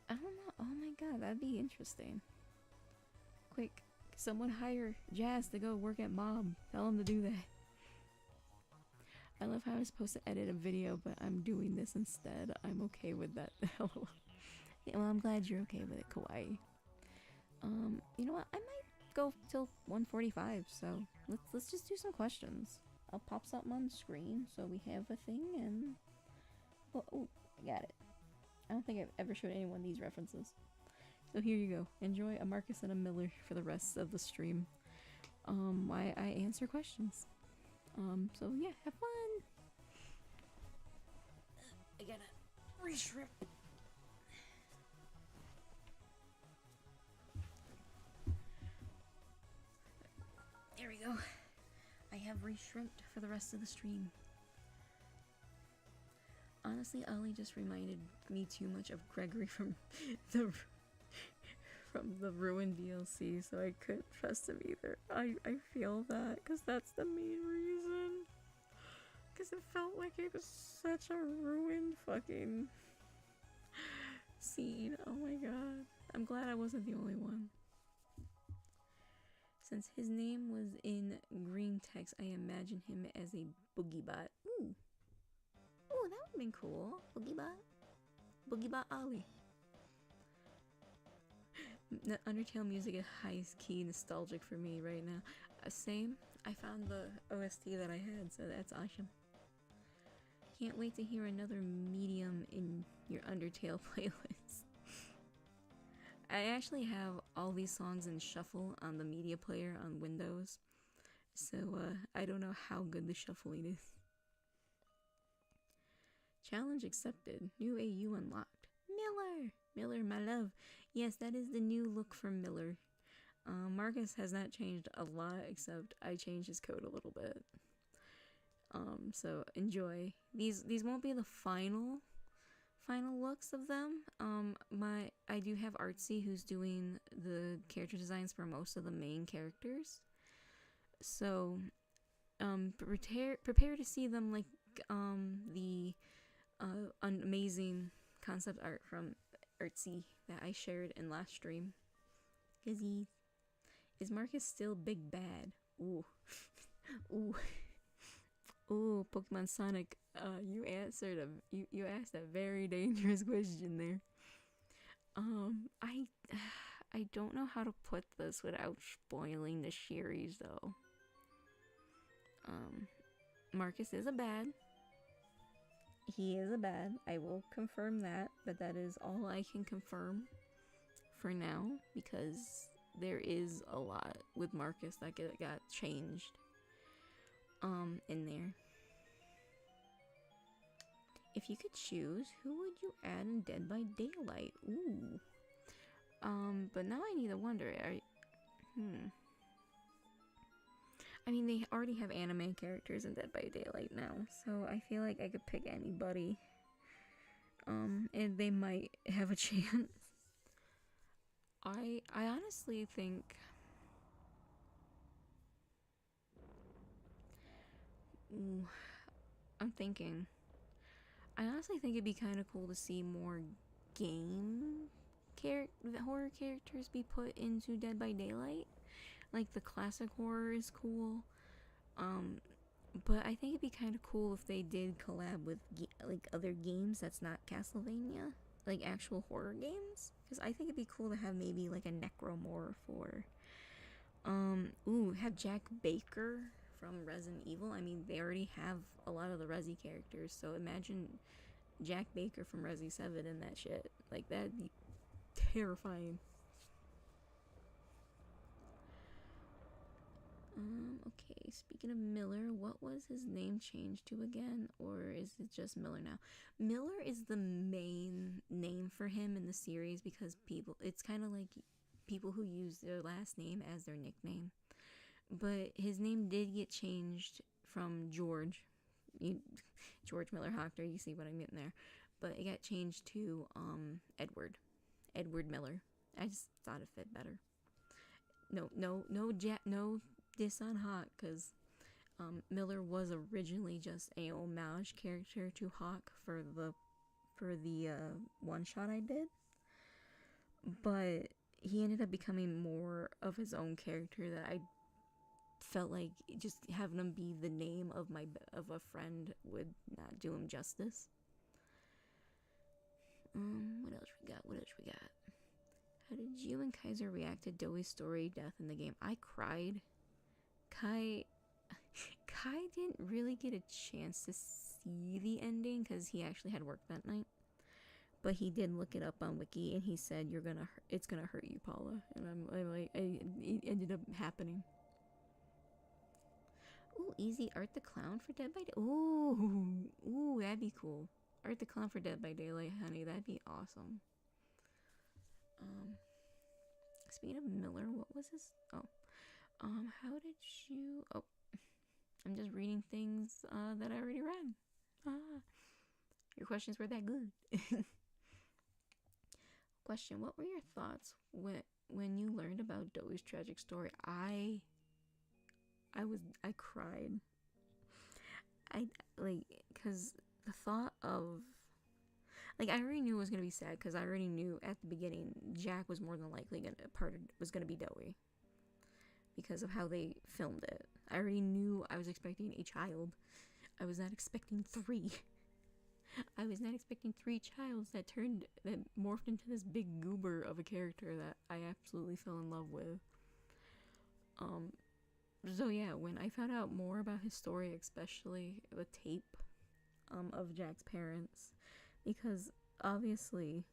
I don't know. Oh my god, that'd be interesting. Quick, someone hire Jazz to go work at Mom. Tell him to do that. I love how I was supposed to edit a video, but I'm doing this instead. I'm okay with that. Yeah, well, I'm glad you're okay with it, Kawaii. You know what? I might go till 1:45, so let's just do some questions. I'll pop something on the screen so we have a thing, and oh, I got it. I don't think I've ever showed anyone these references. So here you go. Enjoy a Marcus and a Miller for the rest of the stream. Why I answer questions. So yeah, have fun. I gotta re-shrimp. There we go. I have re-shrimped for the rest of the stream. Honestly, Ollie just reminded me too much of Gregory from the Ruined DLC, so I couldn't trust him either. I feel that, because that's the main reason. Because it felt like it was such a ruined fucking scene. Oh my god. I'm glad I wasn't the only one. Since his name was in green text, I imagine him as a boogie bot. Ooh. Ooh, that would've been cool. Boogie bot. Boogie bot Ollie. The Undertale music is high key nostalgic for me right now. Same. I found the OST that I had, so that's awesome. Can't wait to hear another medium in your Undertale playlist. I actually have all these songs in shuffle on the media player on Windows, so I don't know how good the shuffling is. Challenge accepted. New AU unlocked. Miller! Miller, my love. Yes, that is the new look for Miller. Marcus has not changed a lot, except I changed his code a little bit. So enjoy. These won't be the final looks of them. I do have Artsy who's doing the character designs for most of the main characters. So prepare to see them, like the amazing concept art from Artsy that I shared in last stream. Is Marcus still big bad? Ooh. Ooh. Ooh, Pokemon Sonic, you answered you asked a very dangerous question there. I don't know how to put this without spoiling the series though. Marcus is a bad. He is a bad. I will confirm that, but that is all I can confirm for now because there is a lot with Marcus that got changed in there. If you could choose, who would you add in Dead by Daylight? Ooh. But now I need to wonder. I mean, they already have anime characters in Dead by Daylight now, so I feel like I could pick anybody. And they might have a chance. I honestly think... Ooh, I'm thinking. I honestly think it'd be kind of cool to see more game horror characters be put into Dead by Daylight. Like the classic horror is cool. But I think it'd be kind of cool if they did collab with like other games that's not Castlevania, like actual horror games. Because I think it'd be cool to have maybe like a Necromorph or have Jack Baker from Resident Evil. I mean, they already have a lot of the Resi characters, so imagine Jack Baker from Resi 7 and that shit. Like, that'd be terrifying. Okay, speaking of Miller, what was his name changed to again? Or is it just Miller now? Miller is the main name for him in the series because it's kind of like people who use their last name as their nickname. But his name did get changed from George Miller Hochter, you see what I meant there. But it got changed to Edward Miller. I just thought it fit better. No diss on Hawk, because Miller was originally just a homage character to Hawk for the one shot I did, but he ended up becoming more of his own character that I felt like just having him be the name of a friend would not do him justice. What else we got? How did you and Kaiser react to Doey's story death in the game? I cried. Kai didn't really get a chance to see the ending because he actually had work that night. But he did look it up on Wiki and he said it's gonna hurt you, Paula. And I'm like, it ended up happening. Ooh, easy Art the Clown for Dead by Daylight. Ooh, that'd be cool. Art the Clown for Dead by Daylight, honey, that'd be awesome. Speaking of Miller, what was his? How did you? Oh, I'm just reading things that I already read. Your questions were that good. Question: what were your thoughts when you learned about Doey's tragic story? I cried. Because the thought of, I already knew it was gonna be sad because I already knew at the beginning Jack was more than likely was gonna be Doey because of how they filmed it. I already knew I was expecting a child. I was not expecting 3. I was not expecting 3 childs that morphed into this big goober of a character that I absolutely fell in love with. So yeah, when I found out more about his story, especially the tape of Jack's parents, because obviously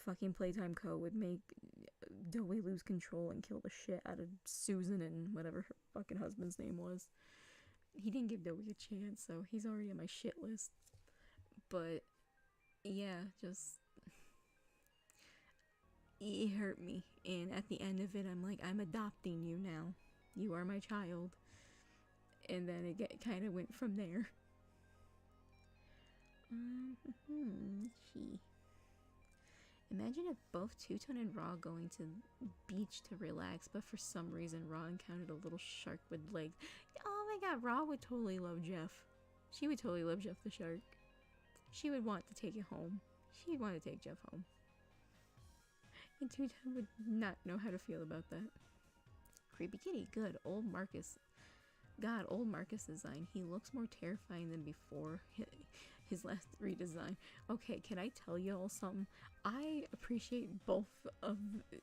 fucking Playtime Co. would make Doe lose control and kill the shit out of Susan and whatever her fucking husband's name was. He didn't give Doe a chance, so he's already on my shit list. But yeah, just it hurt me. And at the end of it, I'm like, I'm adopting you now. You are my child. And then it kind of went from there. Gee. Imagine if both Two-Tone and Raw going to beach to relax, but for some reason Raw encountered a little shark with legs. Oh my god, Raw would totally love Jeff. She would totally love Jeff the shark. She would want to take it home. She'd want to take Jeff home. And Two-Tone would not know how to feel about that. Creepy kitty, good. Old Marcus. God, old Marcus design. He looks more terrifying than before his last redesign. Okay, can I tell y'all something? I appreciate both of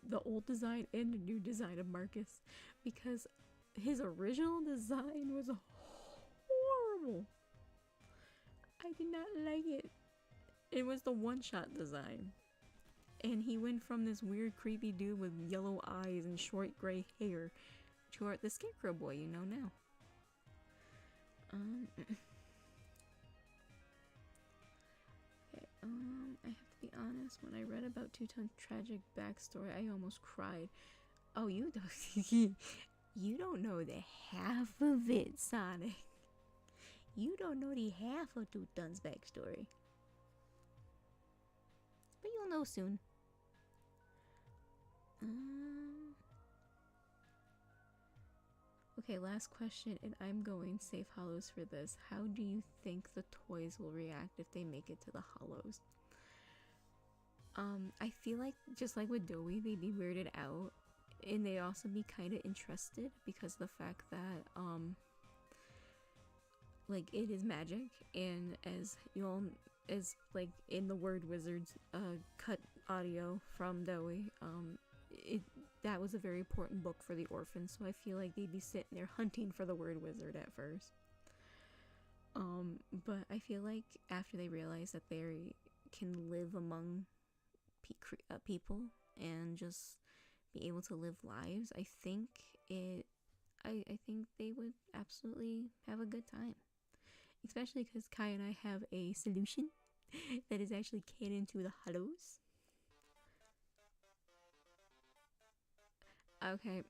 the old design and the new design of Marcus, because his original design was horrible. I did not like it. It was the one-shot design. And he went from this weird creepy dude with yellow eyes and short gray hair to the Scarecrow boy you know now. Okay, I have to be honest, when I read about Two-Tone's tragic backstory, I almost cried. Oh, you don't you don't know the half of it, Sonic. You don't know the half of Two-Tone's backstory. But you'll know soon. Okay, last question, and I'm going safe hollows for this. How do you think the toys will react if they make it to the hollows? I feel like, just like with Doe, they'd be weirded out, and they'd also be kind of interested because of the fact that, like, it is magic, and as you all, as, like, in the Word Wizards, cut audio from Doe, that was a very important book for the orphans, so I feel like they'd be sitting there hunting for the word wizard at first. But I feel like after they realize that they can live among people and just be able to live lives, I think they would absolutely have a good time. Especially because Kai and I have a solution that is actually canon to the hollows. Okay,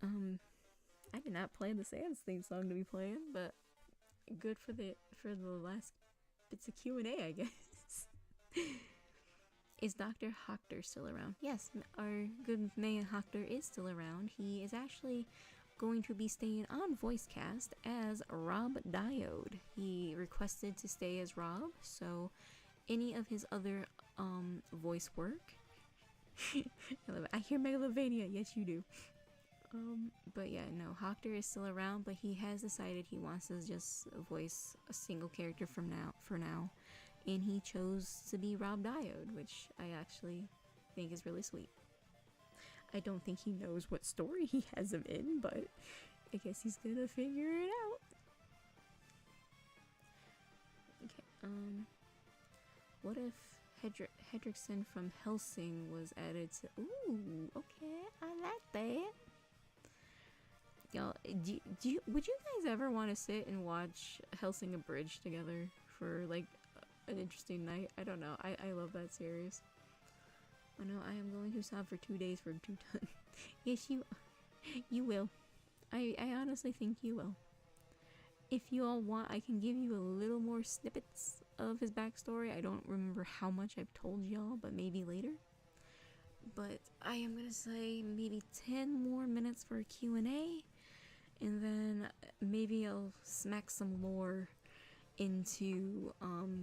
I did not plan the Sans theme song to be playing, but good for the last bits of Q&A, I guess. Is Dr. Hochter still around? Yes, our good man Hochter is still around. He is actually going to be staying on VoiceCast as Rob Diode. He requested to stay as Rob, so any of his other voice work. I love it. I hear Megalovania. Yes, you do. But yeah, no, Hochter is still around, but he has decided he wants to just voice a single character for now, and he chose to be Rob Diode, which I actually think is really sweet. I don't think he knows what story he has him in, but I guess he's gonna figure it out. Okay, what if Hedrickson from Helsing was added to... Ooh, okay, I like that. Y'all, would you guys ever want to sit and watch Helsing Abridged together for, like, an interesting night? I don't know. I love that series. I know I am going to sob for 2 days for Two-Tone. Yes, you will. I honestly think you will. If you all want, I can give you a little more snippets of his backstory. I don't remember how much I've told y'all, but maybe later. But I am gonna say maybe 10 more minutes for a Q&A, and then maybe I'll smack some lore into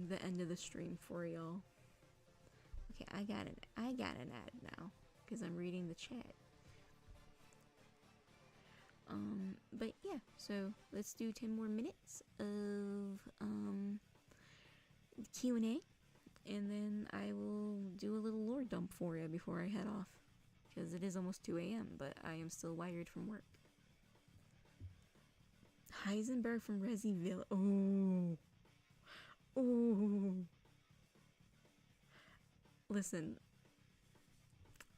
the end of the stream for y'all. Okay, I got an ad now because I'm reading the chat. But yeah, so let's do 10 more minutes of Q&A, and then I will do a little lore dump for you before I head off, because it is almost 2 a.m., but I am still wired from work. Heisenberg from Resident Evil. Oh. Oh. Listen.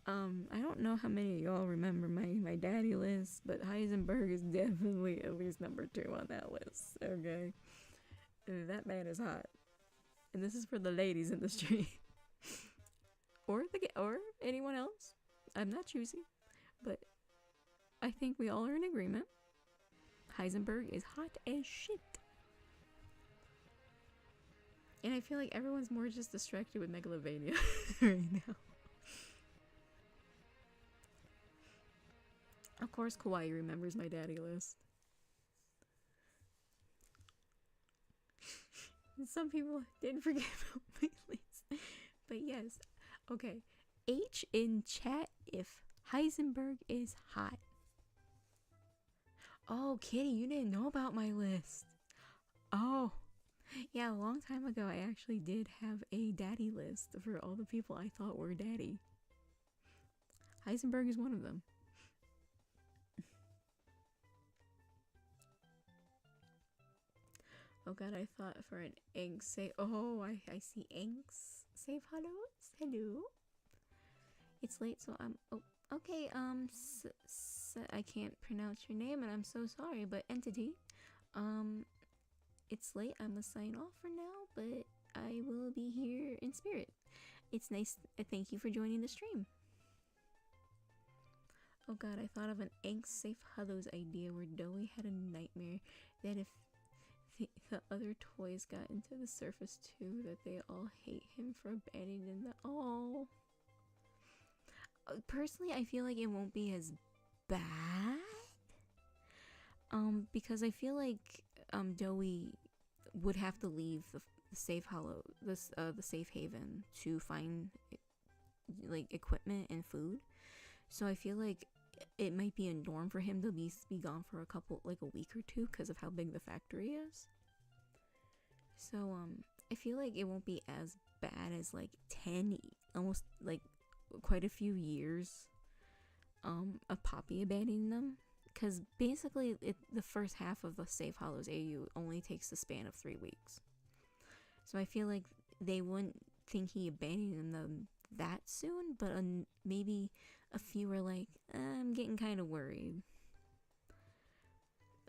I don't know how many of y'all remember my daddy list, but Heisenberg is definitely at least number 2 on that list. Okay. That man is hot. And this is for the ladies in the street. or anyone else. I'm not choosy, but I think we all are in agreement. Heisenberg is hot as shit. And I feel like everyone's more just distracted with Megalovania right now. Of course, Kawaii remembers my daddy list. Some people didn't forget about my list. But yes. Okay. H in chat if Heisenberg is hot. Oh, Kitty, you didn't know about my list. Oh. Yeah, a long time ago I actually did have a daddy list for all the people I thought were daddy. Heisenberg is one of them. Oh god, I thought for an egg say. Oh, I see Inks. Save hello. Hello. It's late, so I'm. Oh, okay. I can't pronounce your name, and I'm so sorry. But entity, it's late. I must sign off for now, but I will be here in spirit. It's nice. Thank you for joining the stream. Oh god, I thought of an Inks Safe Hello's idea where Dowie had a nightmare that if the other toys got into the surface too, that they all hate him for abandoning them. Oh. Personally, I feel like it won't be as bad. Because I feel like Dowie would have to leave the safe hollow, the safe haven to find like equipment and food. So I feel like it might be a norm for him to be gone for a week or two because of how big the factory is. So I feel like it won't be as bad as like 10, almost like quite a few years of Poppy abandoning them, because basically the first half of the Safe Hollows AU only takes the span of 3 weeks. So I feel like they wouldn't think he abandoned them that soon, but maybe a few were like, I'm getting kind of worried.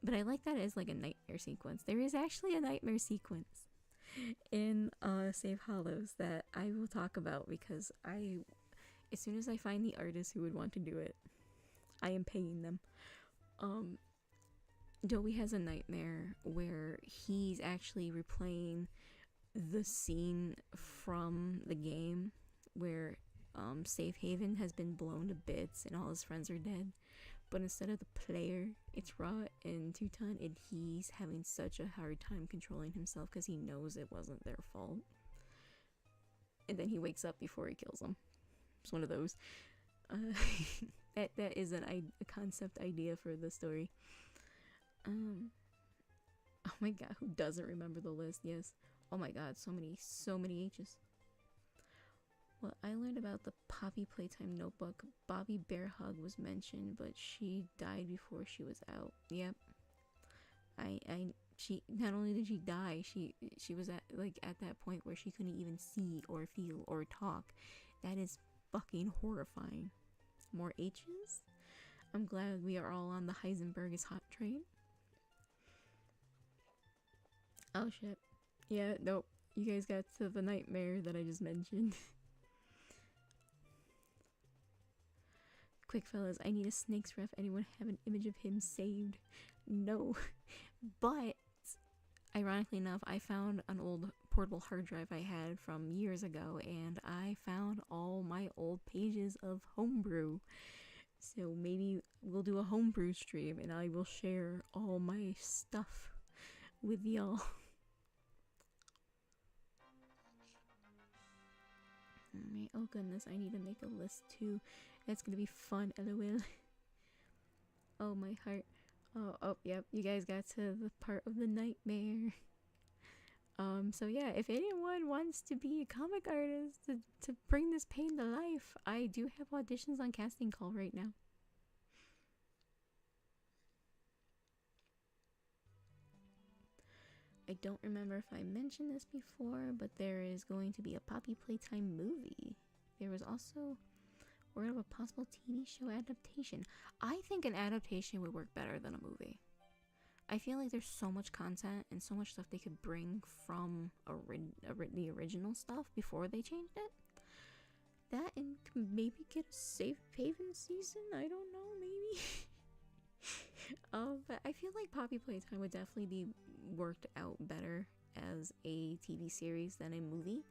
But I like that as like a nightmare sequence. There is actually a nightmare sequence in Safe Hollows that I will talk about, because as soon as I find the artist who would want to do it, I am paying them. Dowie has a nightmare where he's actually replaying the scene from the game where Safe Haven has been blown to bits and all his friends are dead. But instead of the player, it's Ra and Tutan, and he's having such a hard time controlling himself because he knows it wasn't their fault. And then he wakes up before he kills them. It's one of those. That is a concept idea for the story. Oh my god, who doesn't remember the list? Yes. Oh my god, so many H's. Well, I learned about the Poppy Playtime notebook. Bobby Bearhug was mentioned, but she died before she was out. Yep. She not only did she die, she was at that point where she couldn't even see or feel or talk. That is fucking horrifying. More H's? I'm glad we are all on the Heisenberg is hot train. Oh shit. Yeah, nope. You guys got to the nightmare that I just mentioned. Quick fellas, I need a Snakes ref. Anyone have an image of him saved? No. But ironically enough, I found an old portable hard drive I had from years ago, and I found all my old pages of homebrew. So maybe we'll do a homebrew stream and I will share all my stuff with y'all. Alright, oh goodness, I need to make a list too. That's gonna be fun, lol. Oh, my heart. Oh, yep, you guys got to the part of the nightmare. So yeah, if anyone wants to be a comic artist to bring this pain to life, I do have auditions on Casting Call right now. I don't remember if I mentioned this before, but there is going to be a Poppy Playtime movie. There was also word of a possible TV show adaptation. I think an adaptation would work better than a movie. I feel like there's so much content and so much stuff they could bring from the original stuff before they changed it. That and maybe get a Safe Haven season? I don't know, maybe? But I feel like Poppy Playtime would definitely be worked out better as a TV series than a movie.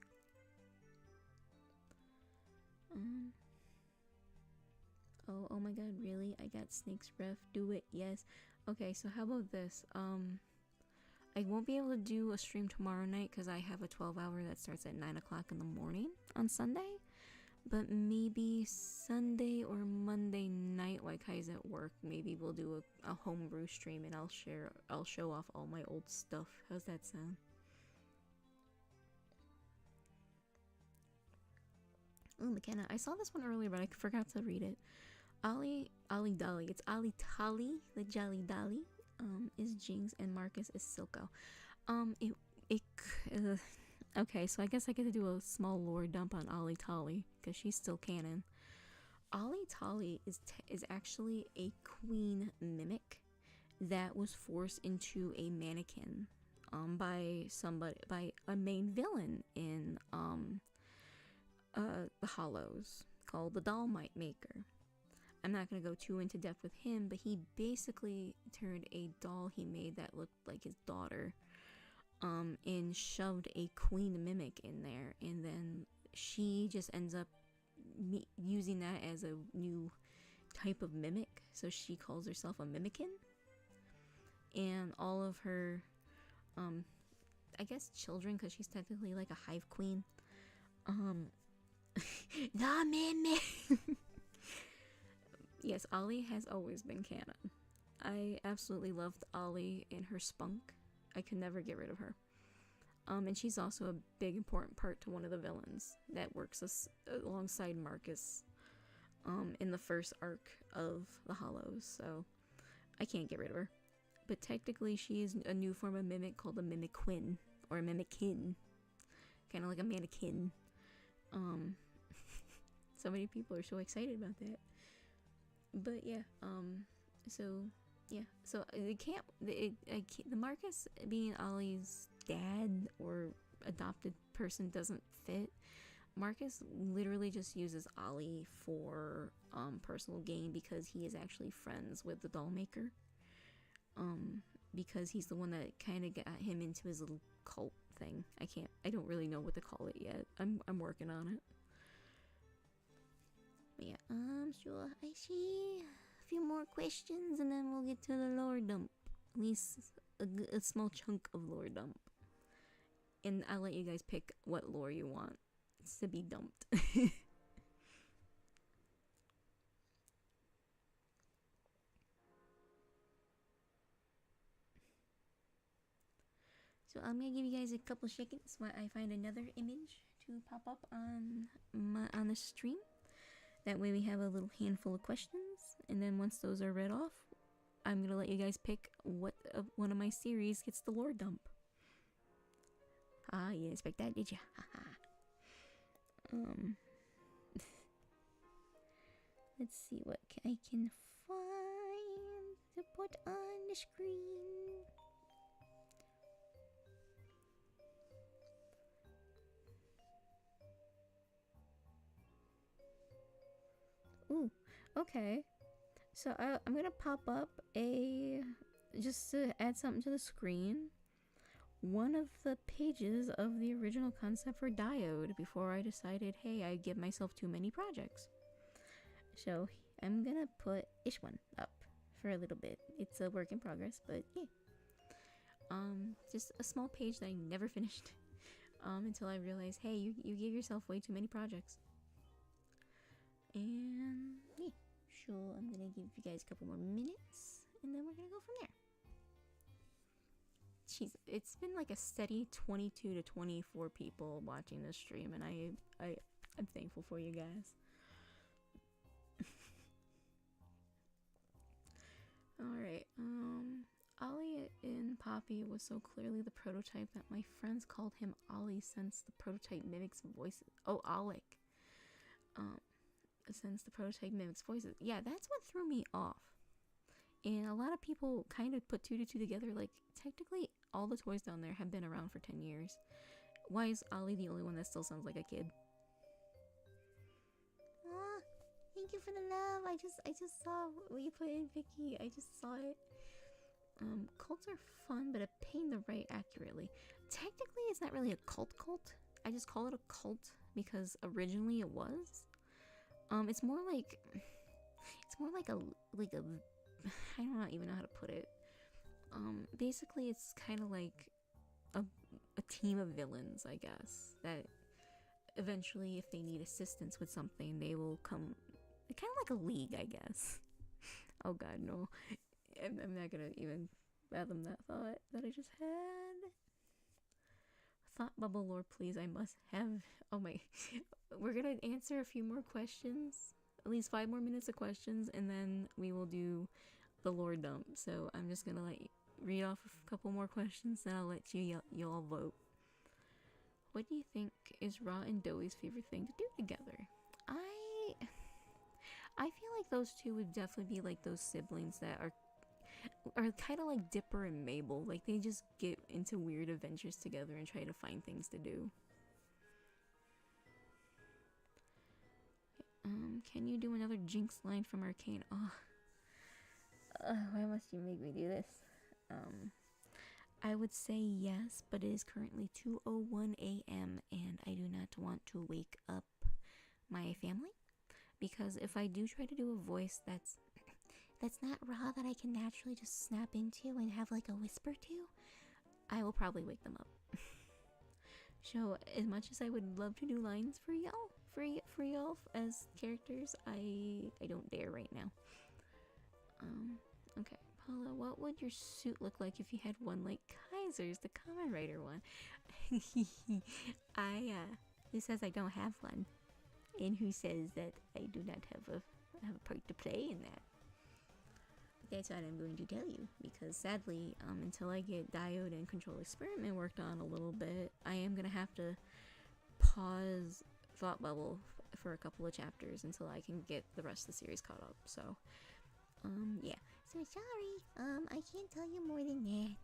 Oh my god, really? I got Snake's Ref. Do it, yes. Okay, so how about this? I won't be able to do a stream tomorrow night because I have a 12-hour that starts at 9 o'clock in the morning on Sunday. But maybe Sunday or Monday night while Kai's at work, maybe we'll do a homebrew stream and I'll show off all my old stuff. How's that sound? Oh, McKenna, I saw this one earlier, but I forgot to read it. Ollie Dolly, it's Ollie Tolly, the Jolly Dolly, is Jinx and Marcus is Silco. Okay, so I guess I get to do a small lore dump on Ollie Tolly because she's still canon. Ollie Tolly is actually a queen mimic that was forced into a mannequin by a main villain in the Hollows called the Doll Maker. I'm not gonna go too into depth with him, but he basically turned a doll he made that looked like his daughter, and shoved a queen mimic in there, and then she just ends up using that as a new type of mimic, so she calls herself a mimikin. And all of her, I guess children, because she's technically like a hive queen, the mimic. Yes, Ollie has always been canon. I absolutely loved Ollie and her spunk. I could never get rid of her. And she's also a big important part to one of the villains that works alongside Marcus in the first arc of the Hollows, so I can't get rid of her. But technically she is a new form of mimic called a mimiquin, or a mimikin. Kind of like a mannequin. So many people are so excited about that. But yeah, so the Marcus being Ollie's dad or adopted person doesn't fit. Marcus literally just uses Ollie for personal gain because he is actually friends with the doll maker. Because he's the one that kind of got him into his little cult thing. I don't really know what to call it yet. I'm working on it. Yeah, sure. I see a few more questions and then we'll get to the lore dump. At least a small chunk of lore dump. And I'll let you guys pick what lore you want to be dumped. So I'm gonna give you guys a couple seconds while I find another image to pop up on the stream. That way we have a little handful of questions, and then once those are read off, I'm gonna let you guys pick what one of my series gets the lore dump. Ah, you didn't expect that, did you? Let's see what I can find to put on the screen. Ooh, okay. So I'm gonna pop up just to add something to the screen, one of the pages of the original concept for Diode before I decided, hey, I give myself too many projects. So I'm gonna put this one up for a little bit. It's a work in progress, but yeah. Just a small page that I never finished until I realized, hey, you gave yourself way too many projects. And yeah, so I'm gonna give you guys a couple more minutes and then we're gonna go from there. Jeez, it's been like a steady 22 to 24 people watching this stream, and I'm thankful for you guys. Alright, Ollie in Poppy was so clearly the prototype that my friends called him Ollie since the prototype mimics voices. Oh, Alec. Since the prototype mimics voices. Yeah, that's what threw me off. And a lot of people kind of put two to two together. Like, technically, all the toys down there have been around for 10 years. Why is Ollie the only one that still sounds like a kid? Thank you for the love. I just saw what you put in, Vicky. I just saw it. Cults are fun, but a pain to write accurately. Technically, it's not really a cult. I just call it a cult because originally it was. It's more like a I don't even know how to put it. Basically, it's kind of like a team of villains, I guess, that eventually, if they need assistance with something, they will come. Kind of like a league, I guess. Oh god, no. I'm not gonna even fathom that thought that I just had. Thought bubble lore, please. I must have. Oh my. We're gonna answer a few more questions. At least 5 more minutes of questions, and then we will do the lore dump. So I'm just gonna read off a couple more questions, then I'll let y'all vote. What do you think is Ra and Doey's favorite thing to do together? I feel like those two would definitely be like those siblings that are kind of like Dipper and Mabel. Like, they just get into weird adventures together and try to find things to do. Can you do another Jinx line from Arcane? Why must you make me do this? I would say yes, but it is currently 2:01 a.m. and I do not want to wake up my family. Because if I do try to do a voice that's not Ra, that I can naturally just snap into and have like a whisper to, I will probably wake them up. So as much as I would love to do lines for y'all as characters, I don't dare right now. Okay, Paula, what would your suit look like if you had one like Kaiser's, the Kamen Rider one? Who says I don't have one? And who says that I do not have a part to play in that? That's what I'm going to tell you, because sadly, until I get Diode and Control Experiment worked on a little bit, I am going to have to pause Thought Bubble for a couple of chapters until I can get the rest of the series caught up. So, yeah. So sorry, I can't tell you more than that.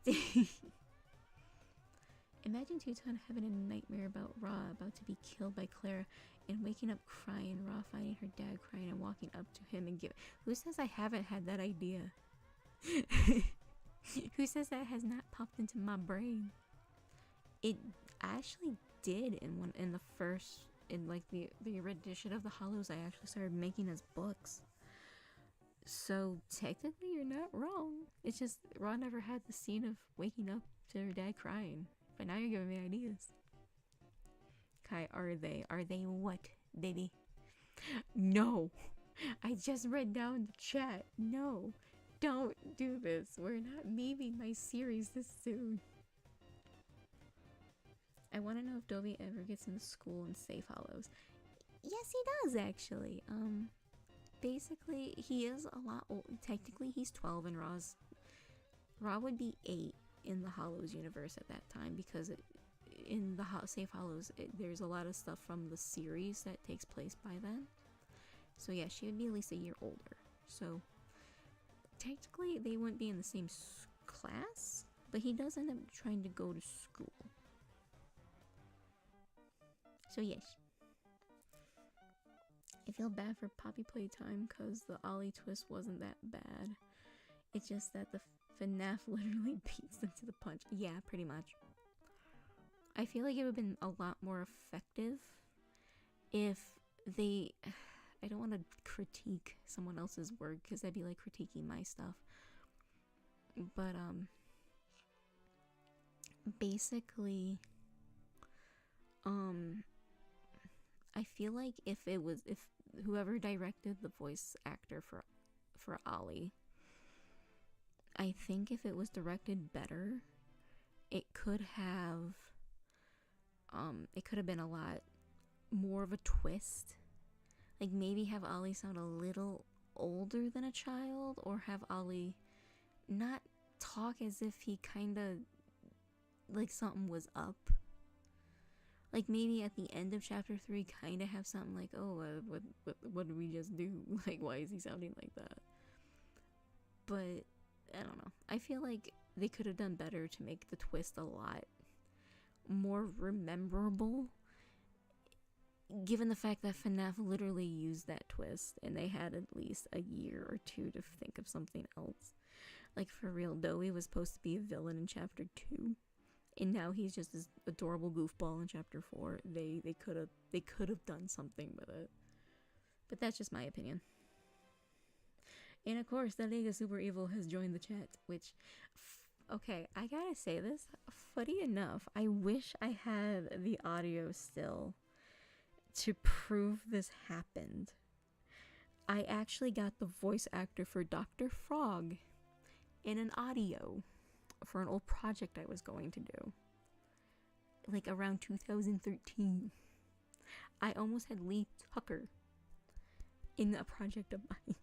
Imagine Tuton having a nightmare about Ra about to be killed by Clara and waking up crying, Ra finding her dad crying and walking up to him and Who says I haven't had that idea? Who says that has not popped into my brain? It actually did in the first, the rendition of the Hollows I actually started making as books. So technically you're not wrong. It's just Ra never had the scene of waking up to her dad crying. But now you're giving me ideas. Kai, are they what, baby? No. I just read down the chat. No. Don't do this. We're not naming my series this soon. I want to know if Dobie ever gets into school in Safe Hollows. Yes, he does, actually. Basically, he is a lot old. Technically, he's 12 and Ra would be 8 in the Hollows universe at that time, because in the Safe Hollows, there's a lot of stuff from the series that takes place by then. So yeah, she would be at least a year older. So technically, they wouldn't be in the same class, but he does end up trying to go to school. So yes. I feel bad for Poppy Playtime because the Ollie twist wasn't that bad. It's just that the FNAF literally beats them to the punch. Yeah, pretty much. I feel like it would have been a lot more effective if they... I don't want to critique someone else's work because that'd be like critiquing my stuff. But, basically, I feel like if whoever directed the voice actor for Ollie, I think if it was directed better, it could have been a lot more of a twist. Like, maybe have Ollie sound a little older than a child, or have Ollie not talk as if he kind of, like, something was up. Like, maybe at the end of chapter 3, kind of have something like, oh, what did we just do? Like, why is he sounding like that? But, I don't know. I feel like they could have done better to make the twist a lot more rememberable, given the fact that FNAF literally used that twist, and they had at least a year or two to think of something else. Like, for real, Dowie was supposed to be a villain in chapter 2. And now he's just this adorable goofball in chapter 4. They could have done something with it. But that's just my opinion. And of course, the League of Super Evil has joined the chat, which, okay, I gotta say this. Funny enough, I wish I had the audio still to prove this happened. I actually got the voice actor for Dr. Frog in an audio for an old project I was going to do, like around 2013. I almost had Lee Tucker in a project of mine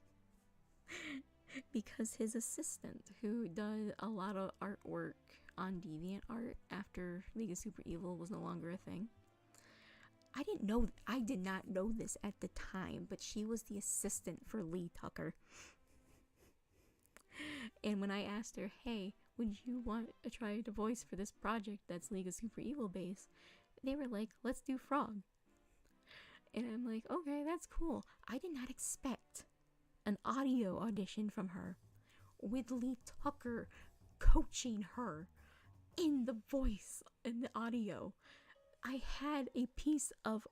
because his assistant, who did a lot of artwork on DeviantArt after League of Super Evil was no longer a thing. I did not know this at the time, but she was the assistant for Lee Tucker. And when I asked her, hey, would you want to try the voice for this project that's League of Super Evil based? They were like, let's do Frog. And I'm like, okay, that's cool. I did not expect an audio audition from her with Lee Tucker coaching her in the voice and the audio. I had a piece of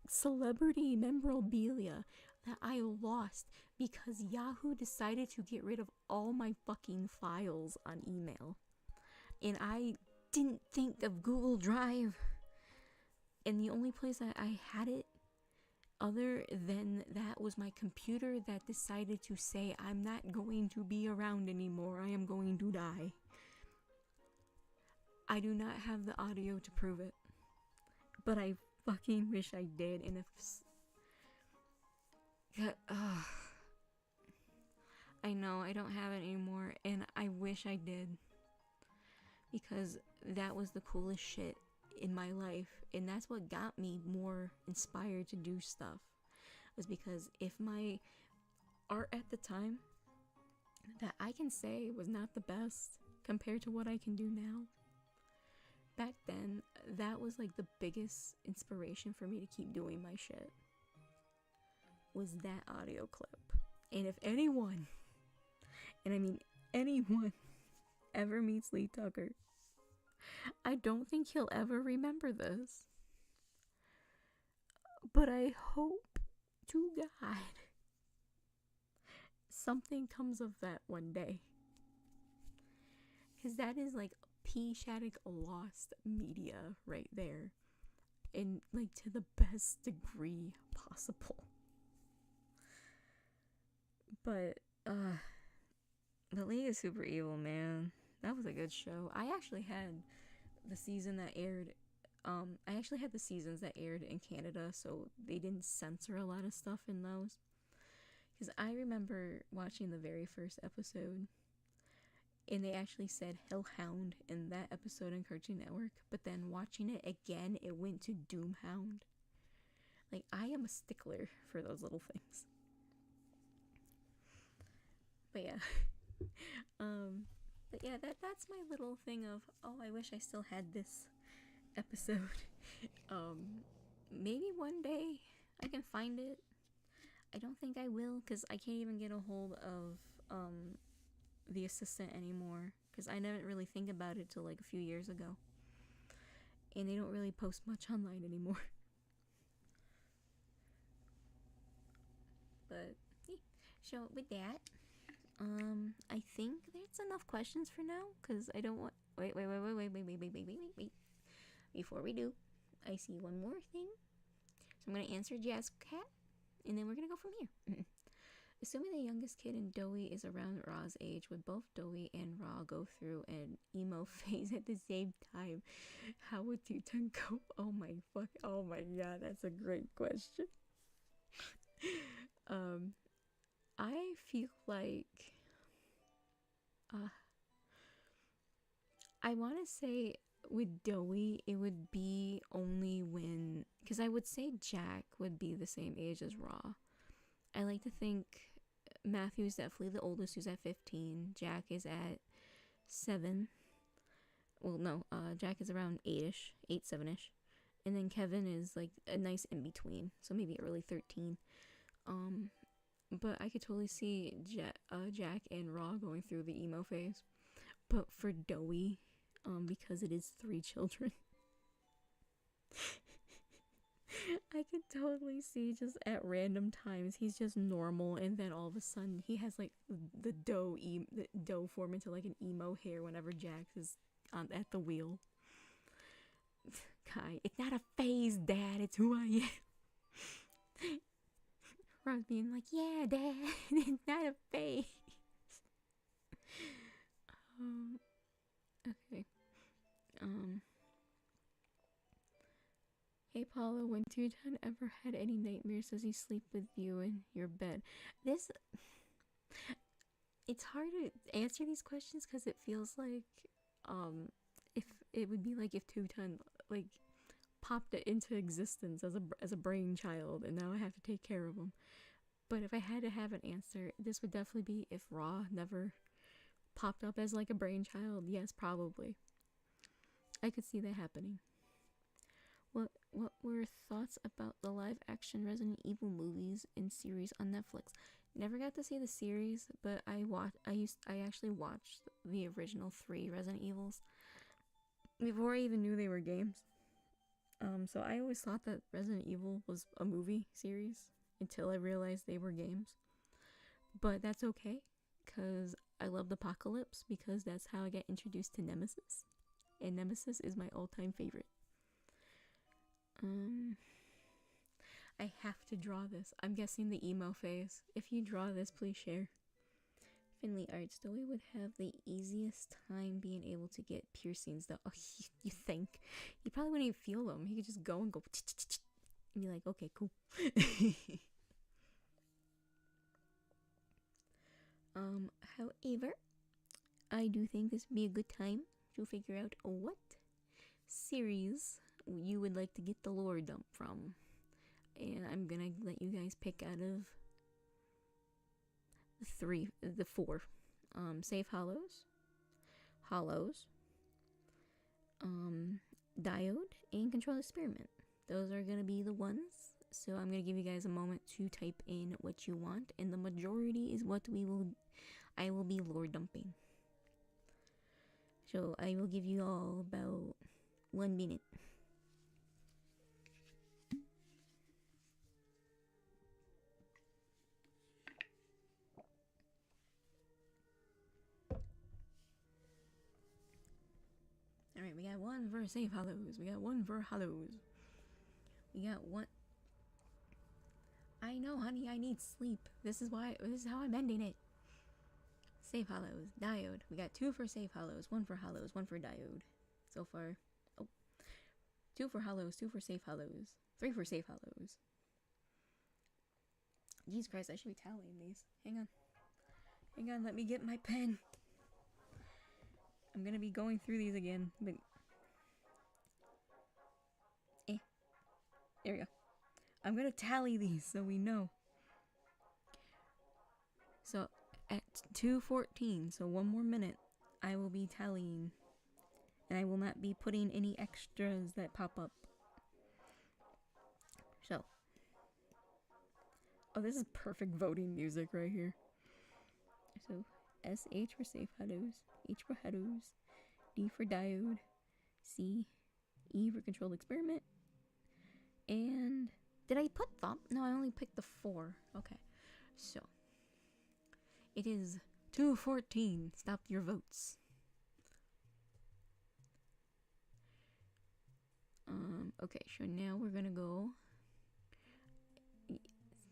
celebrity memorabilia that I lost because Yahoo decided to get rid of all my fucking files on email. And I didn't think of Google Drive. And the only place that I had it other than that was my computer that decided to say, I'm not going to be around anymore. I am going to die. I do not have the audio to prove it. But I fucking wish I did. And if... I know I don't have it anymore, and I wish I did, because that was the coolest shit in my life, and that's what got me more inspired to do stuff, was because if my art at the time that I can say was not the best compared to what I can do now, back then that was like the biggest inspiration for me to keep doing my shit, was that audio clip. And if anyone, and I mean anyone, ever meets Lee Tucker, I don't think he'll ever remember this. But I hope to God something comes of that one day. Because that is like P-Shattuck lost media right there. And like to the best degree possible. But, the League of Super Evil, man, that was a good show. I actually had the season that aired, I actually had the seasons that aired in Canada, so they didn't censor a lot of stuff in those. Because I remember watching the very first episode, and they actually said Hellhound in that episode on Cartoon Network, but then watching it again, it went to Doomhound. Like, I am a stickler for those little things. But yeah. But yeah, that's my little thing of, oh, I wish I still had this episode. Maybe one day I can find it. I don't think I will, because I can't even get a hold of the assistant anymore, because I didn't really think about it till like a few years ago, and they don't really post much online anymore. But yeah. So with that, I think that's enough questions for now, because I don't want... Wait. Before we do, I see one more thing. So I'm going to answer Jazz Cat, and then we're going to go from here. Assuming the youngest kid in Dowie is around Ra's age, would both Dowie and Ra go through an emo phase at the same time? How would Tutan cope? Oh my god, that's a great question. I feel like I want to say with Doey, it would be only when, because I would say Jack would be the same age as Raw. I like to think Matthew's definitely the oldest, who's at 15. Jack is at 7. Well, no, Jack is around 8-ish, 8, 7-ish. And then Kevin is like a nice in between, so maybe early 13. But I could totally see Jack and Raw going through the emo phase. But for Doey, because it is 3 children, I could totally see just at random times he's just normal, and then all of a sudden he has like the dough form into like an emo hair whenever Jax is at the wheel. Kai, it's not a phase, Dad. It's who I am. Ron's being like, yeah, Dad, it's not a phase. Okay. Hey Paula, when Two-Ton ever had any nightmares, does he sleep with you in your bed? It's hard to answer these questions because it feels like, if it would be like if Two-Ton, like, popped it into existence as a brainchild, and now I have to take care of him. But if I had to have an answer, this would definitely be if Raw never popped up as like a brainchild. Yes, probably. I could see that happening. What were thoughts about the live action Resident Evil movies and series on Netflix? Never got to see the series, but I actually watched the original 3 Resident Evils before I even knew they were games. So I always thought that Resident Evil was a movie series until I realized they were games. But that's okay, because I loved Apocalypse, because that's how I got introduced to Nemesis. And Nemesis is my all-time favorite. I have to draw this. I'm guessing the emo phase. If you draw this, please share. Finley Arts, Doey would have the easiest time being able to get piercings though. Oh, you think? He probably wouldn't even feel them. He could just go and go and be like, okay, cool. However, I do think this would be a good time to figure out what series you would like to get the lore dump from. And I'm gonna let you guys pick out of the 4. Safe Hollows, Diode, and Control Experiment. Those are gonna be the ones. So I'm gonna give you guys a moment to type in what you want, and the majority is what I will be lore dumping. So I will give you all about 1 minute. Alright, we got 1 for Safe Hollows. We got 1 for Hollows. We got 1. I know, honey, I need sleep. This is how I'm ending it. Safe Hollows, Diode. We got 2 for Safe Hollows, 1 for Hollows, 1 for Diode. So far. Oh. 2 for Hollows, 2 for Safe Hollows, 3 for Safe Hollows. Jesus Christ, I should be tallying these. Hang on, let me get my pen. I'm gonna be going through these again, but... There we go. I'm gonna tally these so we know. So, at 2:14, so 1 more minute, I will be tallying. And I will not be putting any extras that pop up. So. Oh, this is perfect voting music right here. So, SH for Safe Hollows, H for Hollows, D for Diode, C, E for Controlled Experiment, and did I put Thump? No, I only picked the 4. Okay, so it is 2:14. Stop your votes. Okay, so now we're gonna go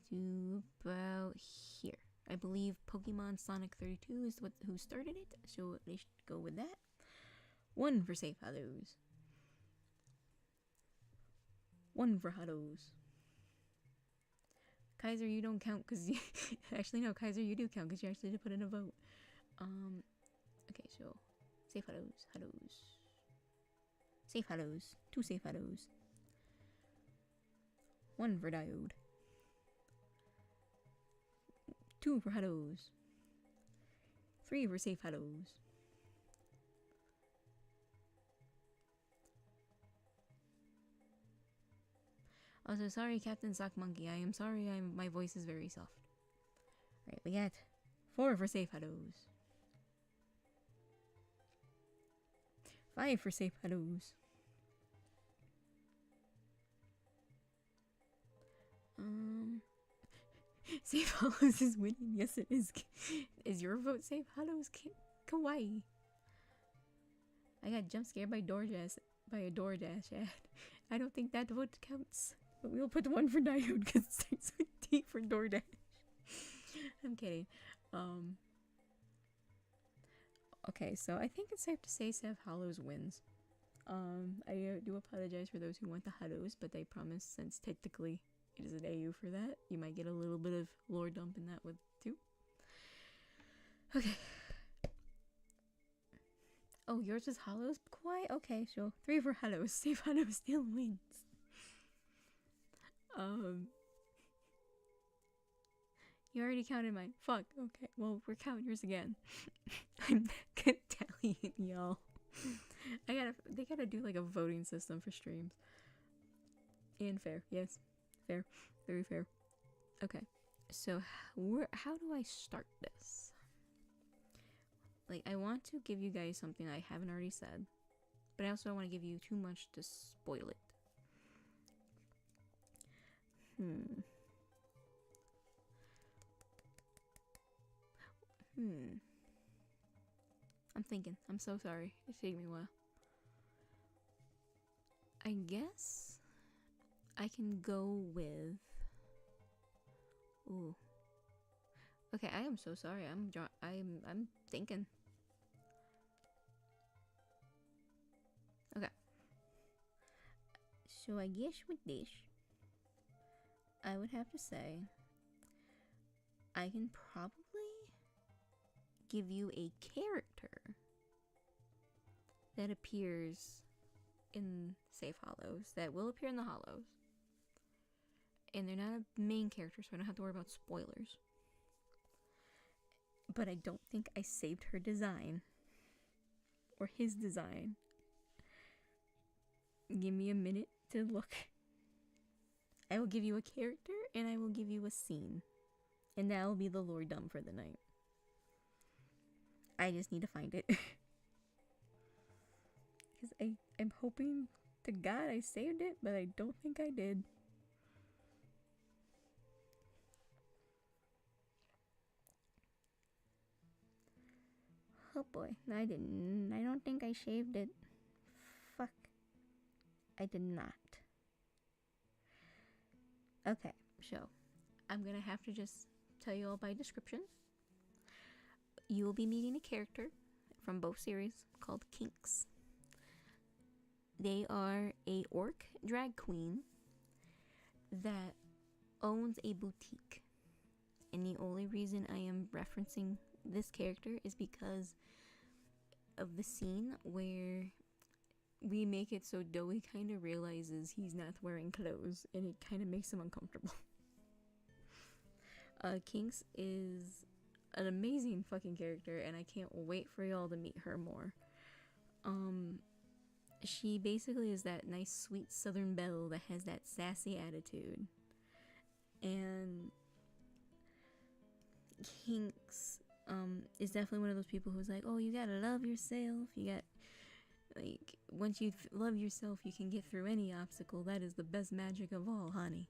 to about here. I believe Pokemon Sonic 32 is who started it, so they should go with that. 1 for Safe Hollows. 1 for Hollows. Kaiser, you don't count because you... Actually, no, Kaiser, you do count because you actually did put in a vote. Okay, so Safe hellos. Hellos. Safe hellos. 2 safe hellos. 1 for diode. 2 for hellos. 3 for safe hellos. Also, sorry, Captain Sock Monkey. I am sorry. My voice is very soft. Right, we got 4 for safe hellos. 5 for safe hellos. Safe hellos is winning. Yes, it is. Is your vote safe hellos? Kawaii. I got jump scared by a DoorDash ad. I don't think that vote counts. But we'll put 1 for diode because it starts with D for DoorDash. I'm kidding. Okay, so I think it's safe to say Safe Hollows wins. I do apologize for those who want the Hollows, but I promise since technically it is an AU for that, you might get a little bit of lore dump in that with too. Okay. Oh, yours is Hollows? Quiet? Okay, sure. 3 for Hollows. Safe Hollows still wins. You already counted mine. Fuck. Okay. Well, we're counting yours again. I'm not gonna tally it, y'all. They gotta do like a voting system for streams. And fair. Yes. Fair. Very fair. Okay. So, how do I start this? Like, I want to give you guys something I haven't already said. But I also don't want to give you too much to spoil it. I'm thinking. I'm so sorry. It's taking me a while. I guess I can go with... Ooh. Okay, I am so sorry. I'm thinking. Okay. So I guess with this, I would have to say I can probably give you a character that appears in Safe Hollows, that will appear in the Hollows. And they're not a main character, so I don't have to worry about spoilers. But I don't think I saved her design. Or his design. Give me a minute to look. I will give you a character, and I will give you a scene. And that will be the lore dump for the night. I just need to find it. Because I'm hoping to God I saved it, but I don't think I did. Oh boy, I didn't. I don't think I saved it. Fuck. I did not. Okay, so I'm gonna have to just tell you all by description. You will be meeting a character from both series called Kinks. They are a orc drag queen that owns a boutique. And the only reason I am referencing this character is because of the scene where we make it so Dowie kind of realizes he's not wearing clothes and it kind of makes him uncomfortable. Kinks is an amazing fucking character and I can't wait for y'all to meet her more. She basically is that nice sweet southern belle that has that sassy attitude. And Kinks is definitely one of those people who's like, oh, you gotta love yourself. You got, like, once you love yourself, you can get through any obstacle. That is the best magic of all, honey.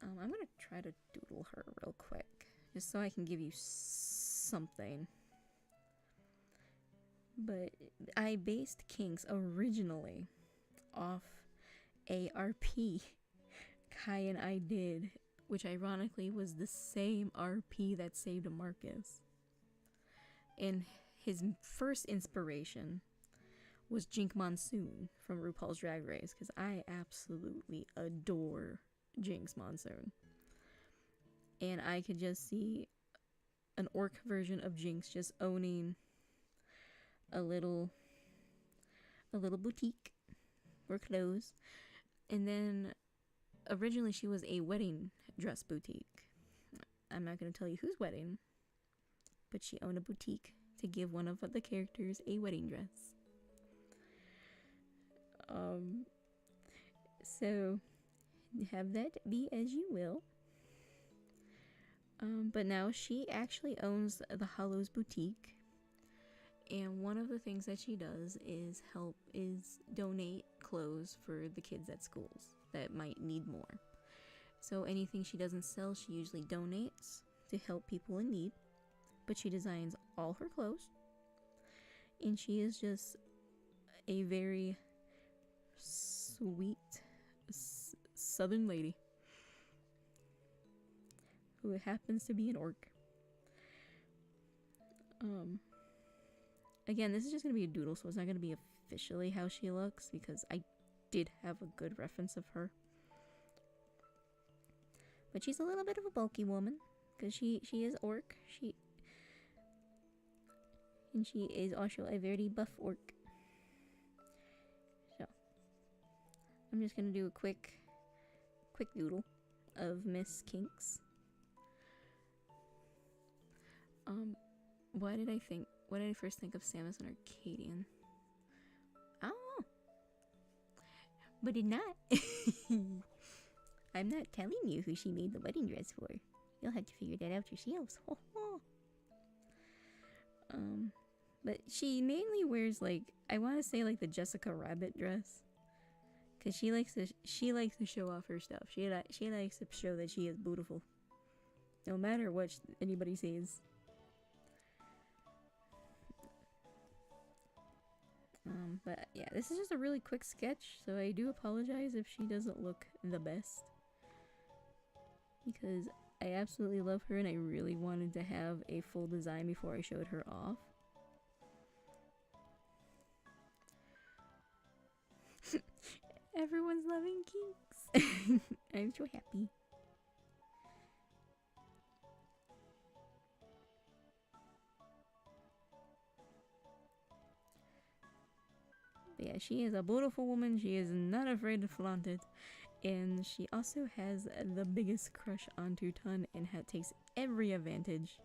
I'm gonna try to doodle her real quick, just so I can give you something. But I based Kinks originally off a RP Kai and I did, which ironically was the same RP that saved Marcus. And his first inspiration was Jink Monsoon from RuPaul's Drag Race, because I absolutely adore Jinx Monsoon. And I could just see an orc version of Jinx just owning a little boutique for clothes. And then originally she was a wedding dress boutique. I'm not going to tell you whose wedding, but she owned a boutique to give one of the characters a wedding dress. So have that be as you will. But now she actually owns the Hollows boutique, and one of the things that she does is donate clothes for the kids at schools that might need more. So anything she doesn't sell, she usually donates to help people in need. But she designs all her clothes, and she is just a very sweet southern lady who happens to be an orc. Again, this is just gonna be a doodle, so it's not gonna be officially how she looks, because I did have a good reference of her. But she's a little bit of a bulky woman, because she is orc. She is also a very buff orc. So I'm just gonna do a quick doodle of Miss Kinks. Why did I first think of Samus and Arcadian? I don't know. But it not. I'm not telling you who she made the wedding dress for. You'll have to figure that out yourselves. But she mainly wears, like, I want to say, like, the Jessica Rabbit dress, cause she likes to show off her stuff. She likes to show that she is beautiful, no matter what anybody says. But yeah, this is just a really quick sketch, so I do apologize if she doesn't look the best, because I absolutely love her and I really wanted to have a full design before I showed her off. Everyone's loving Kinks. I'm so happy. But yeah, she is a beautiful woman. She is not afraid to flaunt it. And she also has the biggest crush on Tutan and takes every advantage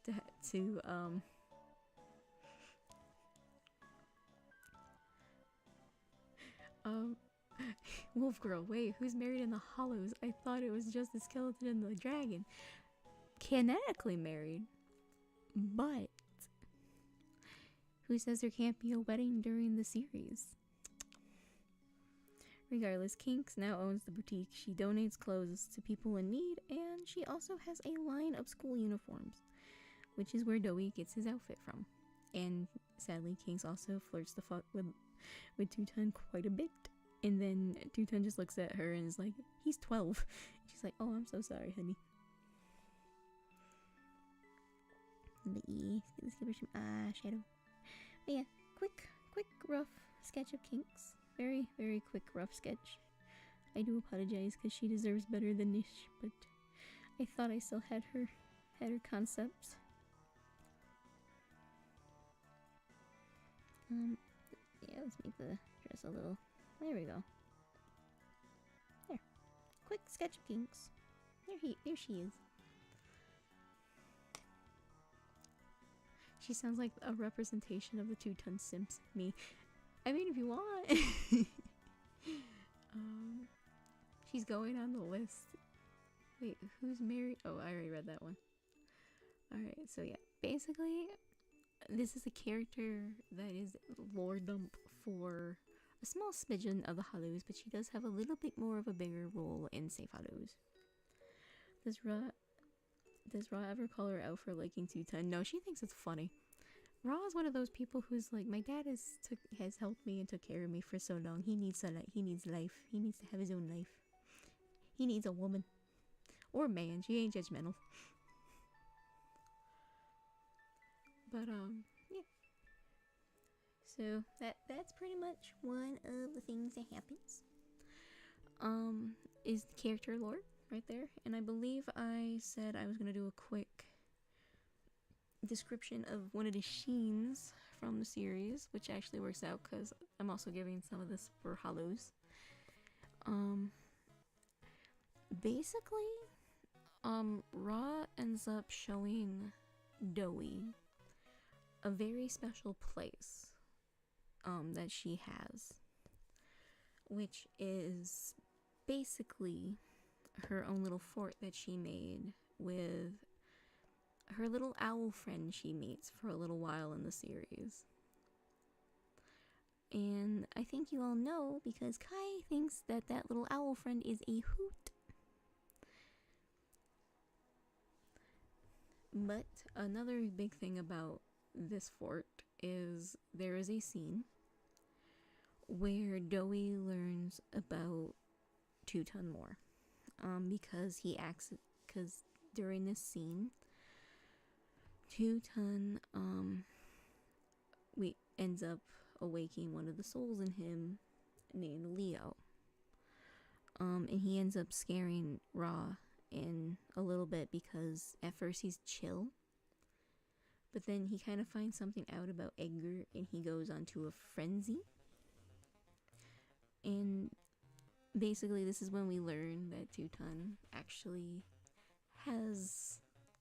to Wolf Girl, wait, who's married in the Hollows? I thought it was just the skeleton and the dragon. Canonically married, but who says there can't be a wedding during the series? Regardless, Kinks now owns the boutique. She donates clothes to people in need, and she also has a line of school uniforms, which is where Dowie gets his outfit from. And sadly, Kinks also flirts the fuck with Tutan quite a bit. And then Tutan just looks at her and is like, he's 12. She's like, oh, I'm so sorry, honey. But yeah, let's give her some eyeshadow. But yeah, quick, rough sketch of Kinks. Very, very quick, rough sketch. I do apologize because she deserves better than this, but I thought I still had her concepts. Yeah, let's make the dress a little. There we go. There. Quick sketch of Kinks. There she is. She sounds like a representation of the two-ton simps. Me. I mean, if you want. She's going on the list. Wait, who's married? Oh, I already read that one. Alright, so yeah. Basically, this is a character that is lore dump for a small smidgen of the Hollows, but she does have a little bit more of a bigger role in Safe Hollows. Does Ra ever call her out for liking 210? No, she thinks it's funny. Ra is one of those people who's like, my dad has helped me and took care of me for so long. He needs life. He needs to have his own life. He needs a woman. Or man. She ain't judgmental. But, yeah. So, that's pretty much one of the things that happens. Is the character lore right there. And I believe I said I was going to do a quick description of one of the sheens from the series, which actually works out because I'm also giving some of this for Hollows. Basically, Ra ends up showing Dowie a very special place that she has, which is basically her own little fort that she made with her little owl friend she meets for a little while in the series. And I think you all know because Kai thinks that that little owl friend is a hoot. But another big thing about this fort is there is a scene where Dowie learns about Two-Ton more. Because during this scene, Two-Ton ends up awakening one of the souls in him named Leo. And he ends up scaring Ra in a little bit because at first he's chill, but then he kind of finds something out about Edgar and he goes onto a frenzy. And basically this is when we learn that Two-Ton actually has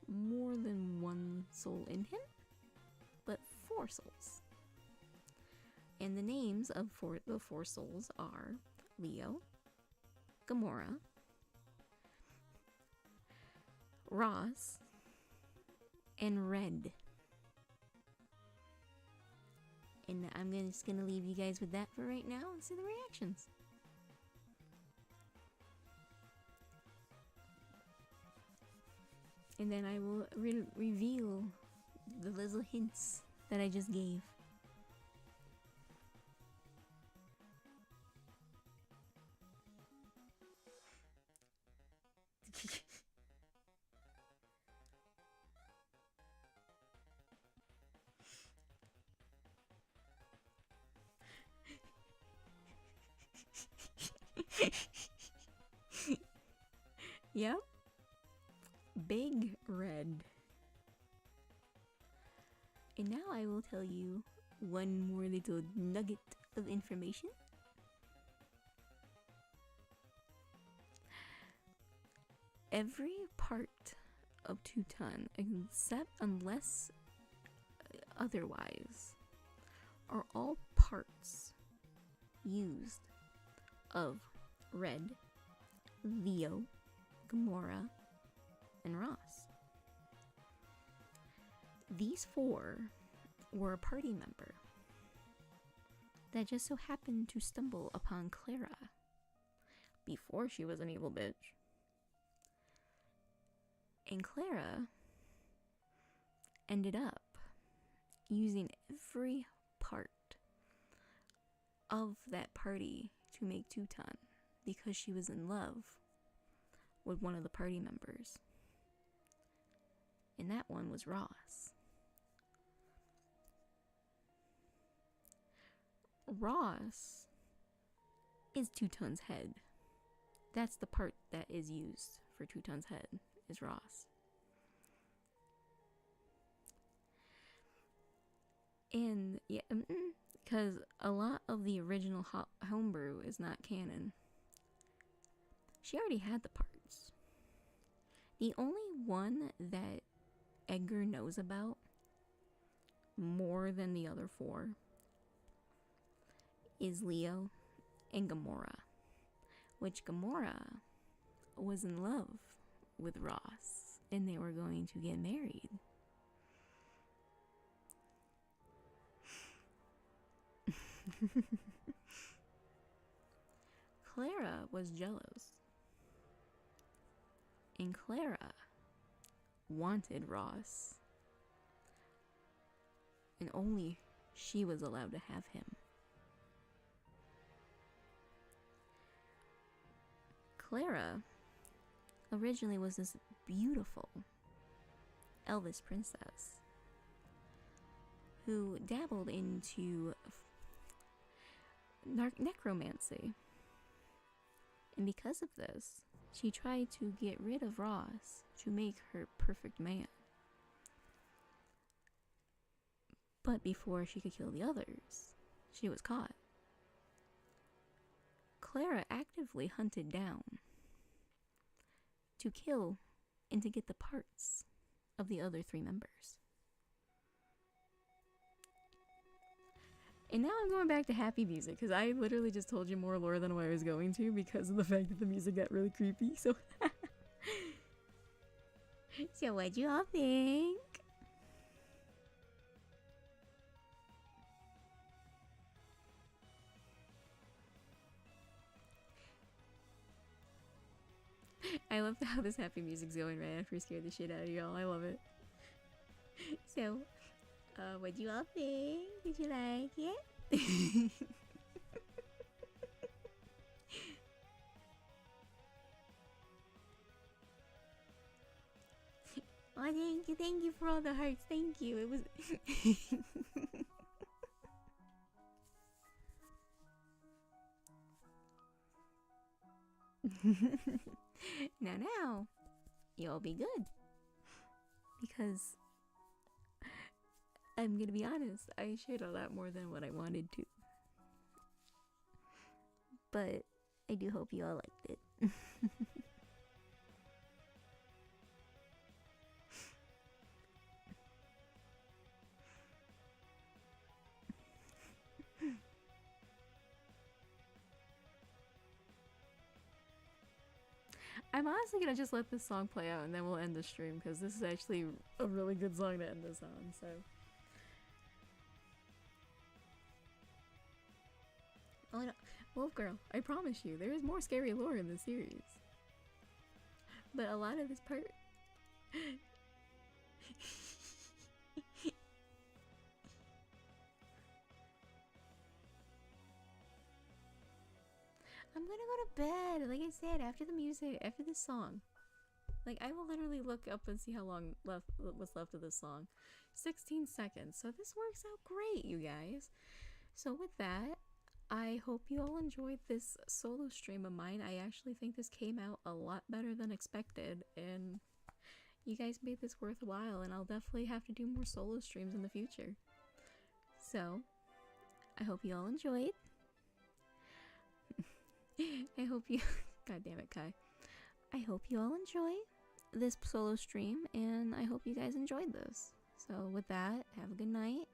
more than one soul in him, but 4 souls. And the names of the 4 souls are Leo, Gamora, Ross, and Red. And I'm just gonna leave you guys with that for right now and see the reactions. And then I will reveal the little hints that I just gave. Yep. Big Red. And now I will tell you one more little nugget of information. Every part of Two-Ton, unless otherwise, are all parts used of Red, Leo, Gamora, and Ross. These 4 were a party member that just so happened to stumble upon Clara before she was an evil bitch. And Clara ended up using every part of that party to make Two-Ton because she was in love with one of the party members. And that one was Ross. Ross is Two-Ton's head. That's the part that is used for Two-Ton's head, is Ross. And yeah, because a lot of the original homebrew is not canon. She already had the parts. The only one that Edgar knows about more than the other 4 is Leo and Gamora, which Gamora was in love with Ross and they were going to get married. Clara was jealous, and Clara wanted Ross, and only she was allowed to have him. Clara originally was this beautiful Elvis princess who dabbled into necromancy. And because of this, she tried to get rid of Ross to make her perfect man. But before she could kill the others, she was caught. Clara actively hunted down to kill and to get the parts of the other 3 members. And now I'm going back to happy music because I literally just told you more lore than what I was going to because of the fact that the music got really creepy. So, so what'd you all think? I love how this happy music's going right after we scared the shit out of y'all. I love it. So, what'd you all think? Did you like it? Oh, thank you for all the hearts. Thank you. It was. Now, you'll be good. Because I'm gonna be honest, I shared a lot more than what I wanted to. But I do hope you all liked it. I'm honestly gonna just let this song play out and then we'll end the stream because this is actually a really good song to end this on, so. Oh, no. Wolf Girl, I promise you, there is more scary lore in this series. But a lot of this part... I'm gonna go to bed, like I said, after the music, after this song. Like, I will literally look up and see how long what's left of this song. 16 seconds, so this works out great, you guys. So with that, I hope you all enjoyed this solo stream of mine. I actually think this came out a lot better than expected, and you guys made this worthwhile, and I'll definitely have to do more solo streams in the future. So, I hope you all enjoyed. I hope you... God damn it, Kai. I hope you all enjoy this solo stream, and I hope you guys enjoyed this. So with that, have a good night.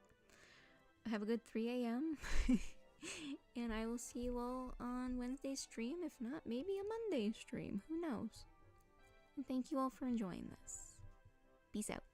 Have a good 3 a.m. And I will see you all on Wednesday's stream. If not, maybe a Monday stream. Who knows? And thank you all for enjoying this. Peace out.